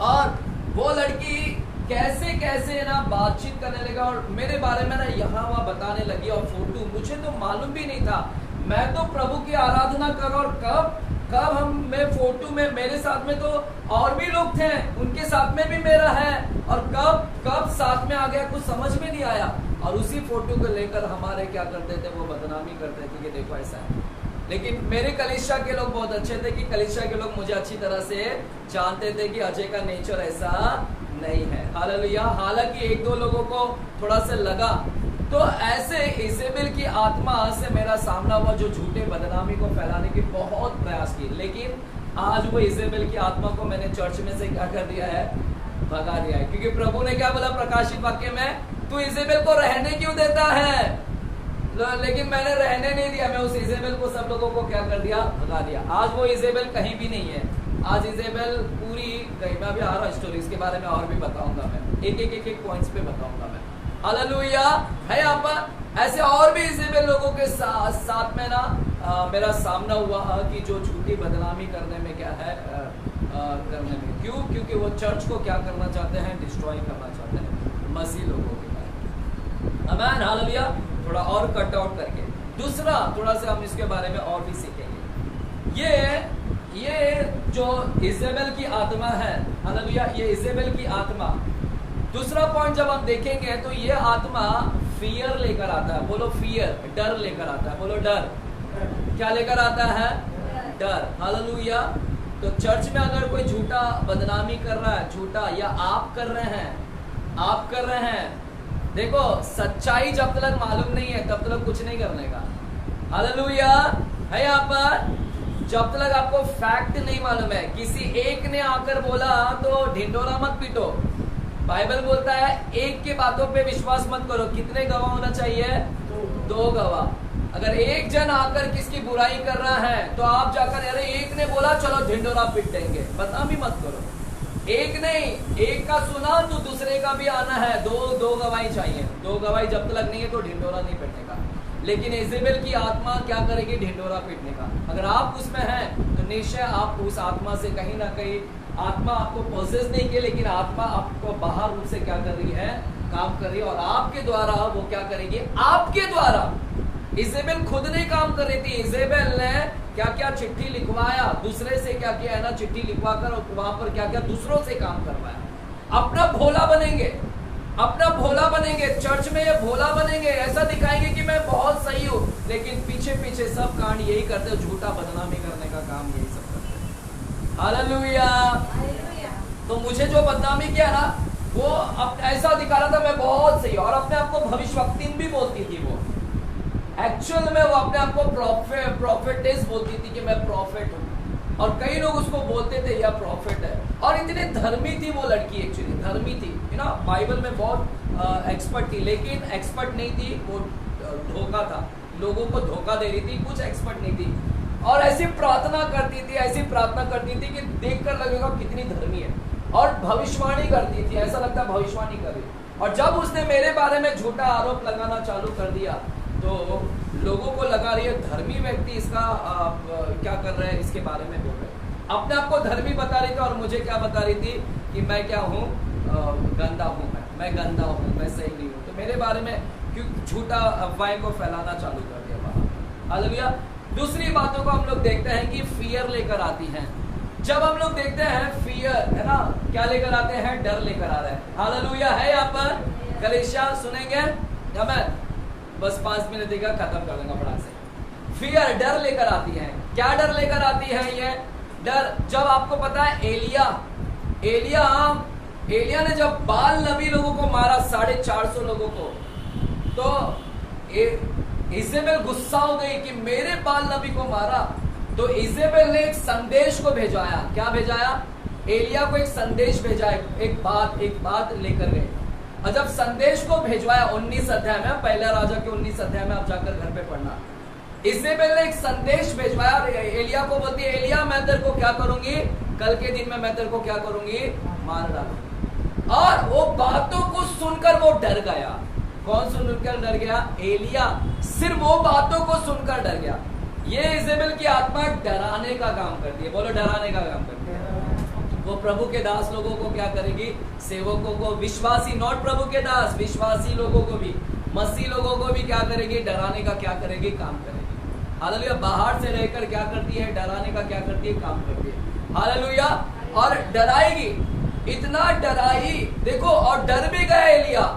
[SPEAKER 3] और वो लड़की कैसे कैसे ना बातचीत करने लगा और मेरे बारे में ना यहाँ वहाँ बताने लगी। और फोटो मुझे तो मालूम भी नहीं था। मैं तो प्रभु की आराधना कर रहा और कब मैं फोटो में मेरे साथ में तो और भी लोग थे, उनके साथ में भी मेरा है, और कब साथ में आ गया कुछ समझ में नहीं आया। और उसी फोटो को लेकर हमारे क्या करते थे, वो बदनामी करते थे कि देखो ऐसा है। लेकिन मेरे कलीसिया के लोग बहुत अच्छे थे कि कलीसिया के लोग मुझे अच्छी तरह से जानते थे कि अजय का नेचर ऐसा नहीं है। हालेलुया। हालांकि एक दो लोगों को थोड़ा सा लगा। तो ऐसे इजेबेल की आत्मा से मेरा सामना हुआ जो झूठे बदनामी को फैलाने की बहुत प्रयास की। लेकिन आज वो इजेबेल की आत्मा को मैंने चर्च में से क्या कर दिया है, भगा दिया है। क्योंकि प्रभु ने क्या बोला प्रकाशित वाक्य में, तू इजेबेल को रहने क्यों देता है। लेकिन मैंने रहने नहीं दिया। मैं उस इजेबेल को सब लोगों को क्या कर दिया, भगा दिया। आज वो इजेबेल कहीं भी नहीं है। आज इजेबेल पूरी कहीं, मैं अभी आ रहा स्टोरी इसके बारे में और भी बताऊंगा। मैं एक पॉइंट्स पे बताऊंगा मैं। हालेलुया है। यहाँ पर ऐसे और भी इजेबेल लोगों के साथ में ना मेरा सामना हुआ कि जो झूठी बदनामी करने में क्या है, करने में क्योंकि वो चर्च को क्या करना चाहते हैं, डिस्ट्रॉय करना चाहते हैं मसीह लोगों के बारे। आमीन। हालेलुया। थोड़ा और कट आउट करके दूसरा थोड़ा सा हम इसके बारे में और भी सीखेंगे। ये जो इजेबेल की आत्मा है, हालेलुया, ये इजेबेल की आत्मा। दूसरा पॉइंट जब हम देखेंगे तो ये आत्मा फियर लेकर आता है। बोलो फियर, डर लेकर आता है। बोलो डर। क्या लेकर आता है, डर। हालेलुया। तो चर्च में अगर कोई झूठा बदनामी कर रहा है, झूठा, या आप कर रहे हैं, देखो सच्चाई जब तक मालूम नहीं है तब तक कुछ नहीं करने का। हालेलुया है। यहाँ पर जब तक आपको फैक्ट नहीं मालूम है, किसी एक ने आकर बोला तो ढिंडोरा मत पीटो। बाइबल बोलता है एक के बातों पे विश्वास मत करो। कितने गवाह होना चाहिए, 2 गवाह। अगर एक जन आकर किसकी बुराई कर रहा है तो आप जाकर, अरे एक ने बोला चलो ढिंडोरा पीट देंगे, बदनामी मत करो। एक नहीं, एक का सुना तो दूसरे का भी आना है। दो गवाही चाहिए। 2 गवाही जब तक नहीं है तो ढिंडोरा नहीं पीटने का। लेकिन इजेबेल की आत्मा क्या करेगी, ढिंडोरा पीटने का। अगर आप उसमें हैं तो निश्चय आप उस आत्मा से कहीं ना कहीं, आत्मा आपको पोजेस नहीं किया लेकिन आत्मा आपको बाहर रूप से क्या कर रही है, काम कर रही है। और आपके द्वारा वो क्या करेगी, आपके द्वारा। इजेबेल खुद नहीं काम कर रही थी। इजेबेल ने क्या क्या चिट्ठी लिखवाया, दूसरे से क्या किया है ना, चिट्ठी लिखवा कर वहां पर क्या क्या दूसरों से काम करवाया। अपना भोला बनेंगे चर्च में, ये भोला बनेंगे, ऐसा दिखाएंगे कि मैं बहुत सही हूँ, लेकिन पीछे सब कांड यही करते, झूठा बदनामी करने का काम यही सब करते हैं। हालेलुया। तो मुझे जो बदनामी किया ना, वो ऐसा दिखा रहा था मैं बहुत सही, और अपने आप को भविष्यवक्ता भी बोलती थी। वो एक्चुअल में वो अपने आप को प्रॉफिटेस बोलती थी कि मैं प्रॉफिट हूँ। और कई लोग उसको बोलते थे या प्रॉफिट है। और इतनी धर्मी थी वो लड़की, एक्चुअली धर्मी थी ना, बाइबल में बहुत एक्सपर्ट थी, लेकिन एक्सपर्ट नहीं थी वो, धोखा था, लोगों को धोखा दे रही थी, कुछ एक्सपर्ट नहीं थी। और ऐसी प्रार्थना करती थी कि देखकर लगेगा कितनी धर्मी है। और भविष्यवाणी करती थी, ऐसा लगता भविष्यवाणी कर रही। और जब उसने मेरे बारे में झूठा आरोप लगाना चालू कर दिया तो लोगों को लगा रही है धर्मी व्यक्ति इसका क्या कर रहे हैं, इसके बारे में बोल रहे हैं। अपने आप को धर्मी बता रही थी और मुझे क्या बता रही थी कि मैं क्या हूँ, गंदा हूँ, मैं गंदा हूँ, मैं सही नहीं हूँ। तो मेरे बारे में क्यों झूठा अफवाहें को फैलाना चालू कर दिया बाहर। हालेलुया। दूसरी बातों को हम लोग देखते हैं कि फियर लेकर आती हैं। जब हम लोग देखते हैं फियर, है ना, क्या लेकर आते हैं, डर लेकर आ रहे हैं। हालेलुया है। यहाँ पर कलीसिया सुनेंगे, आमीन। बस 5 मिनट देगा, खत्म कर देंगे फटाक से। फियर, डर लेकर आती है। क्या डर लेकर आती है ये डर? जब आपको पता है एलिया ने जब बाल नबी लोगों को मारा, 450 लोगों को, तो इजेबेल गुस्सा हो गई कि मेरे बाल नबी को मारा। तो इजेबेल ने एक संदेश को भेजाया। क्या भेजाया? एलिया को एक संदेश भेजा, एक बात लेकर गए। और जब संदेश को भेजवाया 19 अध्याय में, पहला राजा के 19 अध्याय में आप जाकर घर पे पढ़ना, इजेबेल ने एक संदेश भेजवाया और एलिया को बोलती है, एलिया मैं तेरे को क्या करूंगी, कल के दिन में मैं तेरे को क्या करूंगी, मार डालूंगी। और वो बातों को सुनकर वो डर गया। कौन सुनकर डर गया? एलिया। सिर्फ वो बातों को सुनकर डर गया। ये इजेबेल की आत्मा डराने का काम करती है। बोलो, डराने का काम करती है। वो प्रभु के दास लोगों को क्या करेगी? सेवकों को, विश्वासी, नॉट प्रभु के दास, विश्वासी लोगों को भी, मसीह लोगों को भी क्या करेगी? डराने का क्या करेगी? काम करेगी। हालेलुया। बाहर से रहकर क्या करती है? डराने का क्या करती है? काम करती है। हालेलुया। और डराएगी, इतना डराई देखो, और डर भी गया एलिया।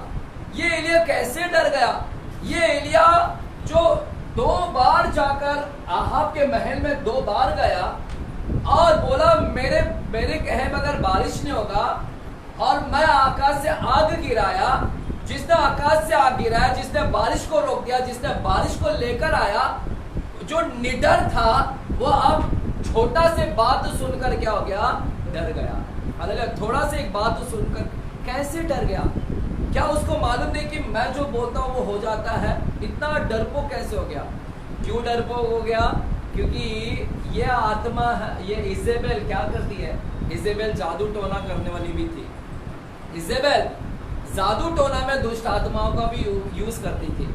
[SPEAKER 3] ये एलिया कैसे डर गया? ये एलिया जो 2 बार जाकर आहाब के महल में 2 बार गया और बोला मेरे कहे बगैर बारिश नहीं होगा, और मैं आकाश से आग गिराया, जिसने आकाश से आग गिराया, जिसने बारिश को रोक दिया, जिसने बारिश को लेकर आया, जो निडर था वो अब छोटा से बात सुनकर क्या हो गया? डर गया। हालेलुया। थोड़ा से एक बात सुनकर कैसे डर गया? क्या उसको मालूम नहीं कि मैं जो बोलता हूँ वो हो जाता है? इतना डरपोक कैसे हो गया? क्यों डरपोक हो गया? क्योंकि ये आत्मा है, ये इजेबेल क्या करती है? इजेबेल जादू टोना करने वाली भी थी। इजेबेल जादू टोना में दुष्ट आत्माओं का भी यूज करती थी।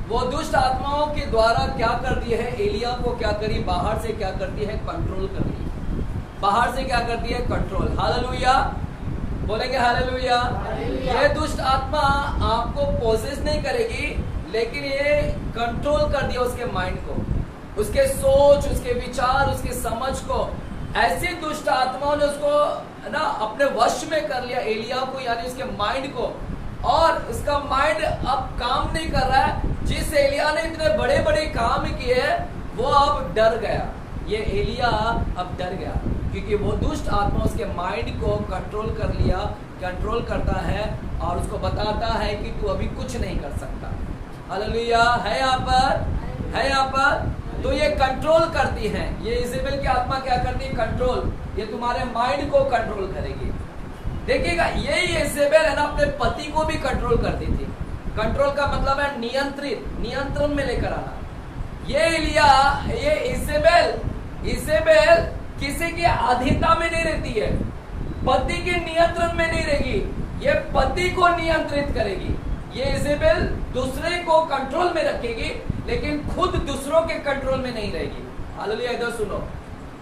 [SPEAKER 3] वो दुष्ट आत्माओं के द्वारा क्या करती है? एलिया को क्या करी? बाहर से क्या करती है? कंट्रोल कर रही। बाहर से क्या करती है? कंट्रोल। हालेलुया। बोलेंगे हालेलुया। ये दुष्ट आत्मा आपको पोजेस नहीं करेगी, लेकिन ये कंट्रोल कर दिया उसके माइंड को, उसके सोच, उसके विचार, उसके समझ को। ऐसी दुष्ट आत्माओं ने उसको ना अपने वश में कर लिया, एलिया को, यानी उसके माइंड को। और उसका माइंड अब काम नहीं कर रहा है। जिस एलिया ने इतने बड़े बड़े काम किए वो अब डर गया। ये एलिया अब डर गया क्योंकि वो दुष्ट आत्मा उसके माइंड को कंट्रोल कर लिया, कंट्रोल करता है और उसको बताता है कि तू अभी कुछ नहीं कर सकता। हालेलुया। है यहाँ पर, है यहाँ पर। तो ये कंट्रोल करती है। ये इजेबेल की आत्मा क्या करती है? कंट्रोल। ये तुम्हारे माइंड को कंट्रोल करेगी। देखिएगा, यही इजेबेल है ना, अपने पति को भी कंट्रोल करती थी। कंट्रोल का मतलब है नियंत्रित, नियंत्रण में लेकर आना। ये एलिया, ये इजेबेल किसी के अधीनता में नहीं रहती है, पति के नियंत्रण में नहीं रहेगी, ये पति को नियंत्रित करेगी। ये इजेबेल दूसरे को कंट्रोल में रखेगी, लेकिन खुद दूसरों के कंट्रोल में नहीं रहेगी। हालेलुया। इधर सुनो,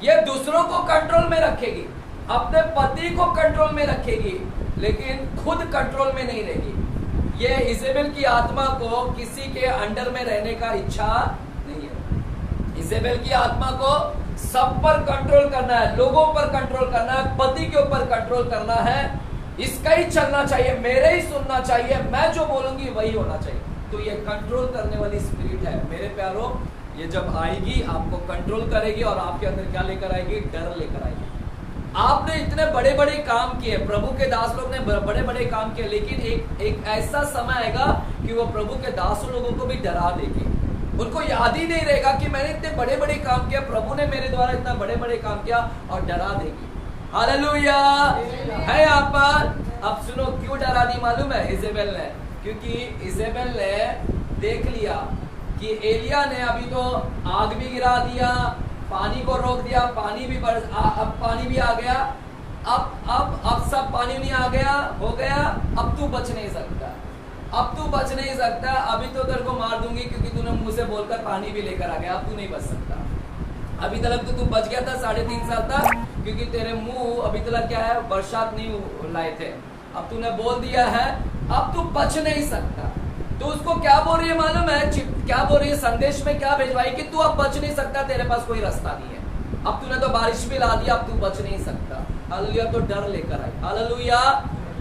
[SPEAKER 3] ये दूसरों को कंट्रोल में रखेगी, अपने पति को कंट्रोल में रखेगी, लेकिन खुद कंट्रोल में नहीं रहेगी। ये इजेबेल की आत्मा को किसी के अंडर में रहने का इच्छा नहीं है। इजेबेल की आत्मा को सब पर कंट्रोल करना है, लोगों पर कंट्रोल करना है, पति के ऊपर कंट्रोल करना है, इसका ही चलना चाहिए, मेरे ही सुनना चाहिए, मैं जो बोलूंगी वही होना चाहिए। तो ये कंट्रोल करने वाली स्पिरिट है मेरे प्यारों। ये जब आएगी आपको कंट्रोल करेगी और आपके अंदर क्या लेकर आएगी? डर लेकर आएगी। आपने इतने बड़े बड़े काम किए, प्रभु के दास लोग ने बड़े बड़े काम किए, लेकिन एक ऐसा समय आएगा कि वो प्रभु के दास लोगों को भी डरा देगी। उनको याद ही नहीं रहेगा कि मैंने इतने बड़े बड़े काम किया, प्रभु ने मेरे द्वारा इतना बड़े बड़े काम किया, और डरा देगी। हालेलुया। है यहाँ पर। अब सुनो, क्यों डरा दी मालूम है? इजेबेल ने, क्योंकि इजेबेल ने देख लिया कि एलिया ने अभी तो आग भी गिरा दिया, पानी को रोक दिया, पानी भी अब पानी भी आ गया, अब सब पानी नहीं आ गया, हो गया, अब तू बच नहीं सकता, अब तू बच नहीं सकता, अभी तो तेरे को मार दूंगी क्योंकि तूने मुंह से बोलकर पानी भी लेकर आ गया, अब तू नहीं बच सकता। अभी तक तो तू बच गया था 3.5 साल तक, क्योंकि तेरे मुंह अभी तक क्या है? बरसात नहीं लाए थे, अब तूने बोल दिया है, अब तू बच नहीं सकता। तो उसको क्या बोल रही है मालूम है? क्या बोल रही है? संदेश में क्या भेजवाई कि तू अब बच नहीं सकता, तेरे पास कोई रास्ता नहीं है, अब तूने तो बारिश भी ला दिया, अब तू बच नहीं सकता। हालेलुया। तो डर लेकर आई। हालेलुया।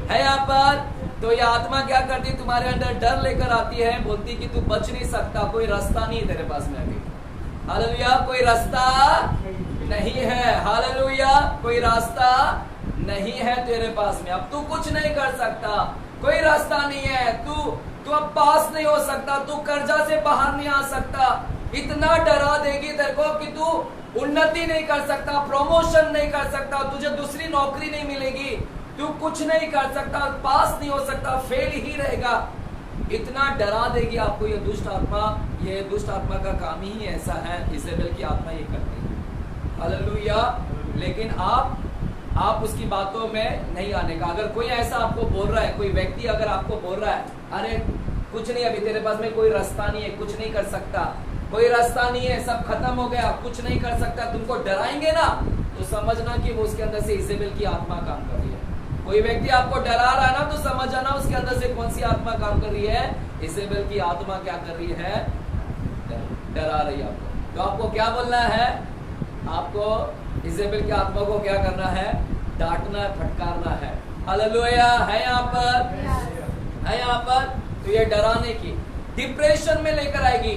[SPEAKER 3] है यहाँ पर। तो ये आत्मा क्या करती? तुम्हारे अंदर डर लेकर आती है, बोलती कि तू बच नहीं सकता, कोई रास्ता नहीं है तेरे पास में अभी। हालेलुया। कोई रास्ता नहीं है। हालेलुया। कोई रास्ता नहीं है तेरे पास में, अब तू कुछ नहीं कर सकता, कोई रास्ता नहीं है, तू अब पास नहीं हो सकता, तू कर्जा से बाहर नहीं आ सकता। इतना डरा देगी तेरे को कि तू उन्नति नहीं कर सकता, प्रमोशन नहीं कर सकता, तुझे दूसरी नौकरी नहीं मिलेगी, तू कुछ नहीं कर सकता, पास नहीं हो सकता, फेल ही रहेगा। इतना डरा देगी आपको ये दुष्ट आत्मा। ये दुष्ट आत्मा का काम ही ऐसा है, इजेबेल की आत्मा ये करती है। हालेलुया। लेकिन आप उसकी बातों में नहीं आने का। अगर कोई ऐसा आपको बोल रहा है, कोई व्यक्ति अगर आपको बोल रहा है, अरे कुछ नहीं, अभी तेरे पास में कोई रास्ता नहीं है, कुछ नहीं कर सकता, कोई रास्ता नहीं है, सब खत्म हो गया, कुछ नहीं कर सकता, तुमको डराएंगे ना, तो समझना कि वो उसके अंदर से इजेबेल की आत्मा काम कर रही है। कोई व्यक्ति आपको डरा रहा है ना, तो समझ जाना उसके अंदर से कौन सी आत्मा काम कर रही है। इजेबेल की आत्मा क्या कर रही है? डरा रही है आपको। तो आपको क्या बोलना है? आपको इजेबेल की आत्मा को क्या करना है? डांटना, फटकारना है। हालेलुया। है यहाँ पर तो ये डराने की, डिप्रेशन में लेकर आएगी।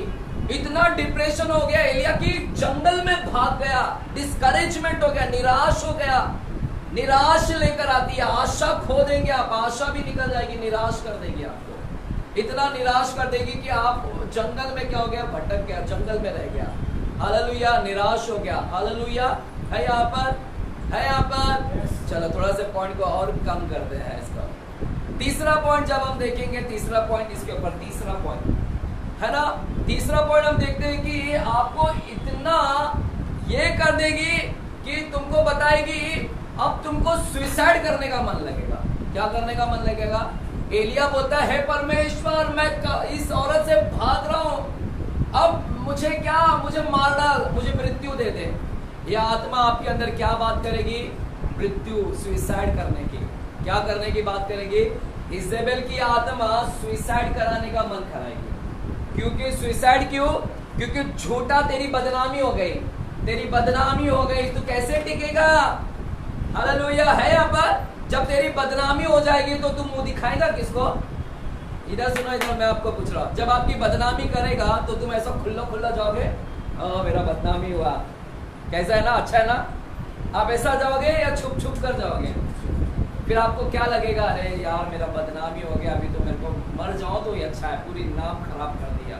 [SPEAKER 3] इतना डिप्रेशन हो गया एलिया की जंगल में भाग गया, डिस्करेजमेंट हो गया, निराश हो गया। निराश लेकर आती है, आशा खो देंगे आप, आशा भी निकल जाएगी, निराश कर देगी आपको। इतना निराश कर देगी कि आप जंगल में क्या हो गया? भटक गया, जंगल में रह गया। हालेलुया। निराश हो गया। हालेलुया। है यहाँ पर चलो थोड़ा सा पॉइंट को और कम करते हैं इसका। तीसरा पॉइंट जब हम देखेंगे, तीसरा पॉइंट इसके ऊपर, तीसरा पॉइंट है ना, तीसरा पॉइंट हम देखते हैं कि आपको इतना ये कर देगी कि तुमको बताएगी, अब तुमको सुसाइड करने का मन लगेगा। क्या करने का मन लगेगा? एलिया बोलता है, परमेश्वर मैं इस औरत से भाग रहा हूं, अब मुझे क्या, मुझे मार डाल, मुझे मृत्यु दे दे। यह आत्मा आपके अंदर क्या बात करेगी? मृत्यु, सुसाइड करने की। क्या करने की बात करेगी? इजेबेल की आत्मा सुसाइड कराने का मन कराएगी। क्योंकि सुसाइड क्यों? क्योंकि झूठा तेरी बदनामी हो गई, तेरी बदनामी हो गई, तू कैसे टिकेगा? हालेलुया। है यहाँ पर, जब तेरी बदनामी हो जाएगी तो तुम मुंह दिखाएगा किसको? इधर सुनो, इधर मैं आपको पूछ रहा हूँ, जब आपकी बदनामी करेगा तो तुम ऐसा खुल्ला खुल्ला जाओगे, मेरा बदनामी हुआ, कैसा है ना, अच्छा है ना, आप ऐसा जाओगे या छुप छुप कर जाओगे? फिर आपको क्या लगेगा? अरे यार मेरा बदनामी हो गया, अभी तो मेरे को मर जाऊं तो ही अच्छा है, पूरी नाम खराब कर दिया।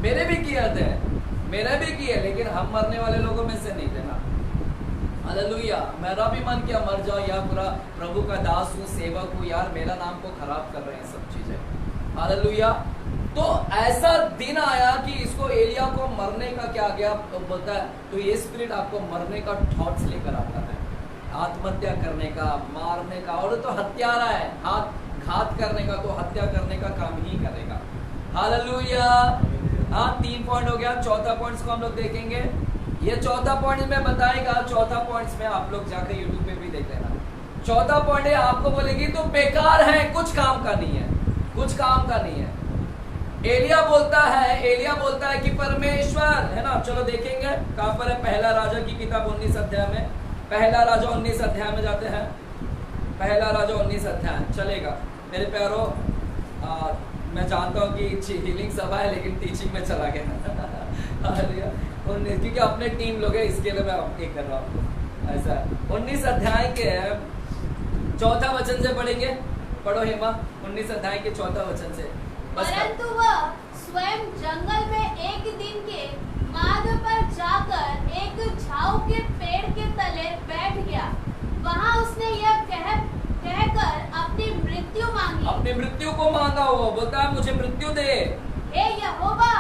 [SPEAKER 3] मेरे भी किए थे, मेरे भी किए, लेकिन हम मरने वाले लोगों में से नहीं थे ना। हालेलुया। मेरा भी मन किया मर जाओ, यार पूरा प्रभु का दास हूँ, सेवक हूँ, यार मेरा नाम को खराब कर रहे हैं सब चीजें। हालेलुया। तो ऐसा दिन आया कि इसको, एलिया को मरने का क्या गया बोलता है, तो ये स्पिरिट आपको मरने का थॉट्स लेकर आता है, आत्महत्या करने का, मारने का, और तो हत्यारा है, घात करने का, तो हत्या करने का काम ही करेगा। हालेलुया। हाँ, 3 पॉइंट हो गया। चौथा पॉइंट को हम लोग देखेंगे। ये चौथा पॉइंट में बताएगा, चौथा पॉइंट में आप लोग जाकर यूट्यूब पे भी देख लेना। चौथा पॉइंट है, आपको बोलेगी तो बेकार है, कुछ काम का नहीं है, कुछ काम का नहीं है। एलिया बोलता है कि परमेश्वर, है ना, चलो देखेंगे कहां पर है। पहला राजा की किताब 19 अध्याय में, पहला राजा 19 अध्याय में जाते हैं। पहला राजा 19 अध्याय चलेगा। मेरे प्यारो, मैं जानता हूँ कि हीलिंग सभा है, लेकिन टीचिंग में चला गया क्योंकि अपने टीम लोग है, इसके लिए मैं एक कर रहा हूँ। ऐसा 19 अध्याय के 4था वचन से पढ़ेंगे। पढ़ो हेमा, 19 अध्याय के 4था वचन से।
[SPEAKER 2] परंतु वह स्वयं जंगल में एक दिन के मार्ग पर जाकर एक झाऊ के पेड़ के तले बैठ गया। वहां उसने यह कहकर अपनी मृत्यु मांगी।
[SPEAKER 3] अपनी मृत्यु को मांगा, वो बोलता है मुझे मृत्यु दे।
[SPEAKER 2] हे यहोवा,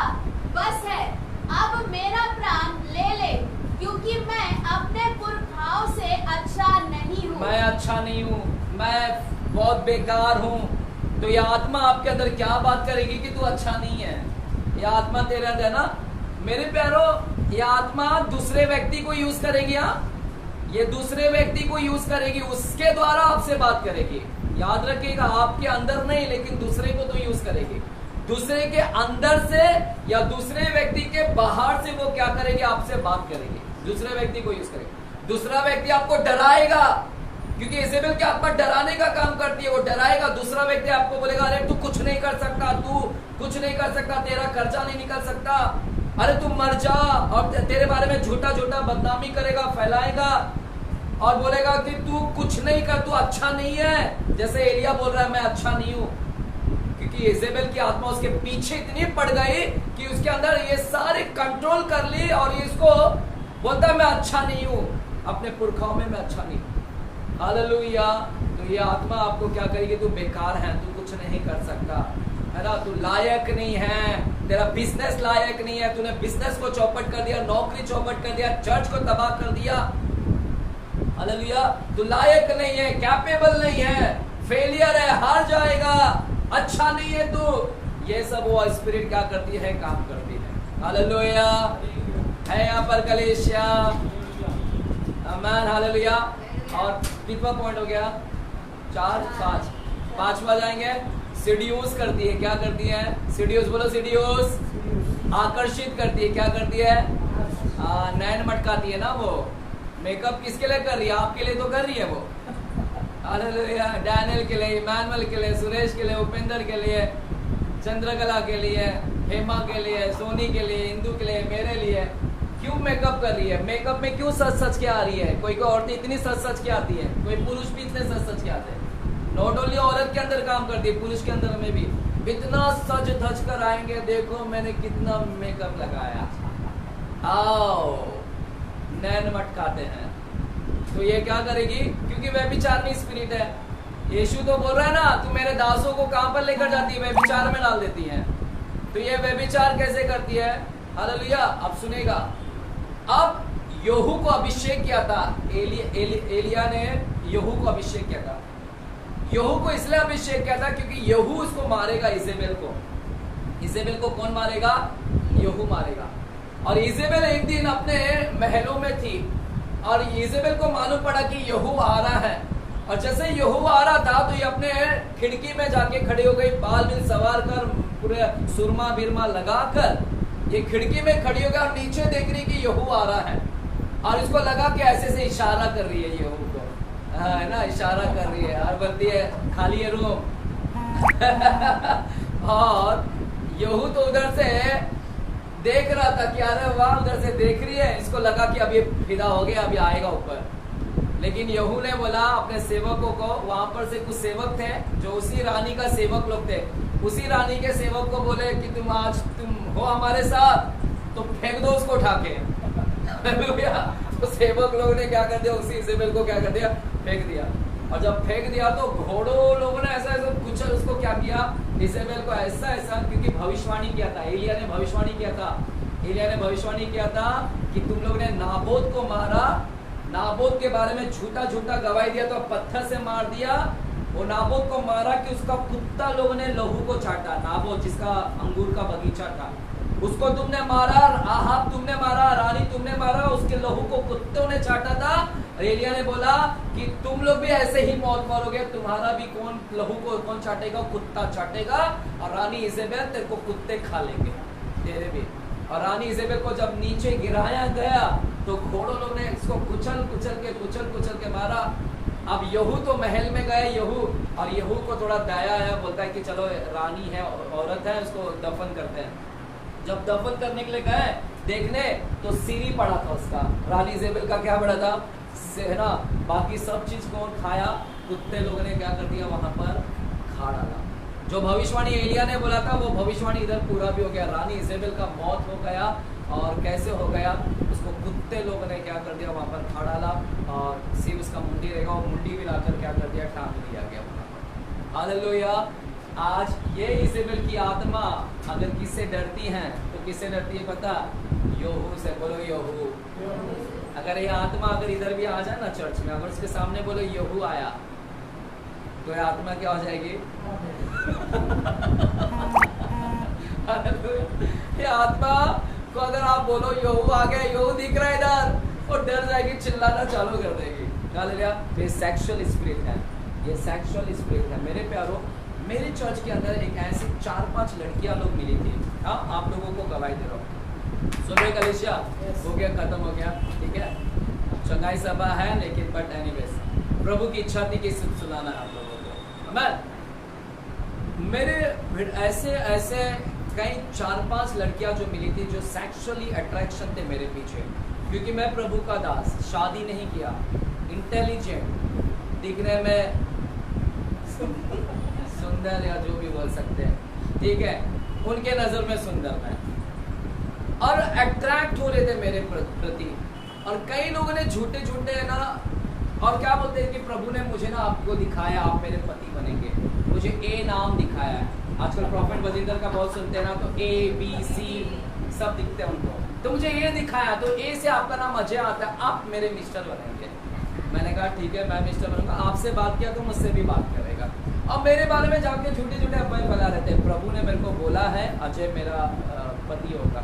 [SPEAKER 2] बस है, अब मेरा प्राण ले, क्योंकि मैं अपने पुरखाओं से अच्छा नहीं हूँ।
[SPEAKER 3] मैं अच्छा नहीं हूँ, मैं बहुत बेकार हूँ। तो यह आत्मा आपके अंदर क्या बात करेगी कि तू अच्छा नहीं है। यह आत्मा तेरे अंदर ना, मेरे प्यारो, यह आत्मा दूसरे व्यक्ति को यूज करेगी। ये दूसरे व्यक्ति को यूज करेगी, उसके द्वारा आपसे बात करेगी। याद रखिएगा, आपके अंदर नहीं, लेकिन दूसरे को तो यूज करेगी। दूसरे के अंदर से या दूसरे व्यक्ति के बाहर से वो क्या करेगी? आपसे बात करेगी, दूसरे व्यक्ति को यूज करेगी। दूसरा व्यक्ति आपको डराएगा, क्योंकि इजेबेल की आत्मा डराने का काम करती है, वो डराएगा। दूसरा व्यक्ति आपको बोलेगा, अरे तू कुछ नहीं कर सकता, तू कुछ नहीं कर सकता, तेरा कर्जा नहीं निकल सकता, अरे तू मर जा, और तेरे बारे में झूठा झूठा बदनामी करेगा, फैलाएगा, और बोलेगा कि तू कुछ नहीं कर, तू अच्छा नहीं है। जैसे एलिया बोल रहा है, मैं अच्छा नहीं हूं, क्योंकि इजेबेल की आत्मा उसके पीछे इतनी पड़ गई कि उसके अंदर ये सारे कंट्रोल कर ली, और इसको बोलता है मैं अच्छा नहीं हूं, अपने पुरखाओं में मैं अच्छा नहीं हूं। हालेलुया। तो ये आत्मा आपको क्या करेगी? तू बेकार है, तू कुछ नहीं कर सकता, है ना, तू लायक नहीं है, तेरा बिजनेस लायक नहीं है, तूने बिजनेस को चौपट कर दिया, नौकरी चौपट कर दिया, चर्च को तबाह कर दिया। हालेलुया। तू लायक नहीं है, कैपेबल नहीं है, फेलियर है, हार जाएगा, अच्छा नहीं है तू। ये सब वो स्पिरिट क्या करती है? काम करती है। हालेलुया। है यहाँ पर कलीसिया? आमीन। हालेलुया। और कितना पॉइंट हो गया? 4 5 5वां जाएंगे। सीड्यूस करती है। क्या करती है? सीड्यूस, बोलो सीड्यूस। आकर्षित करती है। क्या करती है? नैन मटकाती है ना वो। मेकअप किसके लिए कर रही है? आपके लिए तो कर रही है वो। हालेलुया। डैनियल के लिए, इमानुएल के लिए, सुरेश के लिए, उपेंद्र के लिए, चंद्रकला के लिए, हेमा के लिए, सोनी के लिए, इंदु के लिए, मेरे लिए। क्यों मेकअप कर रही है? मेकअप में क्यों सच सच के आ रही है? कोई औरतें इतनी सच सच के आती है, कोई पुरुष भी इतने सच सच के आते हैं। नॉट ओनली औरत के अंदर काम करती है, पुरुष के अंदर में भी इतना सज धज कर आएंगे, देखो मैंने कितना मेकअप लगाया, आओ नैन मटकाते हैं। तो ये क्या करेगी? क्योंकि व्यभिचारिणी स्पिरिट है। यीशु तो बोल रहा है ना, तू मेरे दासों को कहां पर लेकर जाती है? व्यभिचार में डाल देती है। तो ये व्यभिचार कैसे करती है? हालेलुया। अब सुनेगा। अब यहू को अभिषेक किया था, एलिया ने यहू को अभिषेक किया था। यहू को इसलिए अभिषेक किया था क्योंकि यहू उसको मारेगा, इजेबेल को। इजेबेल को कौन मारेगा? यहू मारेगा। और इजेबेल एक दिन अपने महलों में थी और इजेबेल को मालूम पड़ा कि यहू आ रहा है। और जैसे यहू आ रहा था तो ये अपने खिड़की में जाके खड़ी हो गई, बाल बिल सवार कर, पूरे सुरमा बिरमा लगाकर ये खिड़की में खड़ी हो गई और नीचे देख रही कि यहू आ रहा है। और इसको लगा कि ऐसे से इशारा कर रही है यहू को, है ना, इशारा कर रही है और बोलती है खाली है रूम। और यहू तो उधर से देख रहा था कि अरे वाह, उधर से देख रही है, इसको लगा कि अब ये फिदा हो गया, अभी आएगा ऊपर। लेकिन यहू ने बोला अपने सेवकों को, वहां पर से कुछ सेवक थे जो उसी रानी का सेवक लोग थे, उसी रानी के सेवक को बोले कि तुम आज तुम हो हमारे साथ, तो फेंक दो उसको उठा के। तो सेवक लोग ने क्या कर दिया? उसी इजेबेल को क्या कर दिया? फेंक दिया। और जब फेंक दिया तो घोड़ों लोगों ने ऐसा ऐसा कुचल उसको क्या किया? इजेबेल को ऐसा ऐसा, क्योंकि भविष्यवाणी किया था, एलिया ने भविष्यवाणी किया था। एलिया ने भविष्यवाणी किया था कि तुम लोग ने नाबोत को मारा, नाबोत के बारे में झूठा झूठा गवाही दिया तो पत्थर से मार दिया। वो नाबोत को मारा कि उसका कुत्ता लोगों ने लहू को चाटा। नाबोत जिसका अंगूर का बगीचा था, उसको तुमने मारा, आहाब तुमने मारा, रानी तुमने मारा, उसके लहू को कुत्तों ने चाटा था। एलिया ने बोला कि तुम लोग भी ऐसे ही मौत मरोगे, तुम्हारा भी कौन लहू को कौन चाटेगा? कुत्ता चाटेगा। और रानी इजेबेल तेरे को कुत्ते खा लेंगे, तेरे भी। और रानी इजेबेल को जब नीचे गिराया गया तो घोड़ों लोग ने इसको कुचल कुचल के मारा। अब यहू तो महल में गए, यहू, और यहू को थोड़ा दया आया, बोलता है कि चलो रानी है, औरत है, उसको दफन करते हैं। जब दफन करने के लिए गए देखने तो सीरी पड़ा था उसका, रानी इजेबेल का क्या पड़ा था? है ना, बाकी सब चीज कौन खाया? कुत्ते लोगों ने क्या कर दिया? वहां पर खा डाला। जो भविष्यवाणी एलिया ने बोला था वो भविष्यवाणी इधर पूरा भी हो गया। रानी इजेबेल का मौत हो गया। और कैसे हो गया? उसको कुत्ते लोगों ने क्या कर दिया? वहां पर खा डाला। और सिर्फ उसका मुंडी रहेगा, और मुंडी भी लाकर क्या कर दिया? टांग दिया गया वहां पर। हालेलुया। आज ये इजेबेल की आत्मा अगर किससे डरती हैं तो किससे डरती है पता? यहू से। बोलो यहू। अगर ये आत्मा अगर इधर भी आ जाए ना चर्च में, अगर उसके सामने बोलो यहू आया, तो ये आत्मा क्या हो जाएगी? ये आत्मा को अगर आप बोलो यहू आ गया, यहू दिख रहा है इधर, और डर जाएगी, चिल्लाना चालू कर देगी। हालेलुया। ये सेक्सुअल स्पिरिट है, ये सेक्सुअल स्पिरिट है। मेरे प्यारो, मेरे चर्च के अंदर एक ऐसी 4-5 लड़कियां लोग मिली थी। हाँ, आप लोगों को गवाही दे रहा हूँ। सुन रहे कलीसिया? हो गया, खत्म हो गया, ठीक है। चंगाई सभा है लेकिन बट एनीवेज, प्रभु की इच्छा थी कि सुनाना है आप लोगों को। मैं मेरे ऐसे ऐसे कई 4-5 लड़कियां जो मिली थी जो सेक्सुअली अट्रैक्शन थे मेरे पीछे, क्योंकि मैं प्रभु का दास, शादी नहीं किया, इंटेलिजेंट, दिखने में सुंदर या जो भी बोल सकते हैं, ठीक है, उनके नजर में सुंदर मैं, और अट्रैक्ट हो रहे थे मेरे प्रति। और कई लोगों ने झूठे झूठे ना और क्या बोलते हैं कि प्रभु ने मुझे ना आपको दिखाया, आप मेरे पति बनेंगे, मुझे ए नाम दिखाया है। आजकल प्रॉफिट वजीदर का बहुत सुनते हैं ना, तो ABC सब दिखते हैं उनको, तो मुझे ये दिखाया, तो ए से आपका नाम अजय आता है, आप मेरे मिस्टर बनेंगे। मैंने कहा ठीक है, मैं मिस्टर बनूंगा, आपसे बात किया तो मुझसे भी बात करेगा। और मेरे बारे में जाके झूठे झूठे अफवाहें फैला रहते हैं। प्रभु ने मेरे को बोला है अजय मेरा पति होगा।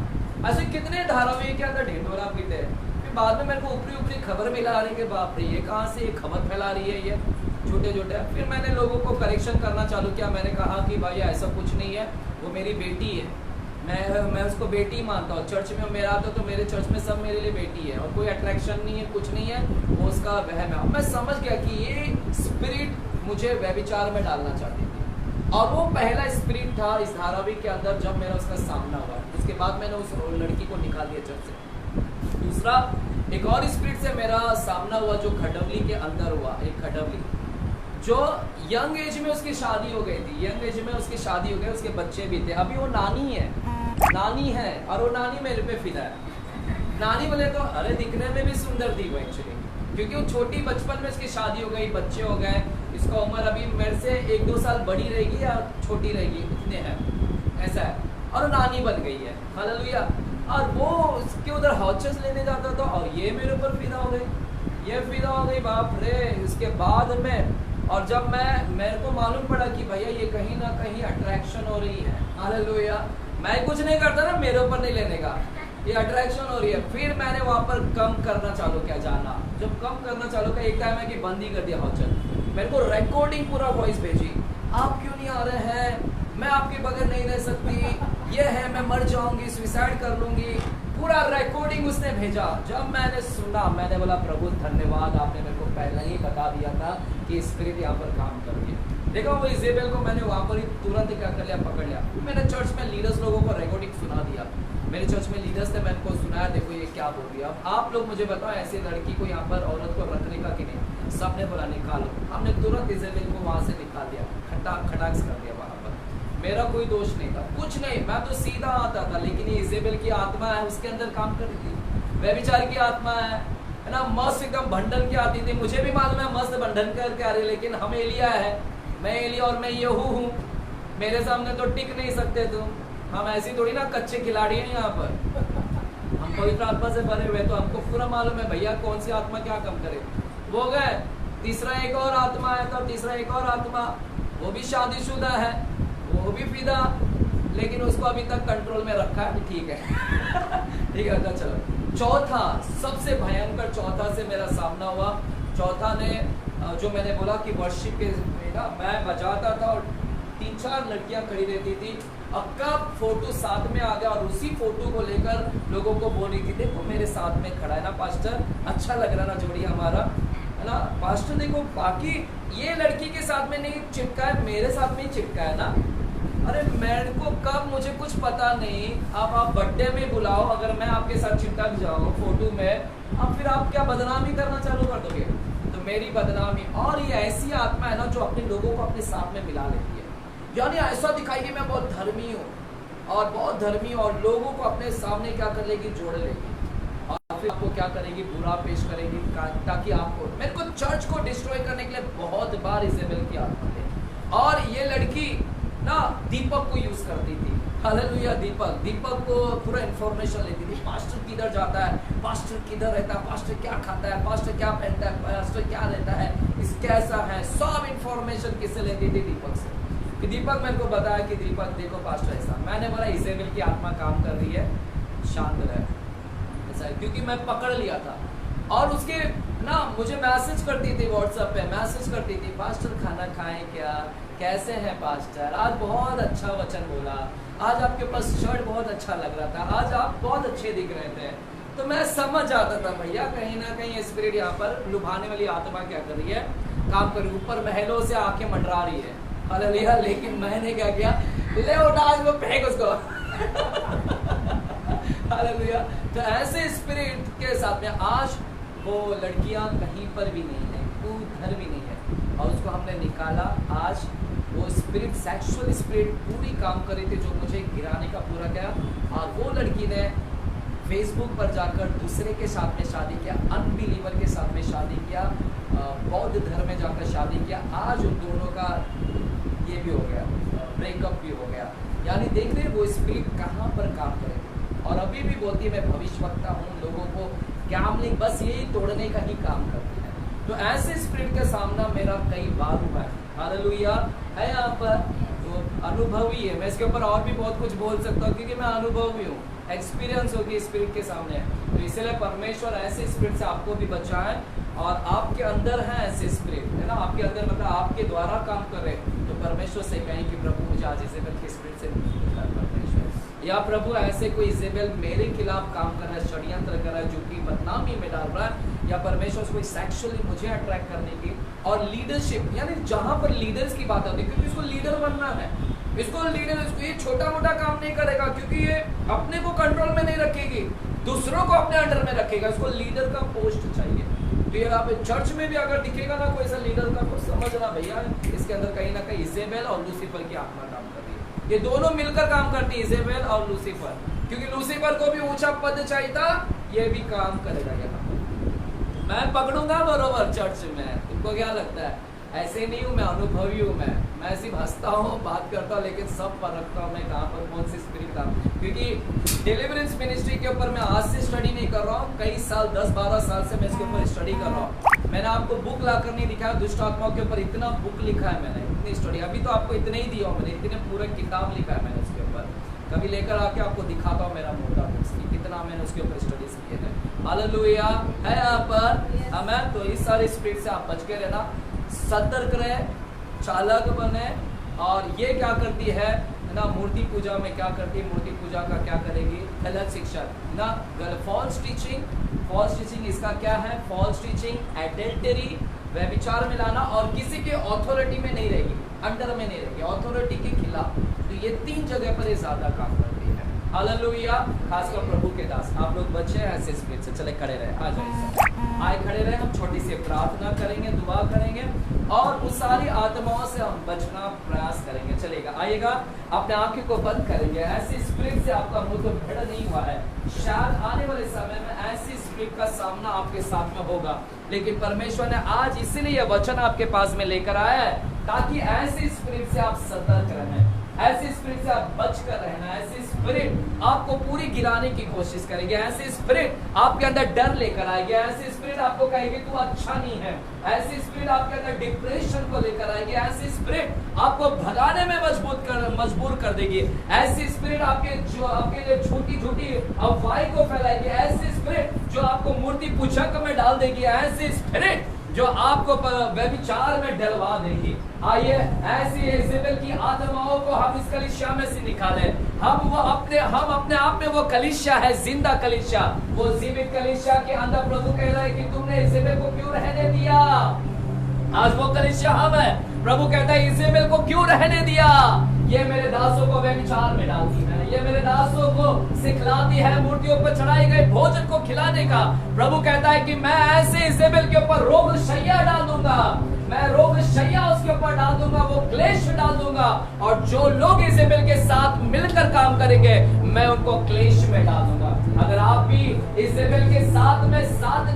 [SPEAKER 3] ऐसे कितने धारावाहिक के अंदर ढिंढोरा पीटे हैं। फिर बाद में मेरे को ऊपरी ऊपरी खबर मिला रही कि बाप रे, ये कहाँ से ये खबर फैला रही है, ये झूठे झूठे। फिर मैंने लोगों को करेक्शन करना चालू किया। मैंने कहा कि भाई ऐसा कुछ नहीं है, वो मेरी बेटी है, मैं उसको बेटी मानता हूँ। चर्च में मेरा आता तो मेरे चर्च में सब मेरे लिए बेटी है, और कोई अट्रैक्शन नहीं है, कुछ नहीं है, वो उसका वहम है। मैं समझ गया कि ये स्पिरिट मुझे व्यभिचार में डालना चाहती थी, और वो पहला स्पिरिट था इस धारावाहिक के अंदर जब मेरा उसका सामना हुआ। उसके बाद मैंने उस लड़की को निकाल दिया चर्च से। दूसरा एक और स्पिरिट से मेरा सामना हुआ जो खडवली के अंदर हुआ। एक खडवली जो यंग एज में उसकी शादी हो गई थी, यंग एज में उसकी शादी हो गई, उसके बच्चे भी थे। अभी वो नानी है और वो नानी मेरे पे फिदा है। नानी बोले तो अरे दिखने में भी सुंदर थी वो एक्चुअली, क्योंकि वो छोटी बचपन में उसकी शादी हो गई, बच्चे हो गए। इसका उम्र अभी मेरे से 1-2 साल बड़ी रहेगी या छोटी रहेगी, उतने हैं, ऐसा है। और नानी बन गई है, हालेलुया। और वो उसके उधर हाउसेस लेने जाता था, और ये मेरे ऊपर फिदा हो गई, ये फिदा हो गई, बाप रे। इसके बाद में और जब मेरे को मालूम पड़ा कि भैया ये कहीं ना कहीं अट्रैक्शन हो रही है, हालेलुया। मैं कुछ नहीं करता ना, मेरे ऊपर नहीं लेने का, ये अट्रैक्शन हो रही है। फिर मैंने वहाँ पर कम करना चालू किया जाना। जब कम करना चालू किया, एक टाइम है कि बंद ही कर दिया हॉस्टल। मेरे को रिकॉर्डिंग पूरा वॉइस भेजी, आप क्यों नहीं आ रहे हैं, मैं आपके बगैर नहीं रह सकती, ये है, मैं मर जाऊंगी, सुसाइड कर लूंगी, पूरा रिकॉर्डिंग उसने भेजा। जब मैंने सुना, मैंने बोला प्रभु धन्यवाद, आपने मेरे को पहले ही बता दिया था कि स्पिरिट यहाँ पर काम कर रही है। देखो वो इजेबेल को मैंने वहाँ पर ही तुरंत क्या कर लिया, पकड़ लिया। मैंने चर्च में लीडर्स लोगों को रिकॉर्डिंग सुना दिया। मेरे चर्च में लीडर्स थे, मैंने को सुनाया, देखो ये क्या बोल रही है। अब आप लोग मुझे बताओ ऐसी लड़की को यहाँ पर औरत को रखने का कि नहीं। सबने बोला निकालो। हमने तुरंत इजेबेल को वहाँ से निकाल दिया, खटाक्स कर दिया वहाँ पर। मेरा कोई दोष नहीं था, कुछ नहीं, मैं तो सीधा आता था। लेकिन ये इजेबेल की आत्मा है, उसके अंदर काम कर रही थी। व्यभिचार की आत्मा है ना, मस्त एकदम भंडन की आती थी। मुझे भी मालूम है मस्त भंडन करके आ रही, लेकिन हम एलिया है, मैं एलिया और मैं यहू हूँ। मेरे सामने तो टिक नहीं सकते तुम। हम ऐसी थोड़ी ना कच्चे खिलाड़ी हैं यहाँ पर, हम पवित्र आत्मा से भरे हुए, तो हमको पूरा मालूम है भैया कौन सी आत्मा क्या कम करे। वो गए, तीसरा एक और आत्मा है, तो तीसरा एक और आत्मा, वो भी शादीशुदा है, वो भी फिदा, लेकिन उसको अभी तक कंट्रोल में रखा है, ठीक है ठीक है। अच्छा चलो, चौथा सबसे भयंकर चौथा से मेरा सामना हुआ। चौथा ने जो मैंने बोला कि वर्शिप के ना मैं बजाता था और 3-4 लड़कियां खड़ी रहती थी। अब कब फोटो साथ में आ गया और उसी फोटो को लेकर लोगों को बोल रही थी देखो मेरे साथ में खड़ा है ना पास्टर, अच्छा लग रहा ना जोड़ी हमारा, है ना पास्टर, देखो बाकी ये लड़की के साथ में नहीं चिपका है, मेरे साथ में ही चिपका है ना। अरे मेरे को कब, मुझे कुछ पता नहीं। अब आप बर्थडे में बुलाओ, अगर मैं आपके साथ चिपक जाऊँ फोटो में, अब फिर आप क्या बदनामी करना चालू कर दोगे, तो मेरी बदनामी। और ये ऐसी आत्मा है ना जो अपने लोगों को अपने साथ में मिला लेती है, यानी ऐसा दिखाएगी मैं बहुत धर्मी हूँ और बहुत धर्मी, और लोगों को अपने सामने क्या कर लेगी, जोड़ लेगी, और फिर आपको क्या करेगी, बुरा पेश करेगी, ताकि आपको, मेरे को चर्च को डिस्ट्रॉय करने के लिए बहुत बार इजेबेल की आत्मा थी। और ये लड़की ना दीपक को यूज करती थी, हालेलुया। दीपक को पूरा इंफॉर्मेशन लेती थी, पास्टर किधर जाता है, पास्टर किधर रहता है, पास्टर क्या खाता है, पास्टर क्या पहनता है, पास्टर क्या रहता है, इस कैसा है, सब इंफॉर्मेशन किससे लेती थी, दीपक से। कि दीपक मेरे को बताया कि दीपक देखो पास्टर ऐसा। मैंने बोला इजेबेल की आत्मा काम कर रही है, शांत रहे, ऐसा है, क्योंकि मैं पकड़ लिया था। और उसके ना मुझे मैसेज करती थी, व्हाट्सएप पे मैसेज करती थी, पास्टर खाना खाएं क्या, कैसे हैं पास्टर, आज बहुत अच्छा वचन बोला, आज आपके पास शर्ट बहुत अच्छा लग रहा था, आज आप बहुत अच्छे दिख रहे थे। तो मैं समझ आता था भैया कहीं ना कहीं स्पिरिट यहाँ पर लुभाने वाली आत्मा क्या कर रही है, काम कर रही, ऊपर महलों से आके मंडरा रही है, हालेलुया। लेकिन मैंने क्या किया, ले उठा आज वो फेंक उसको हालेलुया। तो ऐसे स्पिरिट के साथ में आज वो लड़कियां कहीं पर भी नहीं है, उधर भी नहीं है, और उसको हमने निकाला। आज वो स्पिरिट, सेक्सुअल स्पिरिट पूरी काम कर रही थी जो मुझे गिराने का पूरा किया। और वो लड़की ने फेसबुक पर जाकर दूसरे के साथ में शादी किया, अनबिलीवर के साथ में शादी किया, बौद्ध धर्म में जाकर शादी किया, आज उन दोनों का ये भी हो गया, ब्रेकअप भी हो गया। यानी देख रहे हैं वो स्पिरिट कहाँ पर काम करेगी। और अभी भी बोलती है मैं भविष्यवक्ता हूँ, लोगों को गैम्बलिंग बस यही तोड़ने का ही काम करती है। तो ऐसे स्पिरिट का सामना मेरा कई बार हुआ है। हालेलुया है यहाँ पर, तो अनुभवी है। मैं इसके ऊपर और भी बहुत कुछ बोल सकता हूँ क्योंकि मैं अनुभवी हूँ, एक्सपीरियंस होगी स्पिरिट के सामने। तो इसलिए परमेश्वर ऐसे स्पिरिट से आपको भी बचाए। और आपके अंदर है ऐसे स्पिरिट, है ना, आपके अंदर मतलब आपके द्वारा काम कर रहे हैं, तो परमेश्वर से कहें कि प्रभु मुझे आज इजेबेल के स्पिरिट से परमेश्वर, या प्रभु ऐसे कोई इजेबेल मेरे खिलाफ काम कर रहा है, षड्यंत्र कर रहा है, जो कि बदनामी में डाल रहा है, या परमेश्वर कोई सेक्सुअली मुझे अट्रैक्ट करने की। और लीडरशिप, यानी जहां पर लीडर्स की बात होती है, क्योंकि इसको लीडर बनना है, इसको लीडर, इसको ये छोटा मोटा काम नहीं करेगा, क्योंकि ये अपने को कंट्रोल में नहीं रखेगी, दूसरों को अपने अंडर में रखेगा। इसको लीडर का पोस्ट चाहिए। तो ये आप चर्च में भी अगर दिखेगा ना कोई ऐसा लीडर का, तो समझना भैया इसके अंदर कहीं ना कहीं इजेबेल और लूसीफर की आत्मा काम कर रही है। ये दोनों मिलकर काम करती है, इजेबेल और लूसीफर, क्योंकि लूसीफर को भी ऊंचा पद चाहिए था, ये भी काम करेगा यहाँ। मैं पकड़ूंगा बरोबर चर्च में, तुमको क्या लगता है? ऐसे नहीं हूँ मैं, अनुभवी हूँ मैं सिर्फ हंसता हूँ, बात करता हूँ, लेकिन सब पर रखता हूँ मैं कहाँ पर कौन सी स्पिरिट का। क्योंकि डिलीवरेंस मिनिस्ट्री के ऊपर मैं आज से स्टडी नहीं कर रहा हूँ, कई साल 10-12 साल से मैं इसके ऊपर स्टडी कर रहा हूँ। मैंने आपको बुक लाकर नहीं दिखाया, दुष्ट आत्माओं के ऊपर इतना बुक लिखा है मैंने, इतनी स्टडी। अभी तो आपको इतने ही दिया हूँ मैंने, इतने पूरा किताब लिखा है मैंने उसके ऊपर। कभी लेकर आके आपको दिखाता हूँ मेरा मोटा बुक्स की कितना मैंने उसके ऊपर स्टडीज किए हैं। हालेलुया है यहाँ पर, आमेन। तो इस सारे स्पिरिट से आप बच के रहना, सतर्क रहे, चालाक बने। और ये क्या करती है ना, मूर्ति पूजा में क्या करती है, मूर्ति पूजा का क्या करेगी, गलत शिक्षा ना, फॉल्स टीचिंग इसका क्या है, फॉल्स टीचिंग, एडल्टरी, व्यभिचार में लाना, और किसी के ऑथोरिटी में नहीं रहेगी, अंडर में नहीं रहेगी, ऑथोरिटी के खिलाफ। तो ये 3 जगह पर ये ज्यादा काम करती है। हालेलुया, खासकर प्रभु के दास आप लोग बच्चे हैं ऐसे स्पिरिट से। चले खड़े रहे, आ जाइए, आए खड़े रहे। हम छोटी सी प्रार्थना करेंगे, दुआ करेंगे, और उस सारी आत्माओं से हम बचना प्रयास करेंगे। चलेगा, आइएगा, अपने आंखें को बंद करेंगे। ऐसी स्पिरिट से आपका मुंह तो भेड़ नहीं हुआ है, शायद आने वाले समय में ऐसी स्पिरिट का सामना आपके साथ में होगा, लेकिन परमेश्वर ने आज इसीलिए यह वचन आपके पास में लेकर आया है, ताकि ऐसी स्पिरिट से आप सतर्क रहें, ऐसी स्पिरिट से आप बच कर रहना। ऐसी स्पिरिट आपको पूरी गिराने की कोशिश करेगी, ऐसी स्पिरिट आपके अंदर डर लेकर आएगी, ऐसी स्पिरिट आपको कहेगी तू अच्छा नहीं है, ऐसी स्पिरिट आपके अंदर डिप्रेशन को लेकर आएगी, ऐसी स्पिरिट आपको भगाने में मजबूर कर देगी, ऐसी स्पिरिट आपके लिए झूठी अफवाही को फैलाएगी, ऐसी स्पिरिट जो आपको मूर्ति पूजा में डाल देगी, ऐसी स्पिरिट जो आपको व्यभिचार में डलवा देगी। आइए ऐसी इजेबेल की आत्माओं को हम इस कलीसिया में से निकालें। हम अपने आप में वो कलीसिया है, जिंदा कलीसिया, वो जीवित कलीसिया के अंदर प्रभु कह रहा है कि तुमने इजेबेल को क्यों रहने दिया। आज वो कलीसिया हम है। प्रभु कहता है इजेबेल को क्यों रहने दिया, ये मेरे दासों को व्यभिचार में डालती है, ये मेरे दासों को सिखलाती है मूर्तियों पर चढ़ाई गए भोजन को खिलाने का। प्रभु कहता है कि मैं ऐसे इजेबेल के ऊपर रोग शैया डाल दूंगा, मैं रोग शैया उसके ऊपर डाल दूंगा, वो क्लेश डाल दूंगा, और जो लोग इजेबेल के साथ मिलकर काम करेंगे मैं उनको क्लेश में डाल दूंगा। अगर आप भी इजेबेल के साथ में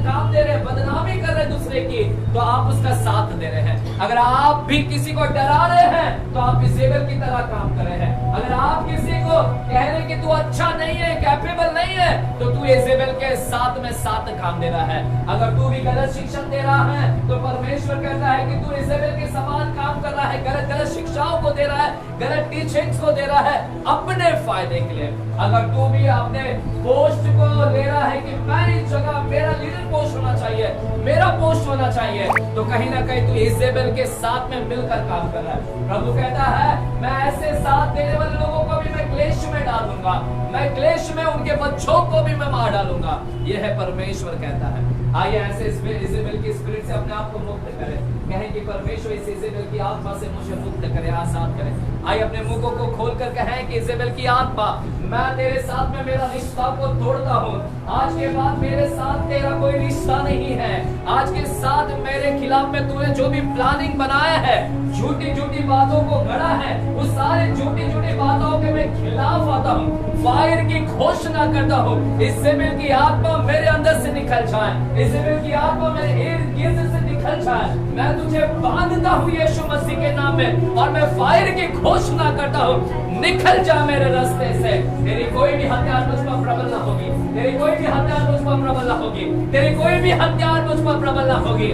[SPEAKER 3] काम दे रहे हैं, बदनामी कर रहे हैं दूसरे की, तो आप उसका साथ दे रहे हैं। अगर आप भी किसी को डरा रहे हैं तो आप इजेबेल की तरह काम कर रहे हैं। अगर आप किसी को कह रहे हैं कि तू अच्छा नहीं है, कैपेबल नहीं है, तो तू इजेबेल के साथ में साथ काम दे रहा है। अगर तू भी गलत शिक्षण दे रहा है तो परमेश्वर कहता है कि तू इजेबेल के समान काम कर रहा है, गलत शिक्षाओं को दे रहा है, गलत टीचिंग्स को दे रहा है अपने फायदे के लिए। अगर तू भी अपने पोस्ट को ले रहा है कि मेरी जगह मेरा लीडर पोस्ट होना चाहिए, मेरा पोस्ट होना चाहिए, तो कहीं ना कहीं तू इजेबेल के साथ में मिलकर काम कर रहा है। प्रभु कहता है मैं ऐसे साथ देने वाले लोगों को भी मैं क्लेश में डालूंगा, मैं क्लेश में उनके बच्चों को भी मैं मार डालूंगा। यह है परमेश्वर कहता है। आइए ऐसे इजेबेल की स्पिरिट से अपने आप को मुक्त करें, कहें कि परमेश्वर इस इजेबेल की आत्मा से मुझे मुक्त करे, आजाद करे। आइए अपने मुंहों को खोलकर कहें कि इजेबेल की आत्मा, मैं तेरे साथ में मेरा रिश्ता को तोड़ता हूँ। आज के बाद मेरे साथ तेरा कोई रिश्ता नहीं है। आज के साथ मेरे खिलाफ में तूने जो भी प्लानिंग बनाया है, झूठी बातों को गढ़ा है, उस सारे झूठी बातों के मैं खिलाफ आता हूँ, फायर की घोषणा करता हूँ। इज़ेबेल की आत्मा मेरे अंदर से निकल जाए, इज़ेबेल की आत्मा मेरे इर्द गिर्द से निकल जाए। मैं तुझे बांधता हूँ यीशु मसीह के नाम में, और मैं फायर की घोषणा करता हूँ, निकल जा मेरे रास्ते से। तेरी कोई भी हथियार मुझ पर प्रबल ना होगी, तेरी कोई भी हथियार मुझ पर प्रबल ना होगी, तेरी कोई भी हथियार मुझ पर प्रबल ना होगी।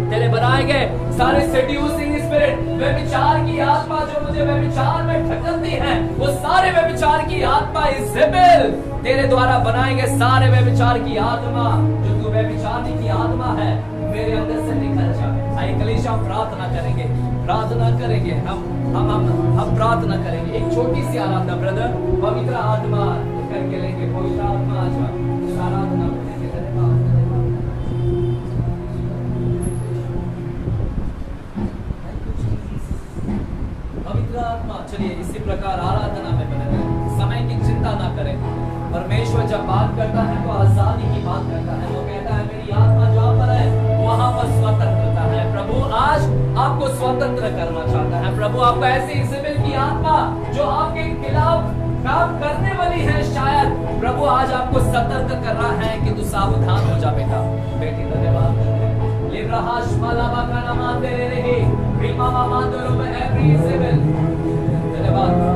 [SPEAKER 3] तेरे बनाए गए सारे सेड्यूसिंग स्पिरिट, व्यभिचार की आत्मा जो मुझे व्यभिचार में ढकेलती है, वो सारे व्यभिचार की आत्मा इज़ेबेल, तेरे द्वारा बनाए गए सारे व्यभिचार की आत्मा, जो तू व्यभिचारी की आत्मा है, मेरे अंदर से निकल जा। आई कलीसिया प्रार्थना करेंगे, प्रार्थना करेंगे, हम प्रार्थना करेंगे। एक छोटी सी आराधना ब्रदर, पवित्र आत्मा करके लेंगे, पवित्र आत्मा आ जा, उस आराधना को लेके पवित्र आत्मा। चलिए इसी प्रकार आराधना में बने रहें, समय की चिंता ना करें। परमेश्वर जब बात करता है तो आजादी की बात करता है। वो कहता है मेरी आत्मा जहाँ पर है वहां पर स्वतंत्रता है। प्रभु आज आपको स्वतंत्र करना चाहता है। प्रभु आपको ऐसी इज़ेबेल की आत्मा जो आपके खिलाफ काम करने वाली है, शायद प्रभु आज आपको सतर्क कर रहा है कि तू सावधान हो जा बेटा, बेटी। धन्यवाद। लिब्राहाश मालाबा का नाम तेरे रहे, भीमा मामा दोनों में एवरी इज़ेबेल। धन्यवाद।